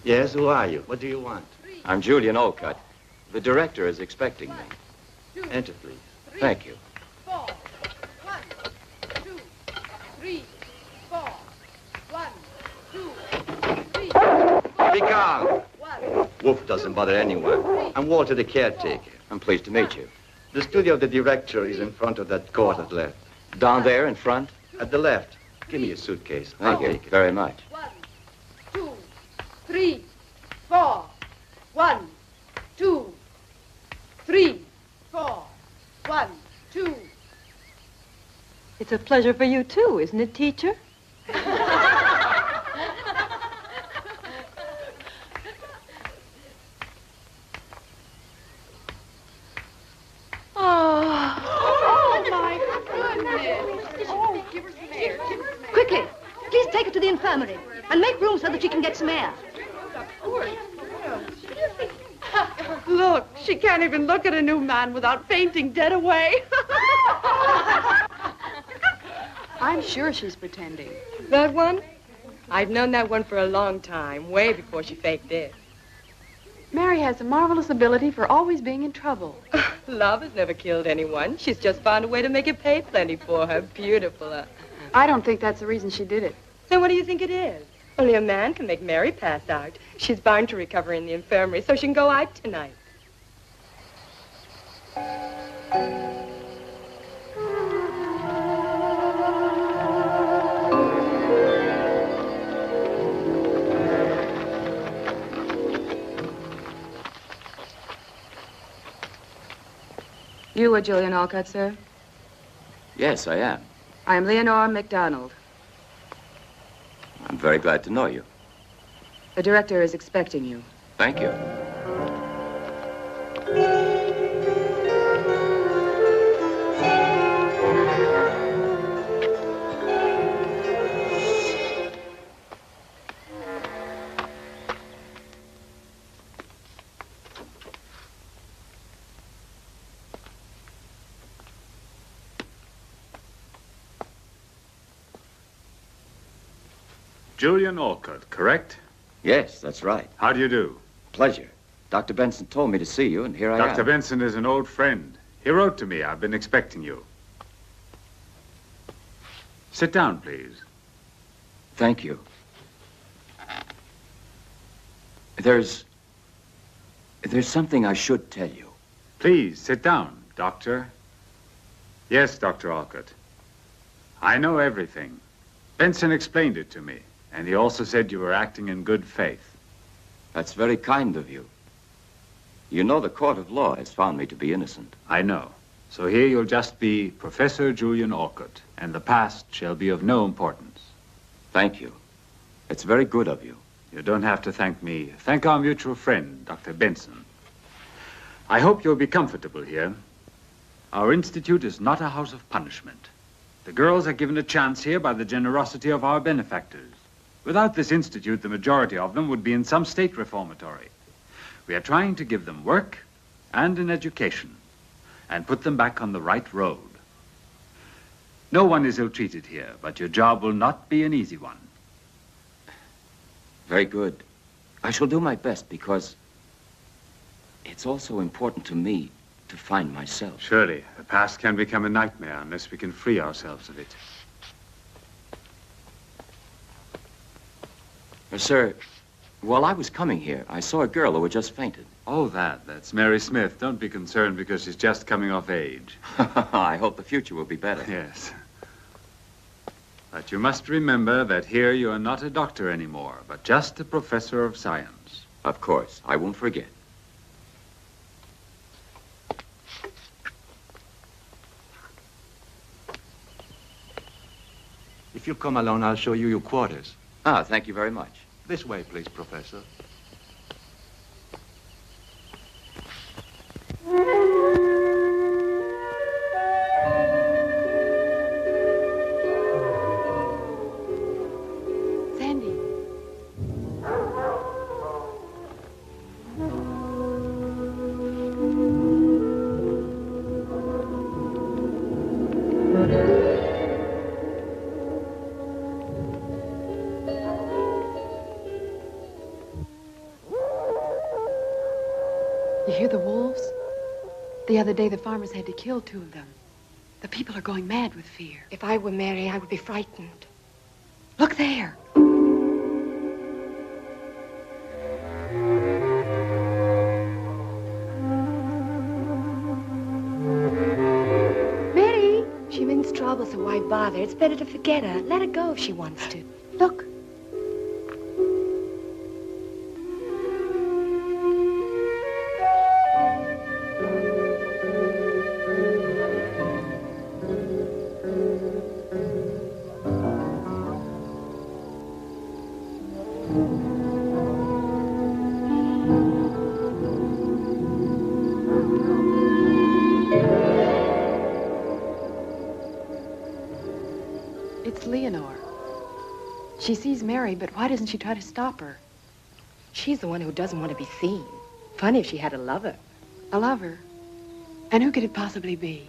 Yes, who are you? What do you want? I'm Julian Olcott. The director is expecting me. Enter, please. Thank you. 4. 1, 2, 3, 4. 1, 2, 3. Be calm. Wolf doesn't bother anyone. I'm Walter, the caretaker. I'm pleased to meet you. The studio of the director is in front of that court at the left. Down there in front? At the left. Give me your suitcase. Thank you very much. 1, 2, 3, 4. 1, 2, 3, 4. 1, 2. It's a pleasure for you, too, isn't it, teacher? Oh, my goodness. Oh, give her some air. Give her some air. Quickly, please take her to the infirmary and make room so that she can get some air. Look, she can't even look at a new man without fainting dead away. I'm sure she's pretending. That one? I've known that one for a long time, way before she faked it. Mary has a marvelous ability for always being in trouble. Love has never killed anyone. She's just found a way to make it pay plenty for her. Beautiful. I don't think that's the reason she did it. Then what do you think it is? Only a man can make Mary pass out. She's bound to recover in the infirmary so she can go out tonight. You are Julian Alcott, sir? Yes, I am. I am Leonore MacDonald. I'm very glad to know you. The director is expecting you. Thank you. Julian Alcott, correct? Yes, that's right. How do you do? Pleasure. Dr. Benson told me to see you, and here I am. Dr. Benson is an old friend. He wrote to me. I've been expecting you. Sit down, please. Thank you. There's something I should tell you. Please, sit down, Doctor. Yes, Dr. Alcott. I know everything. Benson explained it to me, and he also said you were acting in good faith. That's very kind of you. You know the court of law has found me to be innocent. I know. So here you'll just be Professor Julian Alcott, and the past shall be of no importance. Thank you. It's very good of you. You don't have to thank me. Thank our mutual friend, Dr. Benson. I hope you'll be comfortable here. Our institute is not a house of punishment. The girls are given a chance here by the generosity of our benefactors. Without this institute, the majority of them would be in some state reformatory. We are trying to give them work and an education and put them back on the right road. No one is ill-treated here, but your job will not be an easy one. Very good. I shall do my best because it's also important to me to find myself. Surely, the past can become a nightmare unless we can free ourselves of it. Sir, while I was coming here, I saw a girl who had just fainted. Oh, that's Mary Smith. Don't be concerned because she's just coming of age. I hope the future will be better. Yes. But you must remember that here you are not a doctor anymore, but just a professor of science. Of course. I won't forget. If you'll come along, I'll show you your quarters. Ah, thank you very much. This way, please, Professor. Sandy. The other day, the farmers had to kill 2 of them. The people are going mad with fear. If I were Mary, I would be frightened. Look there. Mary! She means trouble, so why bother? It's better to forget her. Let her go if she wants to. Look. It's Leonore. She sees Mary, but why doesn't she try to stop her? She's the one who doesn't want to be seen. Funny if she had a lover. A lover? And who could it possibly be?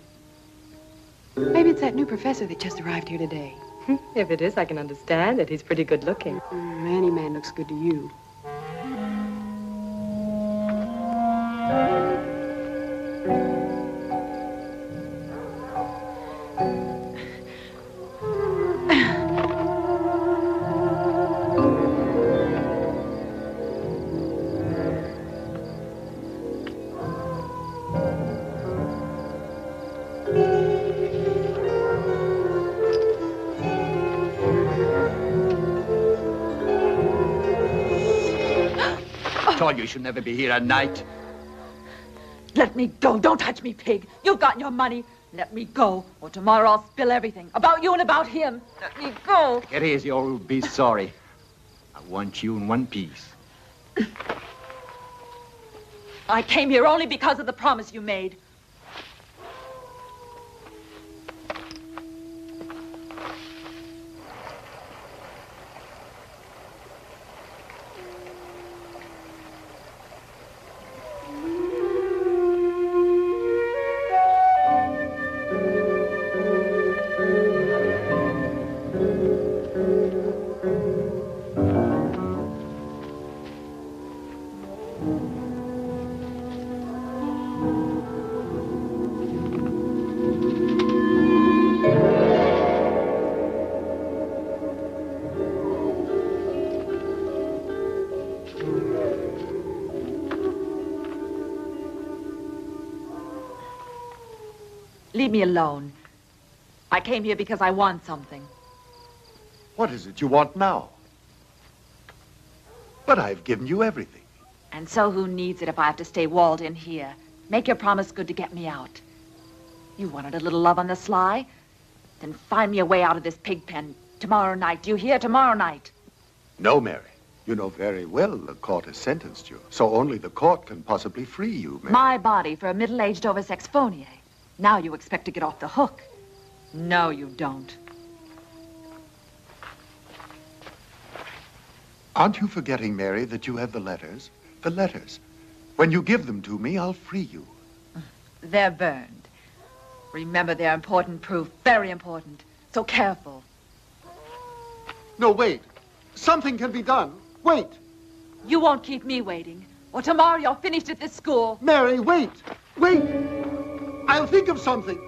Maybe it's that new professor that just arrived here today. If it is, I can understand it. He's pretty good looking. Any man looks good to you. You should never be here at night. Let me go. Don't touch me, pig. You've got your money. Let me go, or tomorrow I'll spill everything. About you and about him. Let me go. Get easy or you'll be sorry. I want you in one piece. I came here only because of the promise you made. Leave me alone. I came here because I want something. What is it you want now? But I've given you everything. And so who needs it if I have to stay walled in here? Make your promise good to get me out. You wanted a little love on the sly? Then find me a way out of this pig pen tomorrow night. Do you hear? Tomorrow night. No, Mary. You know very well the court has sentenced you, so only the court can possibly free you, Mary. My body for a middle-aged oversex phonier. Now you expect to get off the hook. No, you don't. Aren't you forgetting, Mary, that you have the letters? The letters. When you give them to me, I'll free you. They're burned. Remember, they're important proof. Very important. So careful. No, wait. Something can be done. Wait. You won't keep me waiting. Or tomorrow you're finished at this school. Mary, wait. Wait. I'll think of something.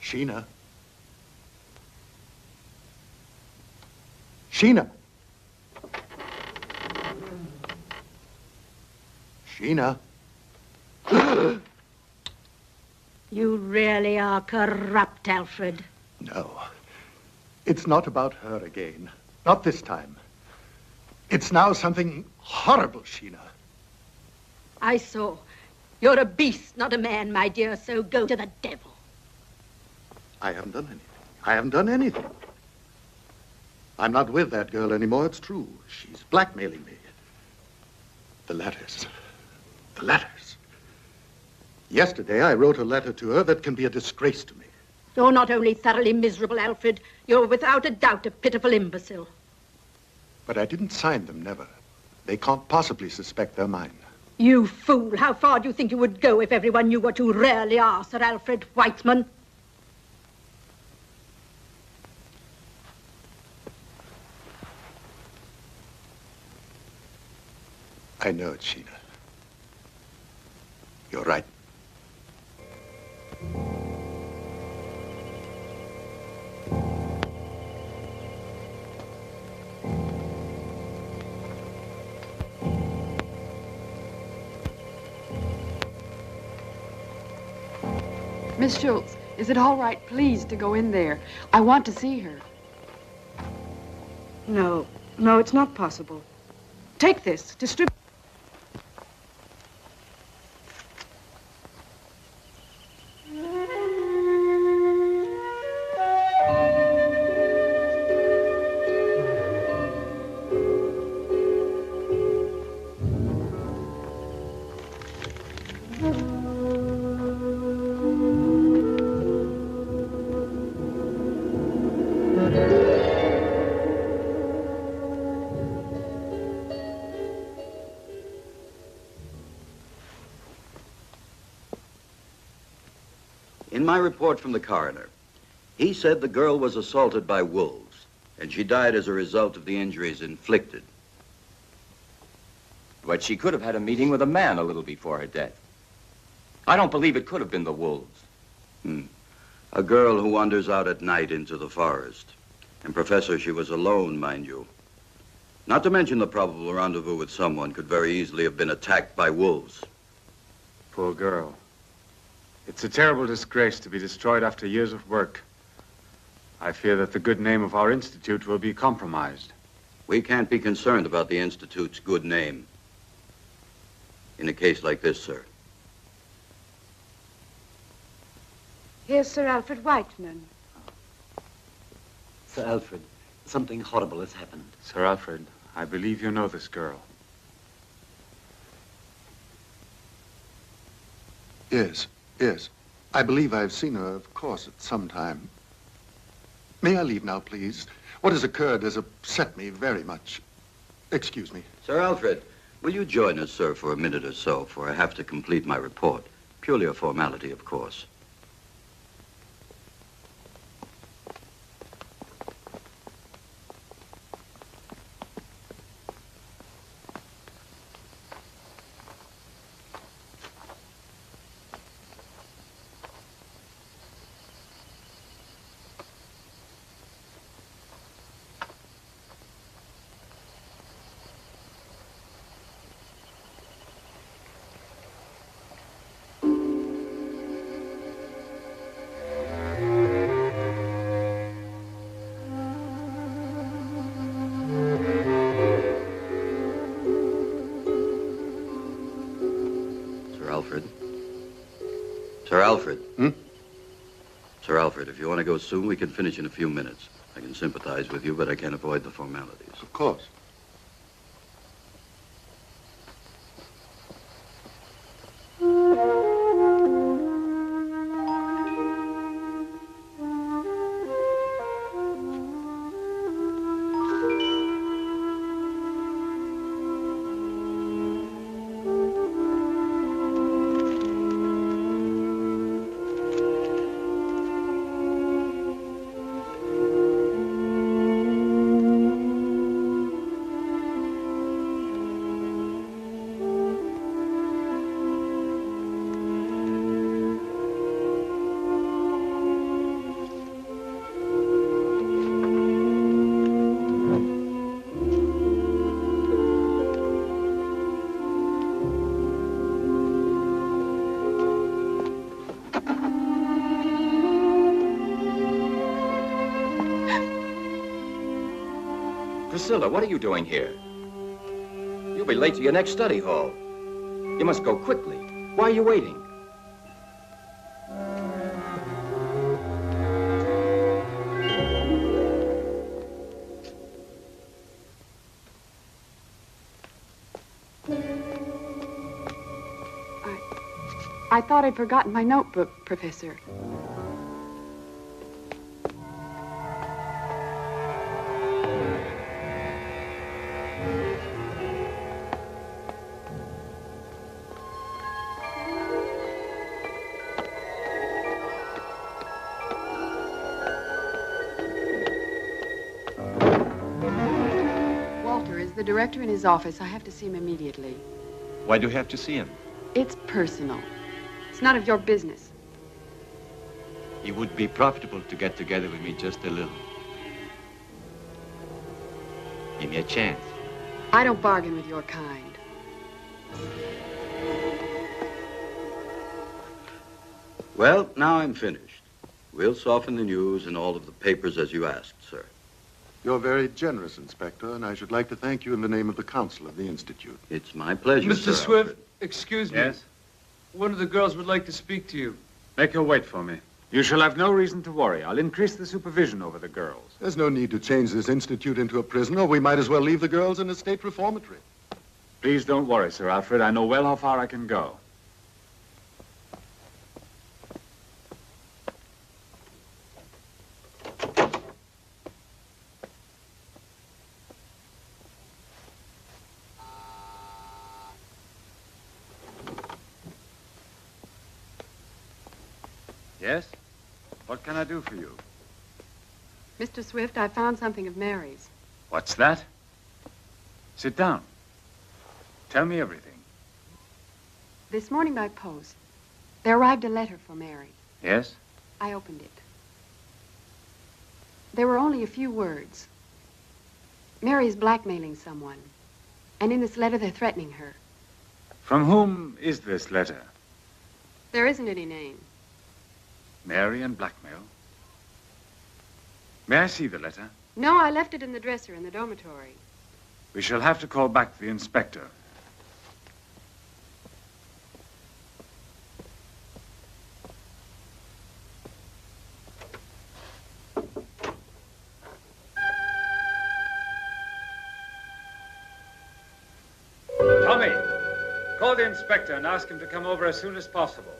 Sheena. Sheena. Sheena. You really are corrupt, Alfred. No. It's not about her again. Not this time. It's now something horrible, Sheena. I saw. You're a beast, not a man, my dear, so go to the devil. I haven't done anything. I haven't done anything. I'm not with that girl anymore, it's true. She's blackmailing me. The letters. The letters. Yesterday, I wrote a letter to her that can be a disgrace to me. You're not only thoroughly miserable, Alfred, you're without a doubt a pitiful imbecile. But I didn't sign them, never. They can't possibly suspect they're mine. You fool! How far do you think you would go if everyone knew what you really are, Sir Alfred Whiteman? I know it, Sheena. You're right. Miss Schultz, is it all right, please, to go in there? I want to see her. No, it's not possible. Take this, distribute. In my report from the coroner, he said the girl was assaulted by wolves, and she died as a result of the injuries inflicted. But she could have had a meeting with a man a little before her death. I don't believe it could have been the wolves. A girl who wanders out at night into the forest. And, Professor, she was alone, mind you. Not to mention the probable rendezvous with someone could very easily have been attacked by wolves. Poor girl. It's a terrible disgrace to be destroyed after years of work. I fear that the good name of our institute will be compromised. We can't be concerned about the Institute's good name in a case like this, sir. Here's Sir Alfred Whiteman. Sir Alfred, something horrible has happened. Sir Alfred, I believe you know this girl. Yes. Yes. I believe I've seen her, of course, at some time. May I leave now, please? What has occurred has upset me very much. Excuse me. Sir Alfred, will you join us, sir, for a minute or so, for I have to complete my report. Purely a formality, of course. Sir Alfred. Sir Alfred, if you want to go soon, we can finish in a few minutes. I can sympathize with you, but I can't avoid the formalities. Of course. Priscilla, what are you doing here? You'll be late to your next study hall. You must go quickly. Why are you waiting? I thought I'd forgotten my notebook, Professor. Walter is the director in his office. I have to see him immediately. Why do you have to see him? It's personal. It's none of your business. It would be profitable to get together with me just a little. Give me a chance. I don't bargain with your kind. Well, now I'm finished. We'll soften the news in all of the papers as you asked, sir. You're very generous, Inspector, and I should like to thank you in the name of the Council of the Institute. It's my pleasure, Mr. Sir Swift, Alfred. excuse me. Yes? One of the girls would like to speak to you. Make her wait for me. You shall have no reason to worry. I'll increase the supervision over the girls. There's no need to change this institute into a prison, or we might as well leave the girls in a state reformatory. Please don't worry, Sir Alfred. I know well how far I can go. Yes? What can I do for you? Mr. Swift, I found something of Mary's. What's that? Sit down. Tell me everything. This morning by post, there arrived a letter for Mary. Yes? I opened it. There were only a few words. Mary is blackmailing someone. And in this letter, they're threatening her. From whom is this letter? There isn't any name. Mary and blackmail. May I see the letter? No, I left it in the dresser in the dormitory. We shall have to call back the inspector. Tommy, call the inspector and ask him to come over as soon as possible.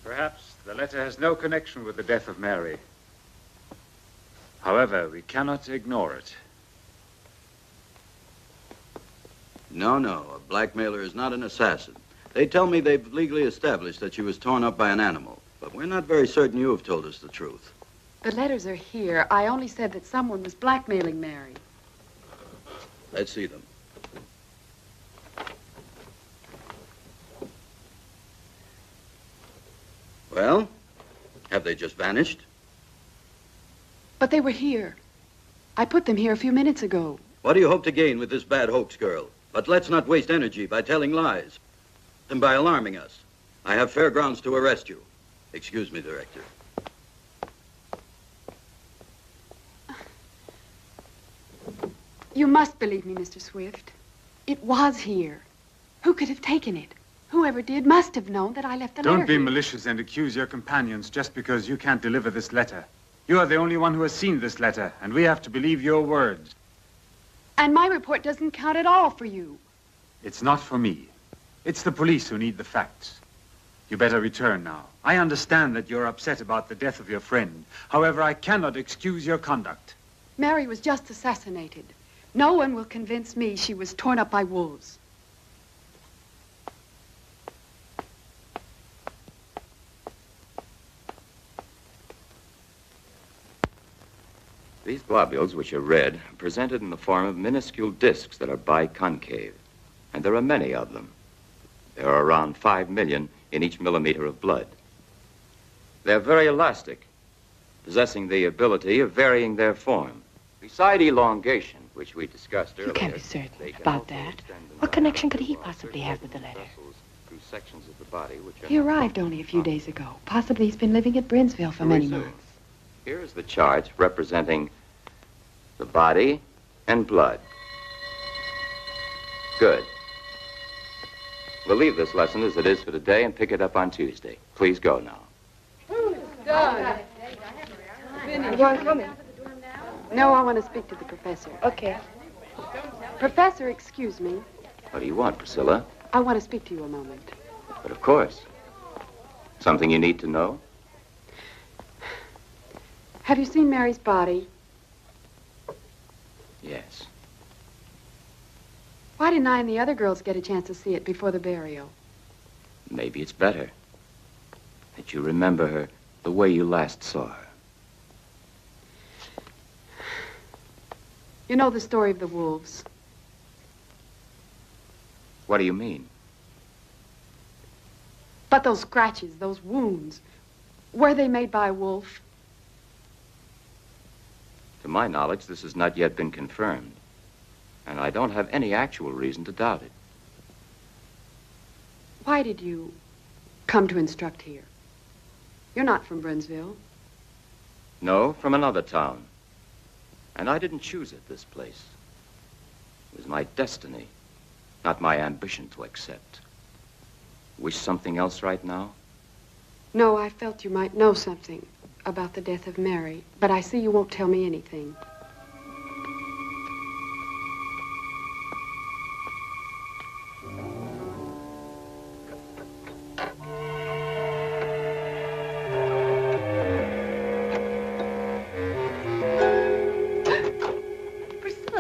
Perhaps the letter has no connection with the death of Mary. However, we cannot ignore it. No, a blackmailer is not an assassin. They tell me they've legally established that she was torn up by an animal, but we're not very certain you have told us the truth. The letters are here. I only said that someone was blackmailing Mary. Let's see them. Well, have they just vanished? But they were here. I put them here a few minutes ago. What do you hope to gain with this bad hoax, girl? But let's not waste energy by telling lies and by alarming us. I have fair grounds to arrest you. Excuse me, Director. You must believe me, Mr. Swift. It was here. Who could have taken it? Whoever did must have known that I left the letter Don't be here. malicious and accuse your companions just because you can't deliver this letter. You are the only one who has seen this letter, and we have to believe your words. And my report doesn't count at all for you. It's not for me. It's the police who need the facts. You better return now. I understand that you're upset about the death of your friend. However, I cannot excuse your conduct. Mary was just assassinated. No one will convince me she was torn up by wolves. These globules, which are red, are presented in the form of minuscule discs that are biconcave, and there are many of them. There are around 5 million in each millimeter of blood. They're very elastic, possessing the ability of varying their form. Beside elongation, which we discussed earlier, You can't be certain about that. What connection could he possibly have with the letter? through sections of the body which are He arrived only a few days ago. Possibly he's been living at Brinsville for many months. Here is the charge representing the body and blood. Good. We'll leave this lesson as it is for today and pick it up on Tuesday. Please go now. You aren't coming? No, I want to speak to the professor. Okay. Professor, excuse me. What do you want, Priscilla? I want to speak to you a moment. But of course. Something you need to know? Have you seen Mary's body? Yes. Why didn't I and the other girls get a chance to see it before the burial? Maybe it's better that you remember her the way you last saw her. You know the story of the wolves. What do you mean? But those scratches, those wounds, were they made by a wolf? To my knowledge, this has not yet been confirmed. And I don't have any actual reason to doubt it. Why did you come to instruct here? You're not from Brunsville. No, from another town. And I didn't choose it, this place. It was my destiny, not my ambition to accept. Wish something else right now? No, I felt you might know something about the death of Mary, but I see you won't tell me anything.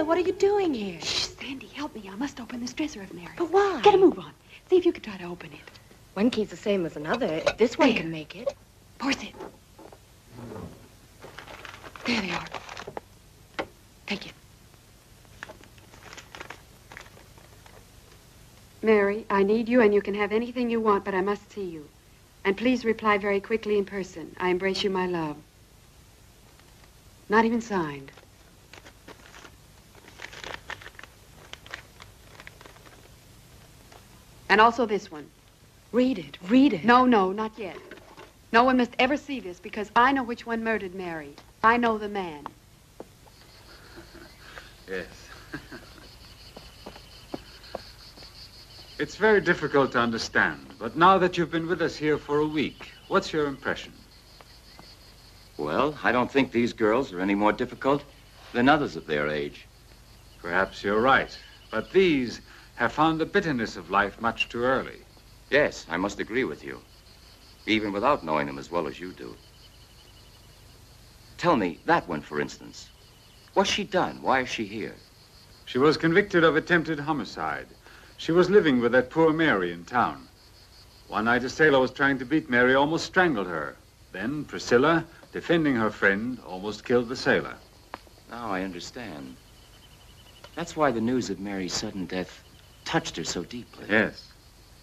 What are you doing here? Shh, Sandy, help me. I must open this dresser of Mary's. But why? Get a move on. See if you can try to open it. One key's the same as another. If this one can make it. Force it. There they are. Take it. Mary, I need you, and you can have anything you want, but I must see you. And please reply very quickly in person. I embrace you, my love. Not even signed. And also this one. Read it. Read it. No, no, not yet. No one must ever see this because I know which one murdered Mary. I know the man. Yes. It's very difficult to understand, but now that you've been with us here for a week, what's your impression? Well, I don't think these girls are any more difficult than others of their age. Perhaps you're right, but these have found the bitterness of life much too early. Yes, I must agree with you, even without knowing them as well as you do. Tell me, that one, for instance. What's she done? Why is she here? She was convicted of attempted homicide. She was living with that poor Mary in town. One night, a sailor was trying to beat Mary, almost strangled her. Then Priscilla, defending her friend, almost killed the sailor. Now I understand. That's why the news of Mary's sudden death touched her so deeply. Yes.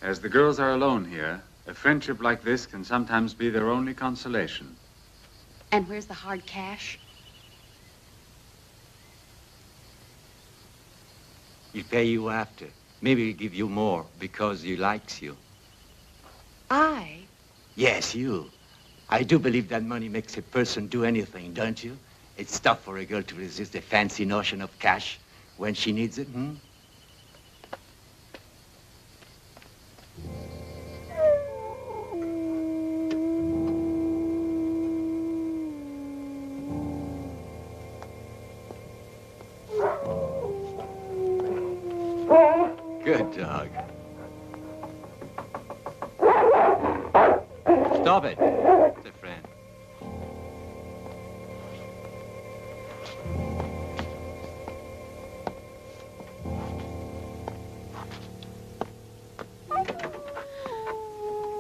As the girls are alone here, a friendship like this can sometimes be their only consolation. And where's the hard cash? He'll pay you after. Maybe he'll give you more because he likes you. I? Yes, you. I do believe that money makes a person do anything, don't you? It's tough for a girl to resist the fancy notion of cash when she needs it, hmm? Good dog. Stop it. It's a friend.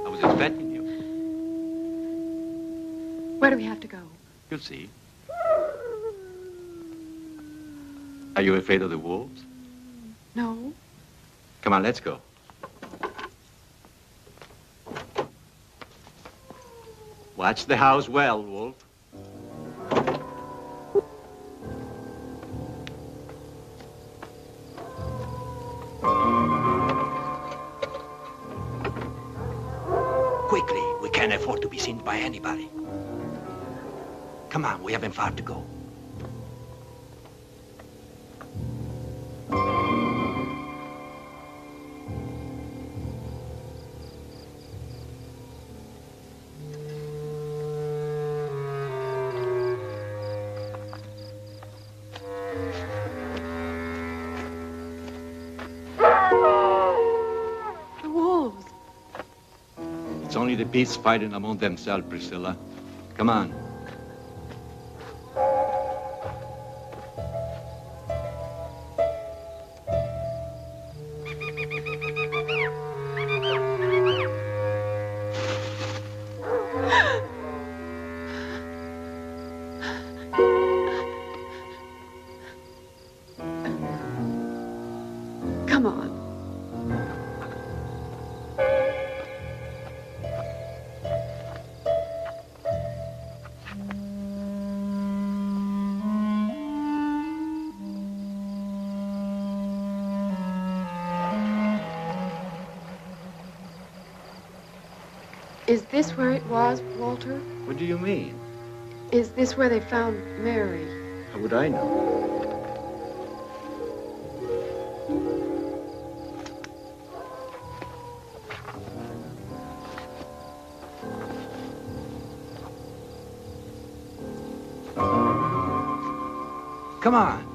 I was expecting you. Where do we have to go? You'll see. Are you afraid of the wolves? No. Come on, let's go. Watch the house well, Wolf. Quickly, we can't afford to be seen by anybody. Come on, we haven't far to go. It's only the beasts fighting among themselves, Priscilla. Come on. Come on. Is this where it was, Walter? What do you mean? Is this where they found Mary? How would I know? Come on.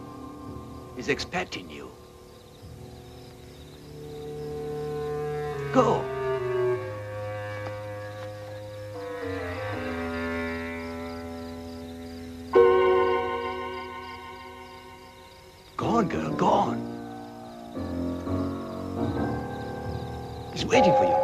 He's expecting you. Go. Go on, girl, go on. He's waiting for you.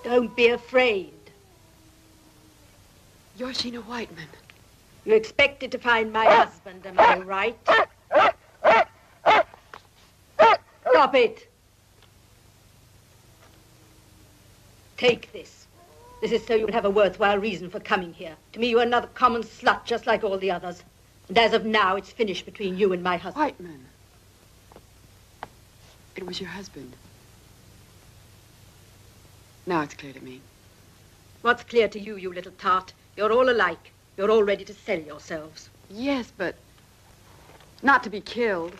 Don't be afraid. You're Sheena Whiteman. You expected to find my husband, am I right? Stop it. Take this. This is so you would have a worthwhile reason for coming here. To me, you're another common slut, just like all the others. And as of now, it's finished between you and my husband. Whiteman. It was your husband. Now it's clear to me. What's clear to you, you little tart? You're all alike. You're all ready to sell yourselves. Yes, but not to be killed.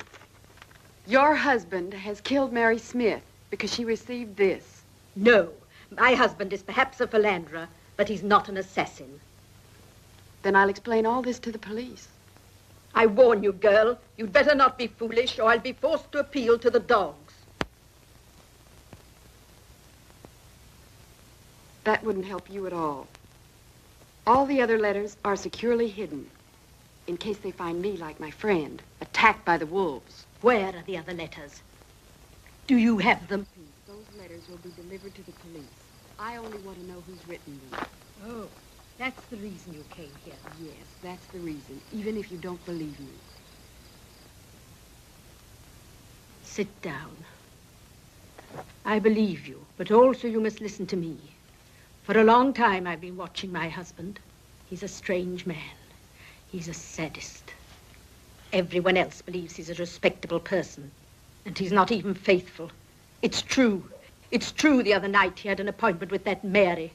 Your husband has killed Mary Smith because she received this. No. My husband is perhaps a philanderer, but he's not an assassin. Then I'll explain all this to the police. I warn you, girl, you'd better not be foolish, or I'll be forced to appeal to the dogs. That wouldn't help you at all. All the other letters are securely hidden, in case they find me like my friend, attacked by the wolves. Where are the other letters? Do you have them? Those letters will be delivered to the police. I only want to know who's written them. Oh, that's the reason you came here. Yes, that's the reason, even if you don't believe me. Sit down. I believe you, but also you must listen to me. For a long time, I've been watching my husband. He's a strange man. He's a sadist. Everyone else believes he's a respectable person, and he's not even faithful. It's true. It's true the other night he had an appointment with that Mary.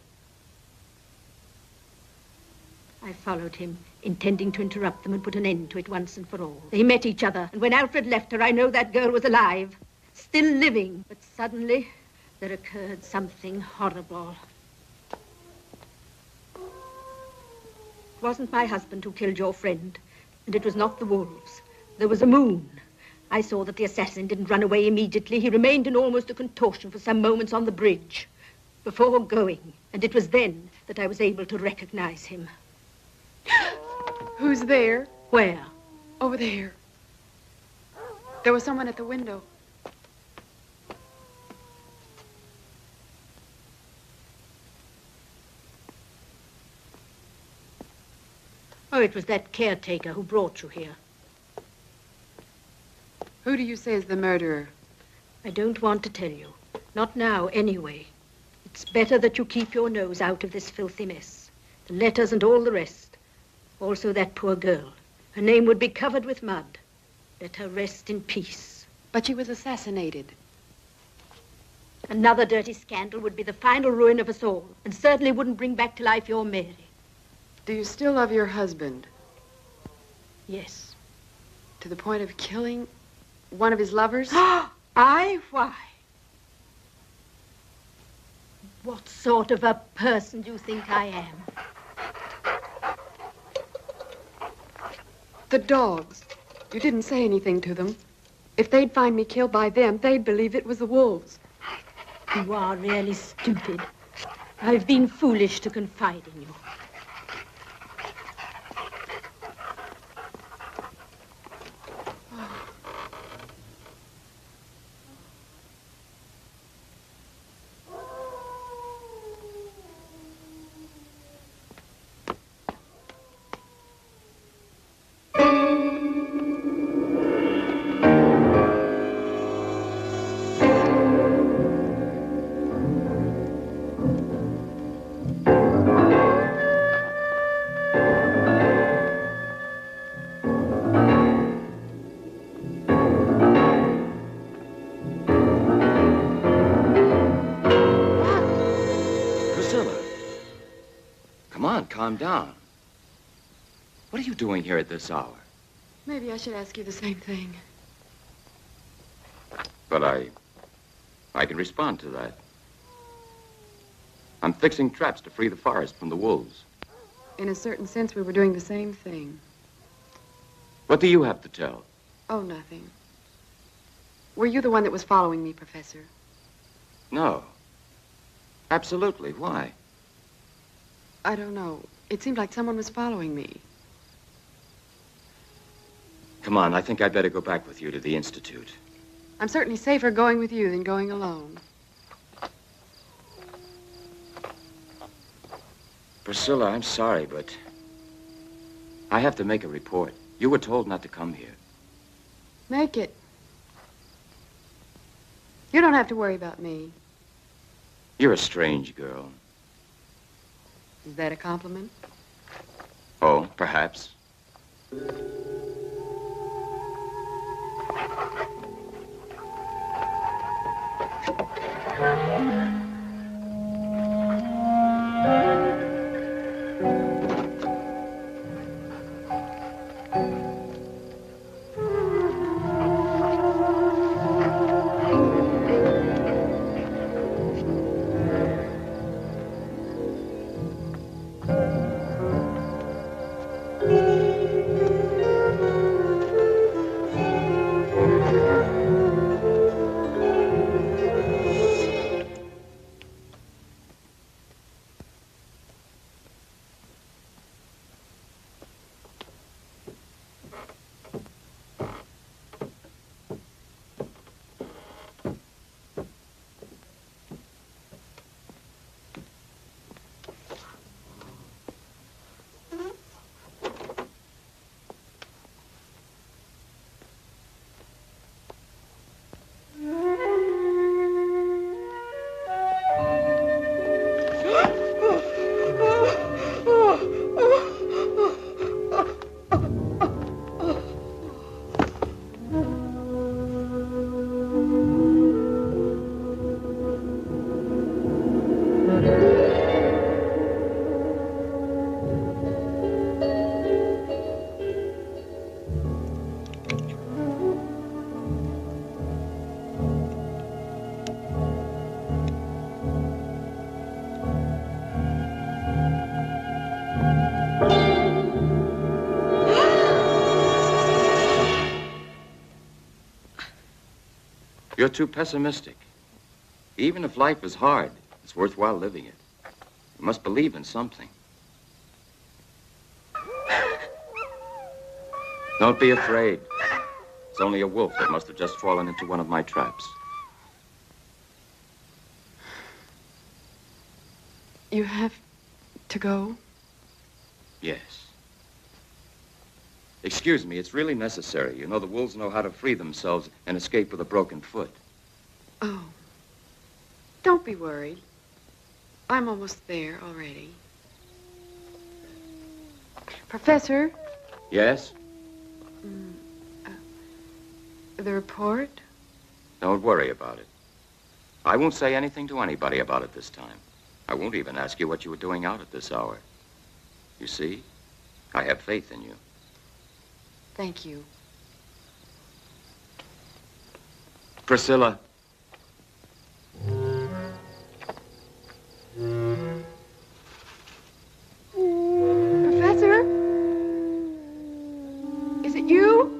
I followed him, intending to interrupt them and put an end to it once and for all. They met each other, and when Alfred left her, I know that girl was alive, still living. But suddenly, there occurred something horrible. It wasn't my husband who killed your friend, and it was not the wolves. There was a moon. I saw that the assassin didn't run away immediately. He remained in almost a contortion for some moments on the bridge. before going, and it was then that I was able to recognize him. Who's there? Where? Over there. There was someone at the window. Oh, it was that caretaker who brought you here. Who do you say is the murderer? I don't want to tell you. Not now, anyway. It's better that you keep your nose out of this filthy mess. The letters and all the rest. Also that poor girl. Her name would be covered with mud. Let her rest in peace. But she was assassinated. Another dirty scandal would be the final ruin of us all, and certainly wouldn't bring back to life your Mary. Do you still love your husband? Yes. To the point of killing one of his lovers? I? Why? What sort of a person do you think I am? The dogs. You didn't say anything to them. If they'd find me killed by them, they'd believe it was the wolves. You are really stupid. I've been foolish to confide in you. Calm down. What are you doing here at this hour? Maybe I should ask you the same thing. But I can respond to that. I'm fixing traps to free the forest from the wolves. In a certain sense, we were doing the same thing. What do you have to tell? Oh, nothing. Were you the one that was following me, Professor? No. Absolutely. Why? I don't know. It seemed like someone was following me. Come on, I think I'd better go back with you to the Institute. I'm certainly safer going with you than going alone. Priscilla, I'm sorry, but I have to make a report. You were told not to come here. Make it. You don't have to worry about me. You're a strange girl. Is that a compliment? Oh, perhaps. You're too pessimistic. Even if life was hard, It's worthwhile living it. You must believe in something. Don't be afraid. It's only a wolf that must have just fallen into one of my traps. You have to go? Yes. Excuse me, it's really necessary. You know, the wolves know how to free themselves and escape with a broken foot. Oh. Don't be worried. I'm almost there already. Professor? Yes? The report? Don't worry about it. I won't say anything to anybody about it this time. I won't even ask you what you were doing out at this hour. You see, I have faith in you. Thank you. Priscilla. Professor? Is it you?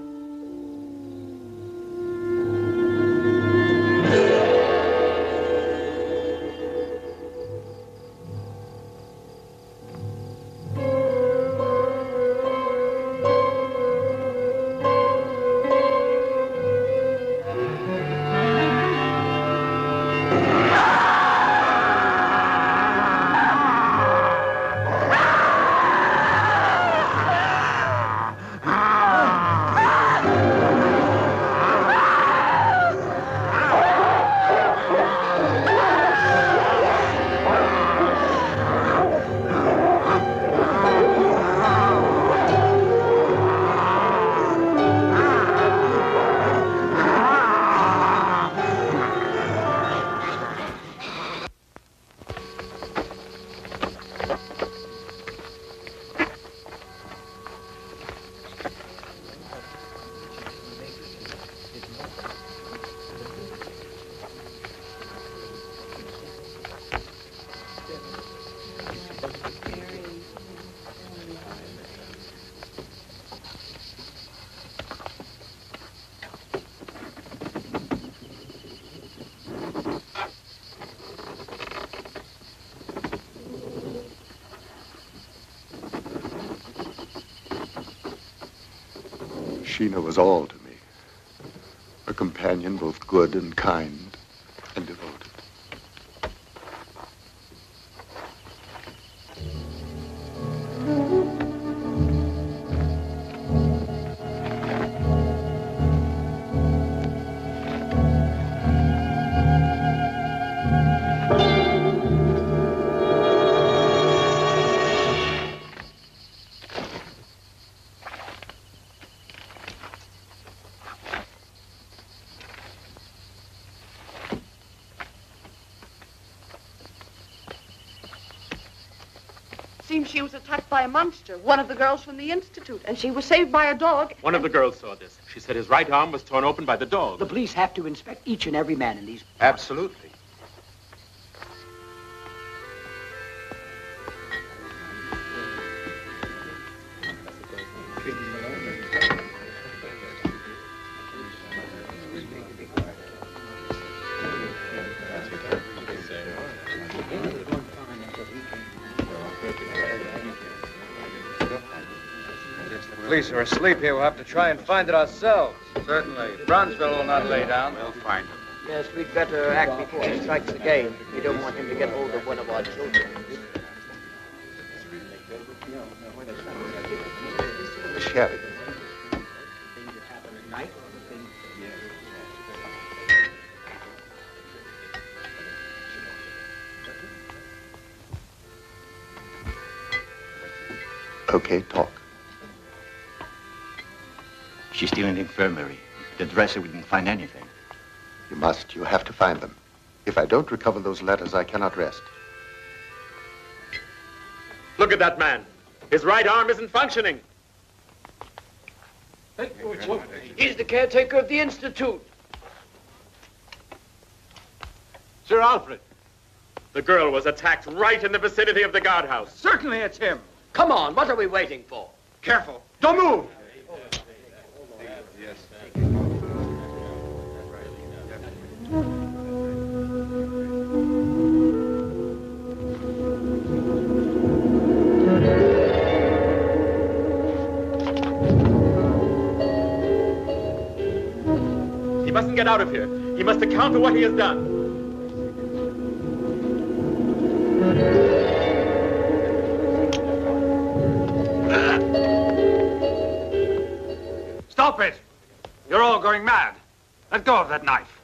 Sheena was all to me. A companion both good and kind and devoted. Seems she was attacked by a monster, one of the girls from the Institute, and she was saved by a dog. One of the girls saw this. She said his right arm was torn open by the dog. The police have to inspect each and every man in these. Absolutely. The police are asleep here. We'll have to try and find it ourselves. Certainly. Brownsville will not lay down. We'll find him. Yes, we'd better act before he strikes again. We don't want him to get hold of one of our children. The sheriff. Okay, talk. She's still in the infirmary. The dresser didn't find anything. You must. You have to find them. If I don't recover those letters, I cannot rest. Look at that man. His right arm isn't functioning. He's the caretaker of the Institute. Sir Alfred. The girl was attacked right in the vicinity of the guardhouse. Certainly it's him. Come on, what are we waiting for? Careful. Don't move. can get out of here. He must account for what he has done. Stop it! You're all going mad. Let go of that knife.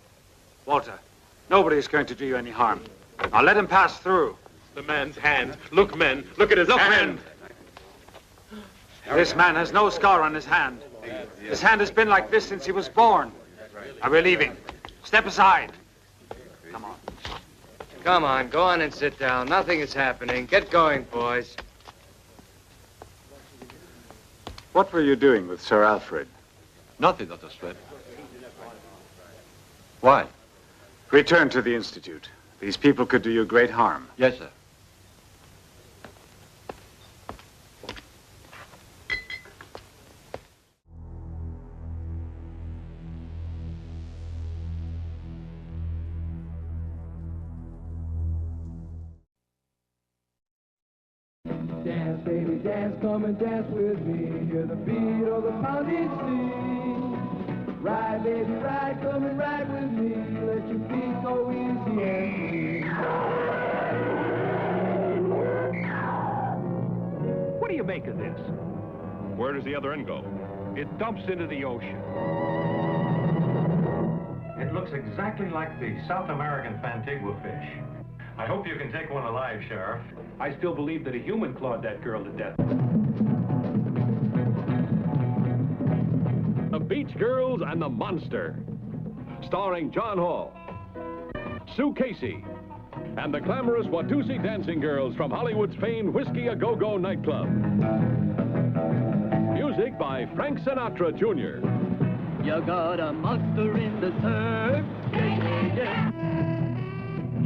Walter, nobody's going to do you any harm. Now let him pass through. The man's hand. Look, men. Look at his hand. This man has no scar on his hand. His hand has been like this since he was born. Now we're leaving. Step aside. Come on. Come on, go on and sit down. Nothing is happening. Get going, boys. What were you doing with Sir Alfred? Nothing, Dr. Strett. Why? Return to the Institute. These people could do you great harm. Yes, sir. Dance, baby, dance, come and dance with me. Hear the beat of the pounding sea. Ride, baby, ride, come and ride with me. Let your feet go easy. What do you make of this? Where does the other end go? It dumps into the ocean. It looks exactly like the South American Fantigua fish. I hope you can take one alive, Sheriff. I still believe that a human clawed that girl to death. The Beach Girls and the Monster, starring John Hall, Sue Casey, and the glamorous Watusi dancing girls from Hollywood's famed Whiskey A Go-Go nightclub. Music by Frank Sinatra, Jr. You got a monster in the surf. Yeah, yeah.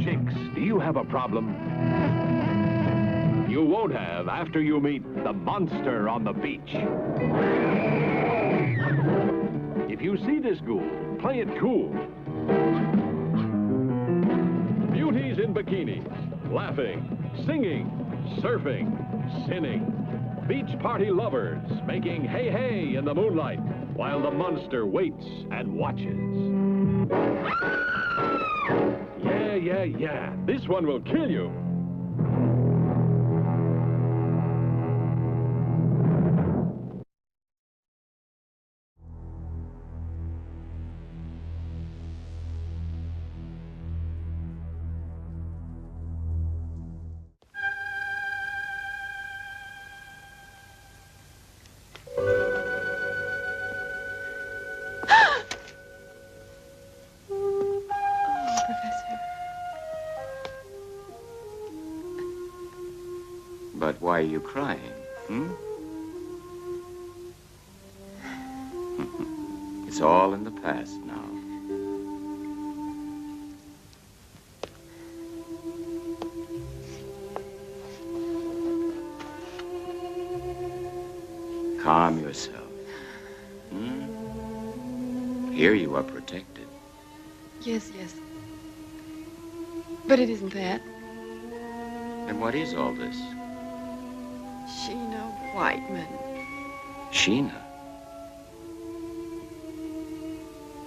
Chicks, do you have a problem? You won't have after you meet the monster on the beach. If you see this ghoul, play it cool. Beauties in bikinis, laughing, singing, surfing, sinning. Beach party lovers making hey hey in the moonlight while the monster waits and watches. Yeah. This one will kill you. But why are you crying, It's all in the past now. Calm yourself. Here you are protected. Yes. But it isn't that. And what is all this? Sheena Whiteman. Sheena?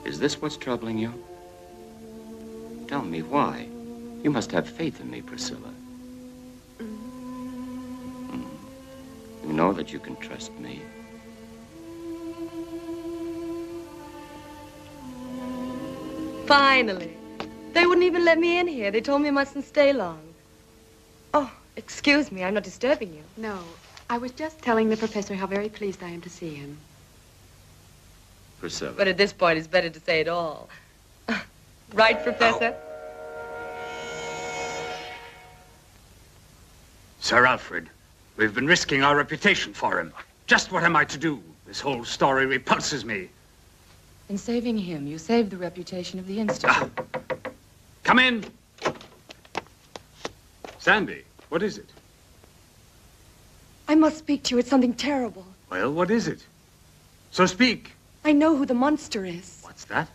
Is this what's troubling you? Tell me why. You must have faith in me, Priscilla. You know that you can trust me. Finally. They wouldn't even let me in here. They told me I mustn't stay long. Oh, excuse me. I'm not disturbing you. No. I was just telling the professor how very pleased I am to see him. Priscilla. But at this point, it's better to say it all. Right, Professor? Sir Alfred, we've been risking our reputation for him. Just what am I to do? This whole story repulses me. In saving him, you saved the reputation of the Institute. Come in. Sandy, what is it? I must speak to you. It's something terrible. Well, what is it? So speak. I know who the monster is. What's that?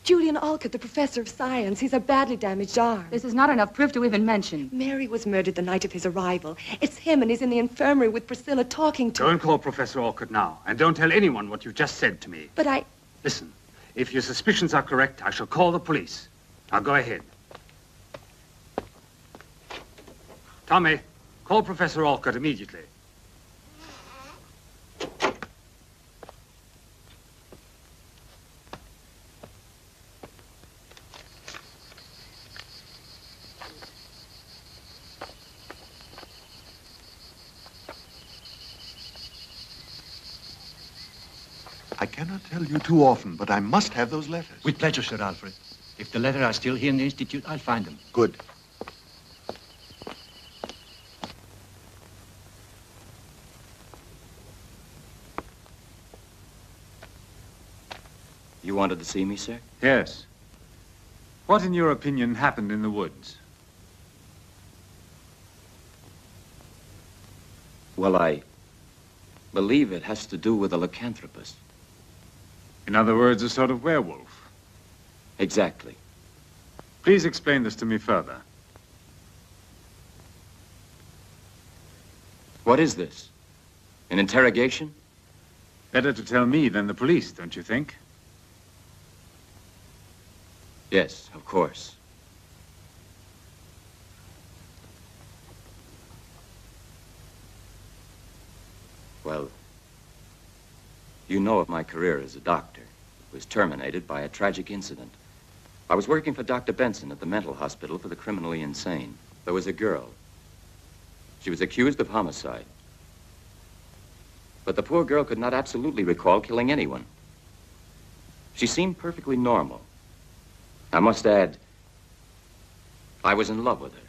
Julian Alcott, the professor of science. He's a badly damaged arm. This is not enough proof to even mention. Mary was murdered the night of his arrival. It's him, and he's in the infirmary with Priscilla talking to Don't call Professor Alcott now, and don't tell anyone what you've just said to me. But Listen, If your suspicions are correct, I shall call the police. Now go ahead. Tommy, call Professor Alcott immediately. I cannot tell you too often, but I must have those letters. With pleasure, Sir Alfred. If the letters are still here in the Institute, I'll find them. Good. You wanted to see me, sir? Yes. What, in your opinion, happened in the woods? Well, I believe it has to do with a lycanthropist. In other words, a sort of werewolf. Exactly. Please explain this to me further. What is this? An interrogation? Better to tell me than the police, don't you think? Yes, of course. Well, you know of my career as a doctor. It was terminated by a tragic incident. I was working for Dr. Benson at the mental hospital for the criminally insane. There was a girl. She was accused of homicide. But the poor girl could not absolutely recall killing anyone. She seemed perfectly normal. I must add, I was in love with her.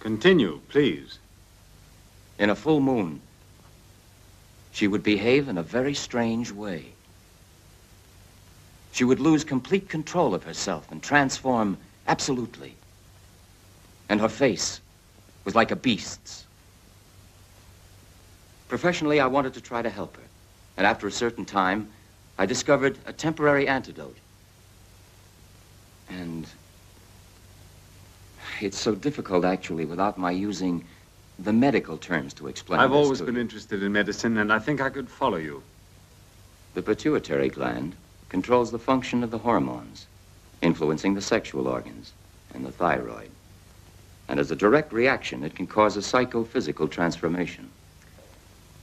Continue, please. In a full moon, she would behave in a very strange way. She would lose complete control of herself and transform absolutely. And her face was like a beast's. Professionally, I wanted to try to help her. And after a certain time, I discovered a temporary antidote. And it's so difficult, actually, without my using the medical terms to explain I've this always to been you. interested in medicine, and I think I could follow you. The pituitary gland controls the function of the hormones, influencing the sexual organs and the thyroid. And as a direct reaction, it can cause a psychophysical transformation.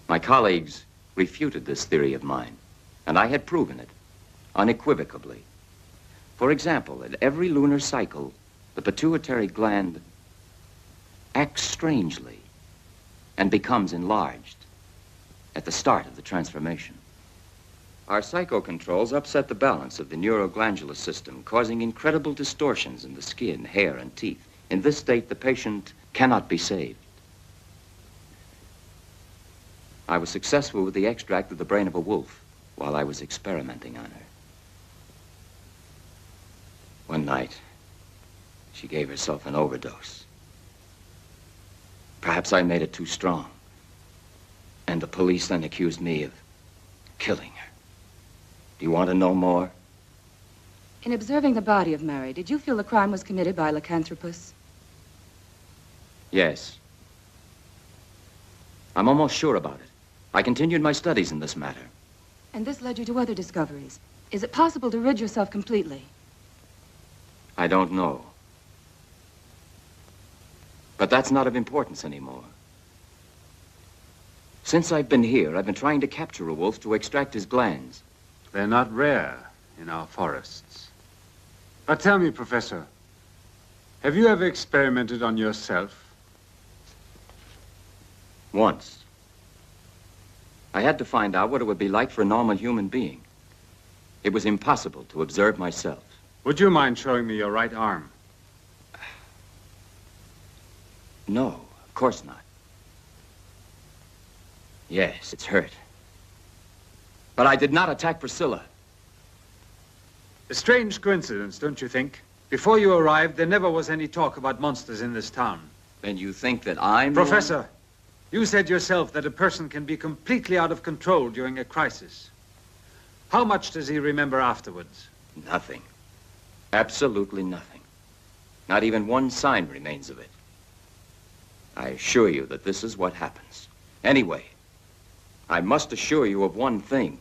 My colleagues refuted this theory of mine, and I had proven it unequivocally. For example, at every lunar cycle, the pituitary gland acts strangely and becomes enlarged at the start of the transformation. Our psychocontrols upset the balance of the neuroglandular system, causing incredible distortions in the skin, hair, and teeth. In this state, the patient cannot be saved. I was successful with the extract of the brain of a wolf while I was experimenting on her. One night, she gave herself an overdose. Perhaps I made it too strong. And the police then accused me of killing her. Do you want to know more? In observing the body of Mary, did you feel the crime was committed by a lycanthropus? Yes. I'm almost sure about it. I continued my studies in this matter. And this led you to other discoveries. Is it possible to rid yourself completely? I don't know. But that's not of importance anymore. Since I've been here, I've been trying to capture a wolf to extract his glands. They're not rare in our forests. But tell me, Professor, have you ever experimented on yourself? Once. I had to find out what it would be like for a normal human being. It was impossible to observe myself. Would you mind showing me your right arm? No, of course not. Yes, it's hurt. But I did not attack Priscilla. A strange coincidence, don't you think? Before you arrived, there never was any talk about monsters in this town. Then you think that I'm... Professor, you said yourself that a person can be completely out of control during a crisis. How much does he remember afterwards? Nothing. Absolutely nothing. Not even one sign remains of it. I assure you that this is what happens. Anyway, I must assure you of one thing.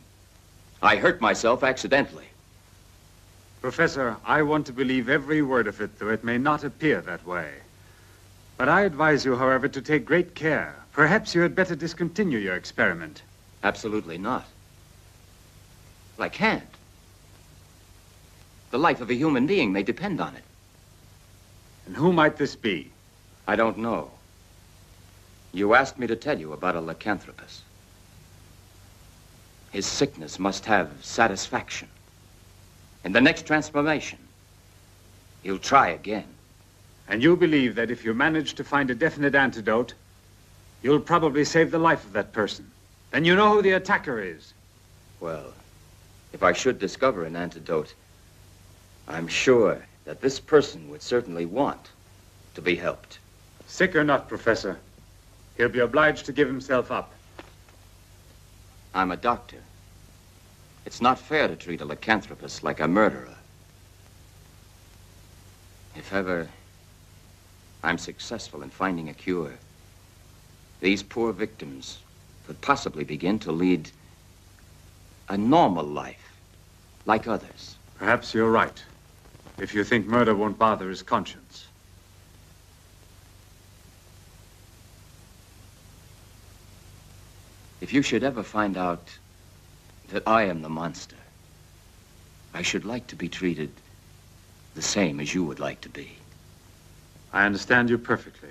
I hurt myself accidentally. Professor, I want to believe every word of it, though it may not appear that way. But I advise you, however, to take great care. Perhaps you had better discontinue your experiment. Absolutely not. Well, I can't. The life of a human being may depend on it. And who might this be? I don't know. You asked me to tell you about a lycanthropist. His sickness must have satisfaction. In the next transformation, he'll try again. And you believe that if you manage to find a definite antidote, you'll probably save the life of that person. Then you know who the attacker is. Well, if I should discover an antidote, I'm sure that this person would certainly want to be helped. Sick or not, Professor, he'll be obliged to give himself up. I'm a doctor. It's not fair to treat a lycanthropist like a murderer. If ever I'm successful in finding a cure, these poor victims could possibly begin to lead a normal life, like others. Perhaps you're right, if you think murder won't bother his conscience. If you should ever find out that I am the monster, I should like to be treated the same as you would like to be. I understand you perfectly.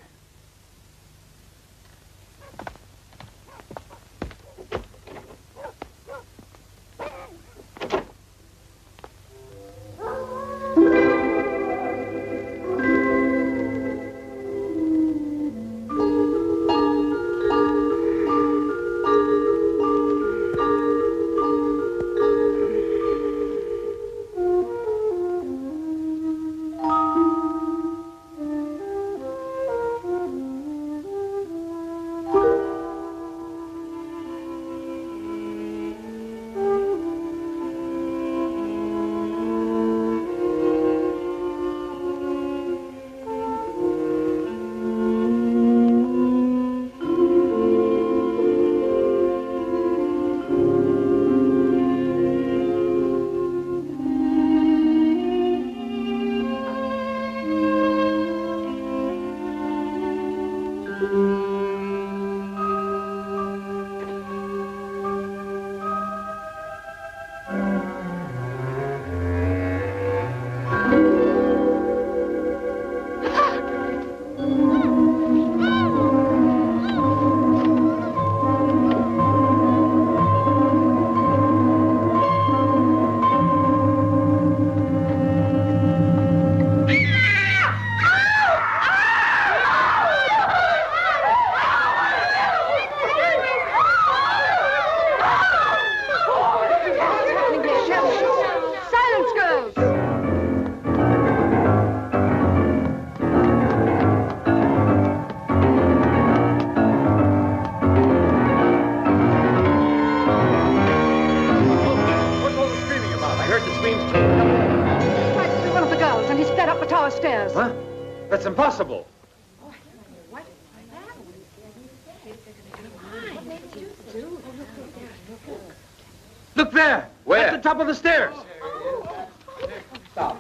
Huh? That's impossible. Look there! Where? At the top of the stairs.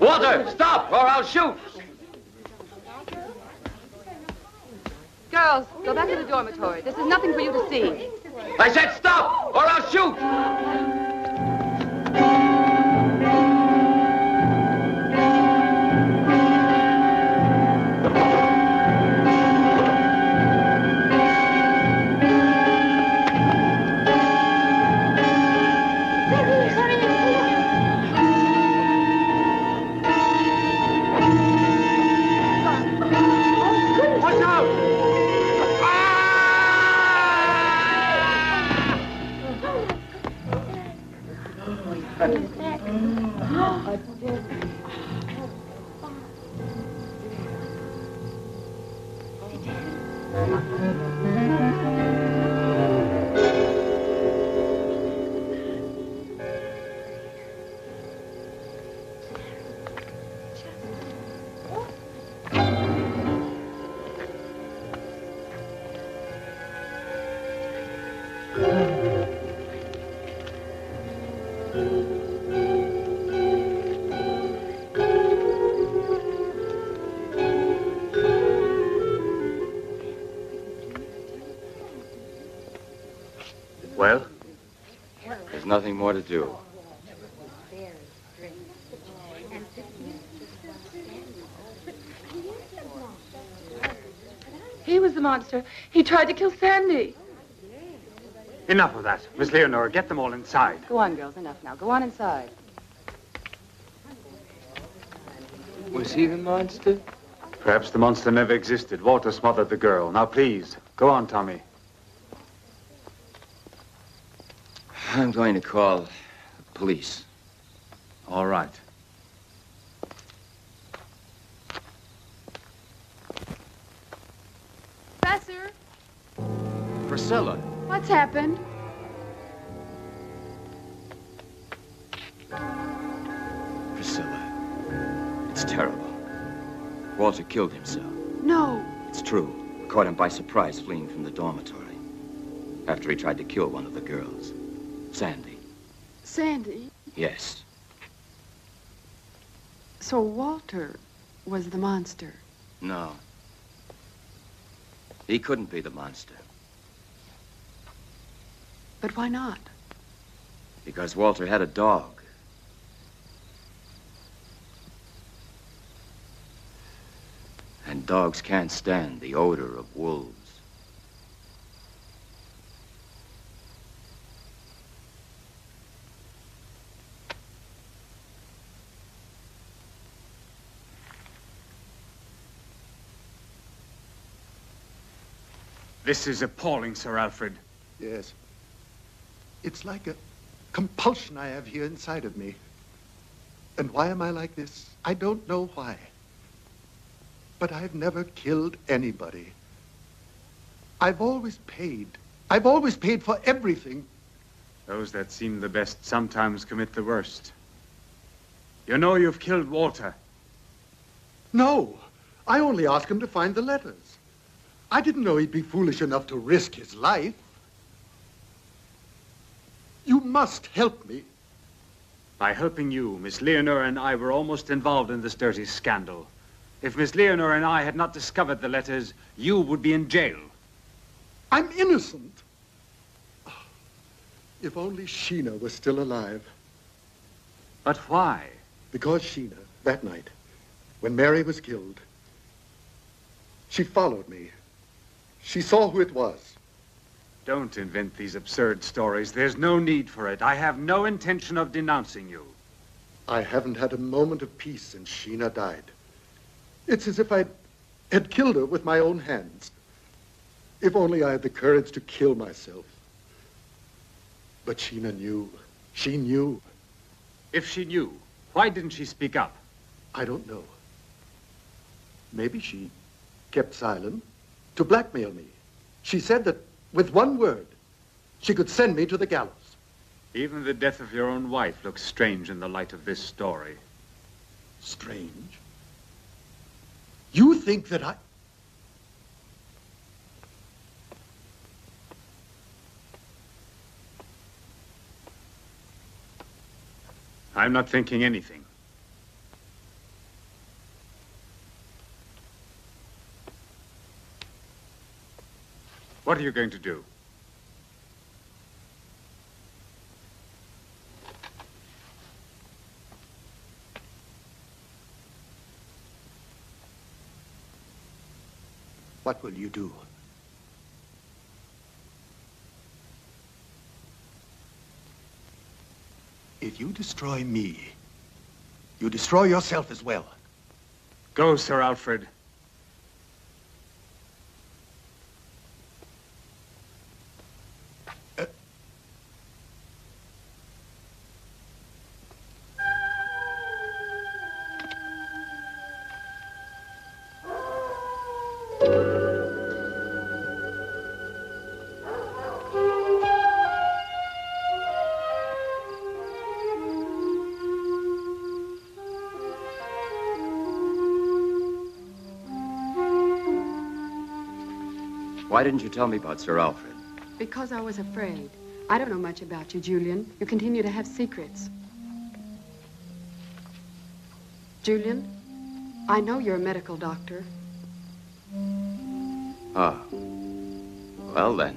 Walter, stop, or I'll shoot! Girls, go back to the dormitory. This is nothing for you to see. I said stop, or I'll shoot! Well? There's nothing more to do. He was the monster. He tried to kill Sandy. Enough of that. Miss Leonora, get them all inside. Go on, girls. Enough now. Go on inside. Was he the monster? Perhaps the monster never existed. Walter smothered the girl. Now, please, go on, Tommy. I'm going to call the police. All right. Professor? Priscilla. What's happened? Priscilla. It's terrible. Walter killed himself. No. It's true. Caught him by surprise fleeing from the dormitory. After he tried to kill one of the girls. Sandy. Sandy? Yes. So Walter was the monster. No. He couldn't be the monster. But why not? Because Walter had a dog. And dogs can't stand the odor of wolves. This is appalling, Sir Alfred. Yes. It's like a compulsion I have here inside of me. And why am I like this? I don't know why. But I've never killed anybody. I've always paid. I've always paid for everything. Those that seem the best sometimes commit the worst. You know you've killed Walter. No. I only asked him to find the letters. I didn't know he'd be foolish enough to risk his life. You must help me. By helping you, Miss Leonora and I were almost involved in this dirty scandal. If Miss Leonora and I had not discovered the letters, you would be in jail. I'm innocent. If only Sheena was still alive. But why? Because Sheena, that night, when Mary was killed, she followed me. She saw who it was. Don't invent these absurd stories. There's no need for it. I have no intention of denouncing you. I haven't had a moment of peace since Sheena died. It's as if I had killed her with my own hands. If only I had the courage to kill myself. But Sheena knew. She knew. If she knew, why didn't she speak up? I don't know. Maybe she kept silent to blackmail me. She said that with one word, she could send me to the gallows. Even the death of your own wife looks strange in the light of this story. Strange? You think that I'm not thinking anything. What are you going to do? What will you do? If you destroy me, you destroy yourself as well. Go, Sir Alfred. Why didn't you tell me about Sir Alfred? Because I was afraid. I don't know much about you, Julian. You continue to have secrets. Julian, I know you're a medical doctor. Ah. Well, then.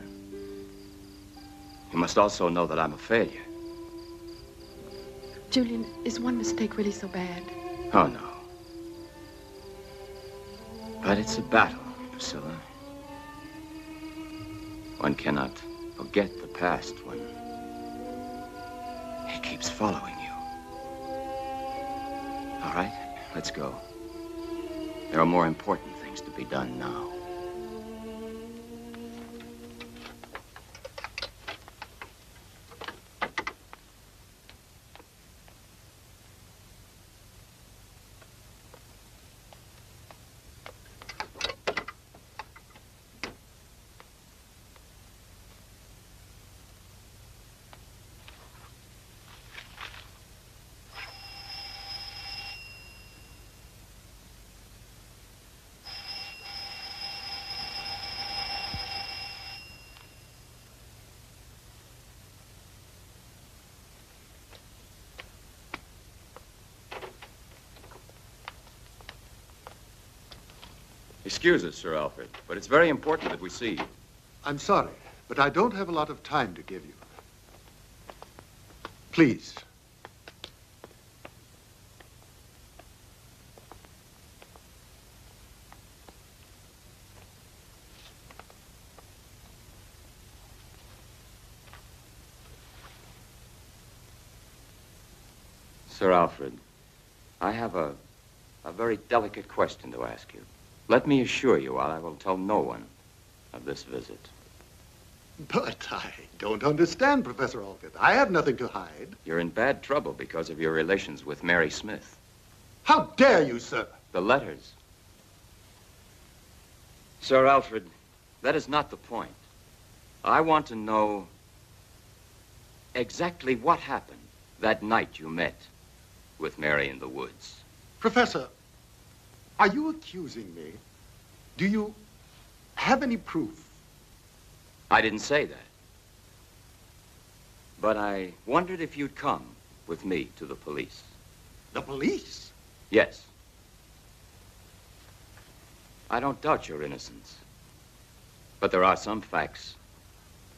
You must also know that I'm a failure. Julian, is one mistake really so bad? Oh, no. But it's a battle, Priscilla. One cannot forget the past when it keeps following you. All right, let's go. There are more important things to be done now. Excuse us, Sir Alfred, but it's very important that we see you. I'm sorry, but I don't have a lot of time to give you. Please. Sir Alfred, I have a very delicate question to ask you. Let me assure you, I will tell no one of this visit. But I don't understand, Professor Alfred. I have nothing to hide. You're in bad trouble because of your relations with Mary Smith. How dare you, sir? The letters. Sir Alfred, that is not the point. I want to know exactly what happened that night you met with Mary in the woods. Professor, are you accusing me? Do you have any proof? I didn't say that. But I wondered if you'd come with me to the police. The police? Yes. I don't doubt your innocence. But there are some facts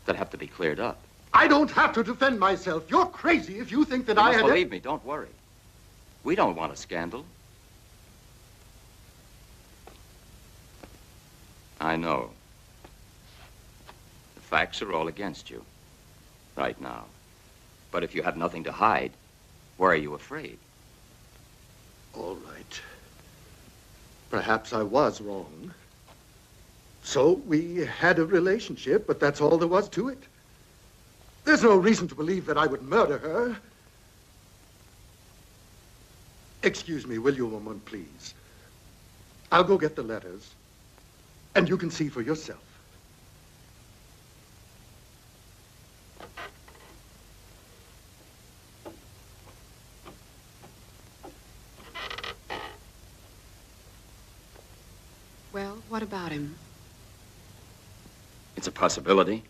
that have to be cleared up. I don't have to defend myself. You're crazy if you think that You I must had... believe me, don't worry. We don't want a scandal. I know. The facts are all against you right now. But if you have nothing to hide, why are you afraid? All right. Perhaps I was wrong. So we had a relationship, but that's all there was to it. There's no reason to believe that I would murder her. Excuse me, will you, a moment, please? I'll go get the letters, and you can see for yourself. Well, what about him? It's a possibility.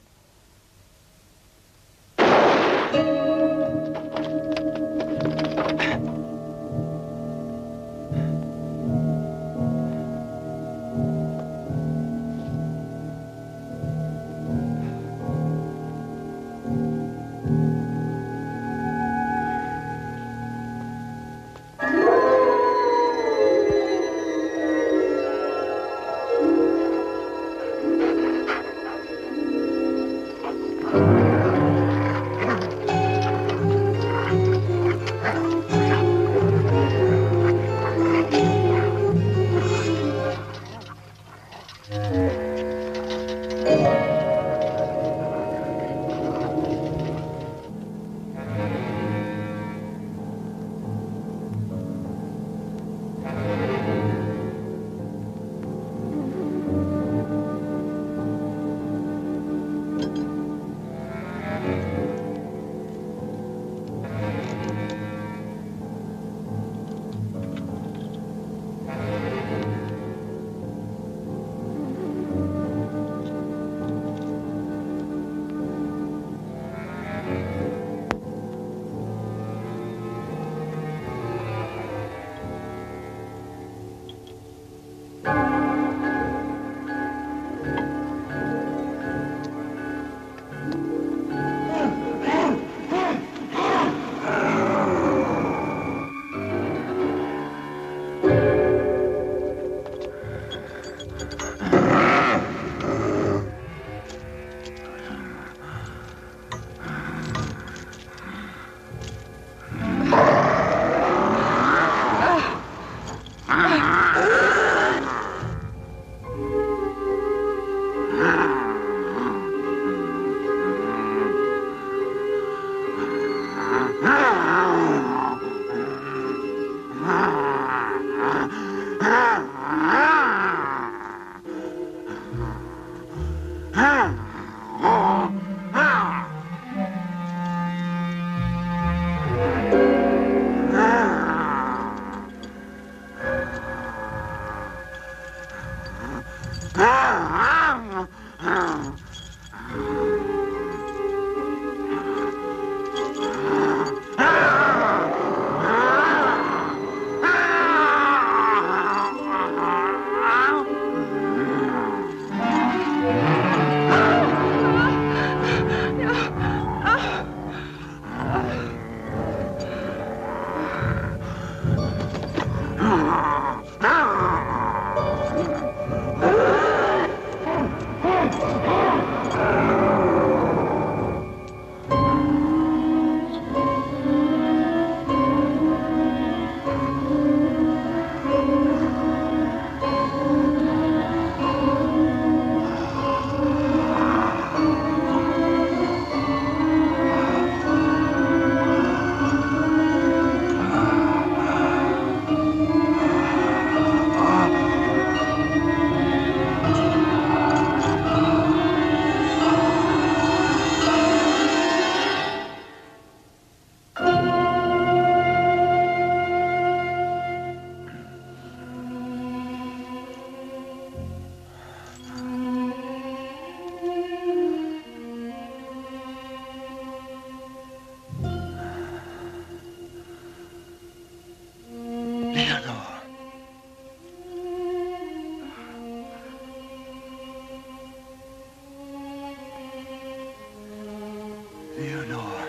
Leonore.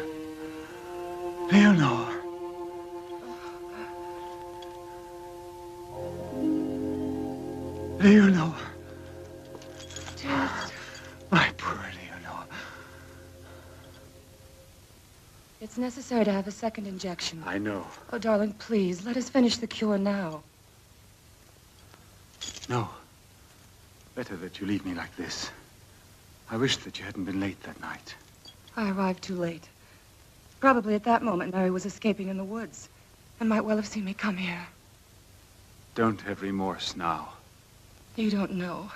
Leonore. Leonore. My poor Leonore. It's necessary to have a second injection. I know. Oh, darling, please, let us finish the cure now. No. Better that you leave me like this. I wish that you hadn't been late that night. I arrived too late. Probably at that moment, Mary was escaping in the woods and might well have seen me come here. Don't have remorse now. You don't know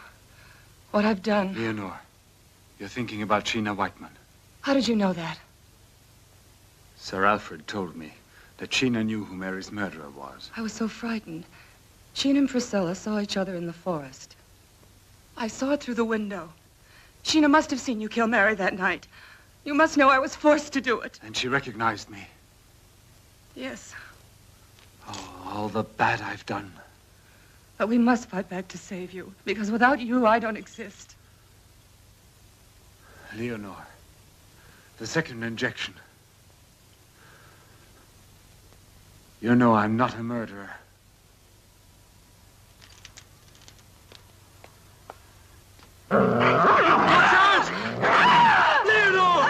what I've done. Leonore, you're thinking about Sheena Whiteman. How did you know that? Sir Alfred told me that Sheena knew who Mary's murderer was. I was so frightened. Sheena and Priscilla saw each other in the forest. I saw it through the window. Sheena must have seen you kill Mary that night. You must know I was forced to do it. And she recognized me. Yes. Oh, all the bad I've done. But we must fight back to save you, because without you, I don't exist. Leonore, the second injection. You know I'm not a murderer. Watch out! Leonore!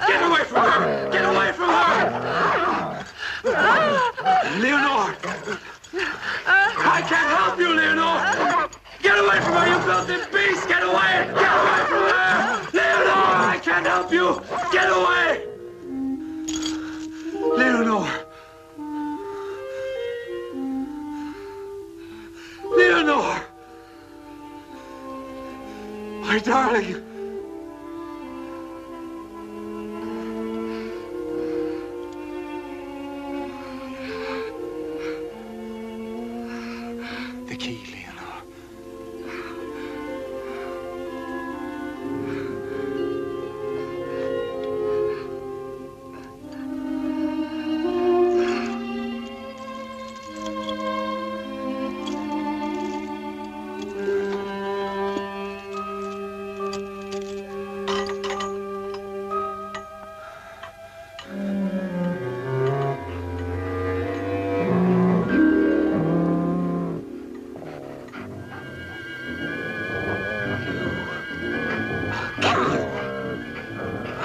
Get away from her! Get away from her! Leonore! I can't help you, Leonore! Get away from her, you filthy beast! Get away! Get away from her! Leonore! I can't help you! Get away! Leonore! Leonore! My darling! The key, Leonore.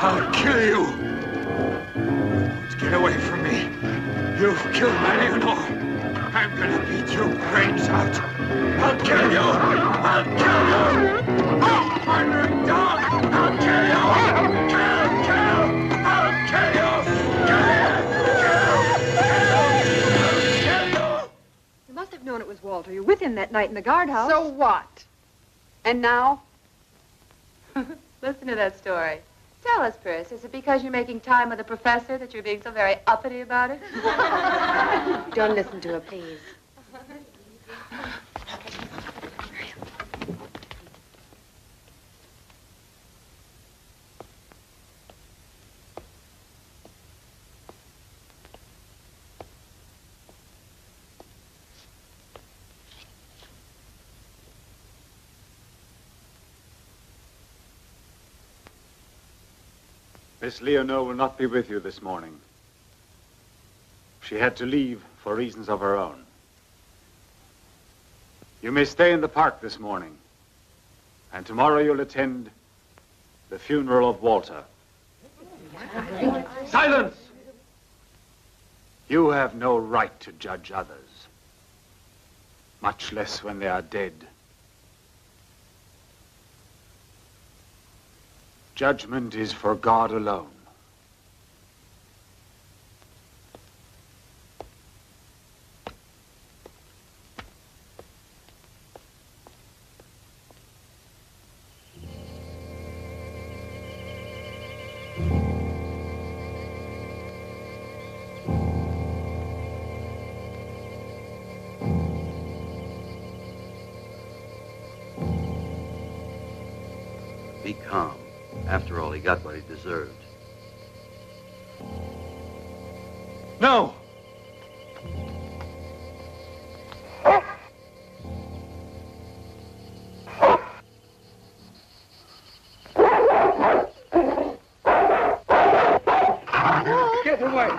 I'll kill you! Don't get away from me. You've killed my Leonore. I'm gonna beat your brains out. I'll kill you! I'll kill you! Oh, murdering dog! I'll kill you! Kill! I'll kill you! You must have known it was Walter. You were with him that night in the guardhouse. So what? And now? Listen to that story. Tell us, Pris, is it because you're making time with the professor that you're being so very uppity about it? Don't listen to her, please. Miss Leonore will not be with you this morning. She had to leave for reasons of her own. You may stay in the park this morning, and tomorrow you'll attend the funeral of Walter. Silence! You have no right to judge others, much less when they are dead. Judgment is for God alone. Be calm. After all, he got what he deserved. No! Get away!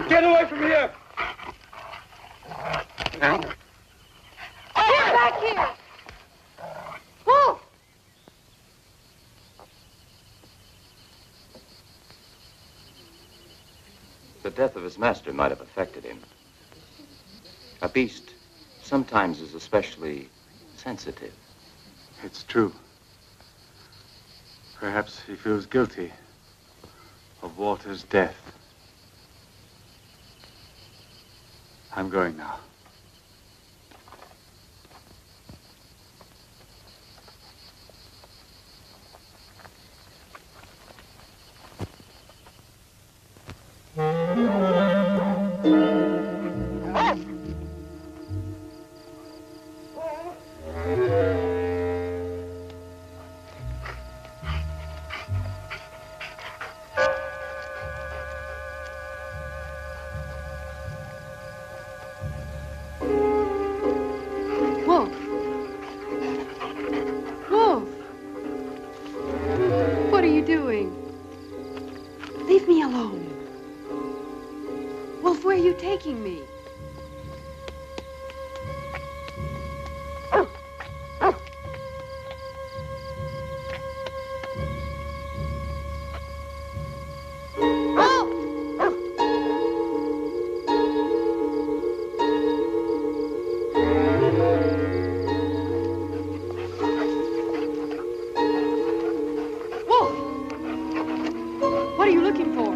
Get away from here! Get back here! Wolf! The death of his master might have affected him. A beast sometimes is especially sensitive. It's true. Perhaps he feels guilty of Walter's death. I'm going now. Wolf! Wolf! What are you doing? Leave me alone. Wolf, where are you taking me? What are you looking for?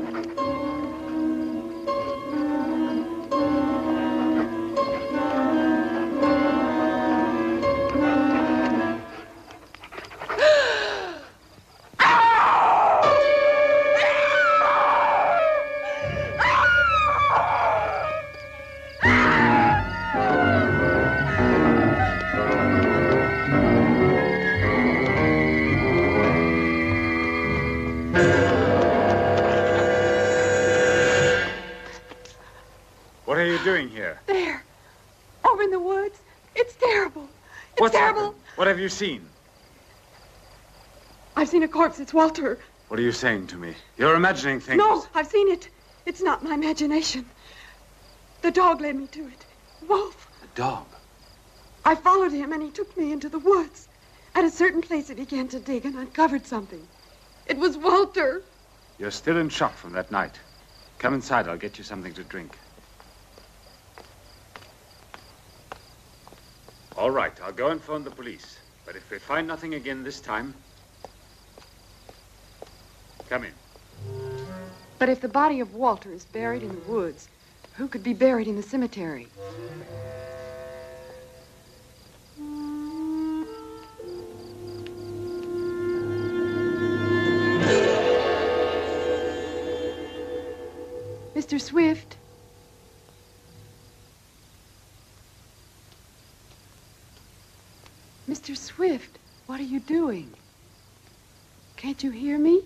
What are you doing here? There. Over in the woods. It's terrible. It's What's terrible. happened? What have you seen? I've seen a corpse. It's Walter. What are you saying to me? You're imagining things. No, I've seen it. It's not my imagination. The dog led me to it. Wolf. A dog? I followed him and he took me into the woods. At a certain place he began to dig and uncovered something. It was Walter. You're still in shock from that night. Come inside. I'll get you something to drink. All right, I'll go and phone the police. But if we find nothing again this time, come in. But if the body of Walter is buried in the woods, who could be buried in the cemetery? Mr. Swift? Mr. Swift, what are you doing? Can't you hear me?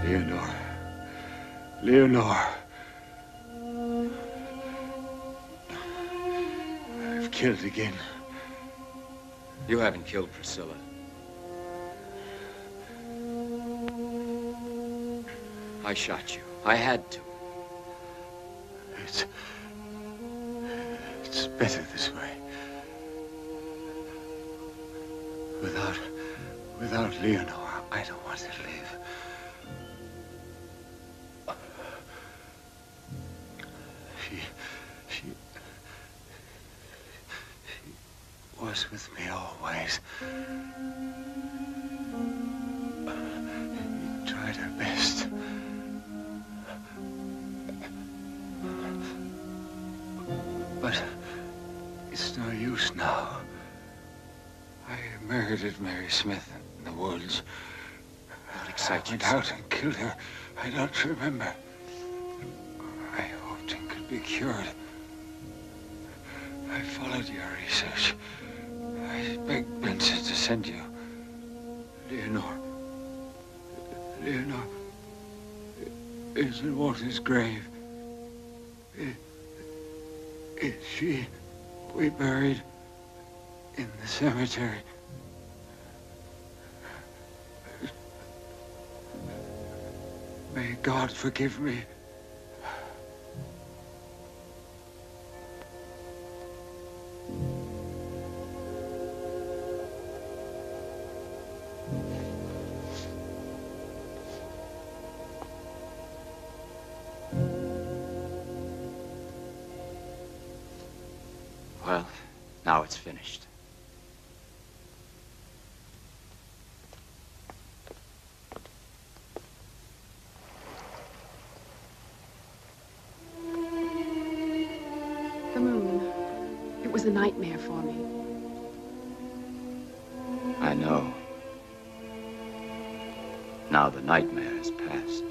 Leonore. Leonore. I've killed again. You haven't killed Priscilla. I shot you. I had to. It's better this way. Without Leonore, I don't want to live. She was with me always. She tried her best. But it's no use now. I murdered Mary Smith in the woods. I went out and killed her. I don't remember. I hoped it could be cured. I followed your research. I begged Vincent to send you. Leonore. Leonore is in Walter's grave. Is she we buried in the cemetery? May God forgive me. Well, now it's finished. The moon. It was a nightmare for me. I know. Now the nightmare has passed.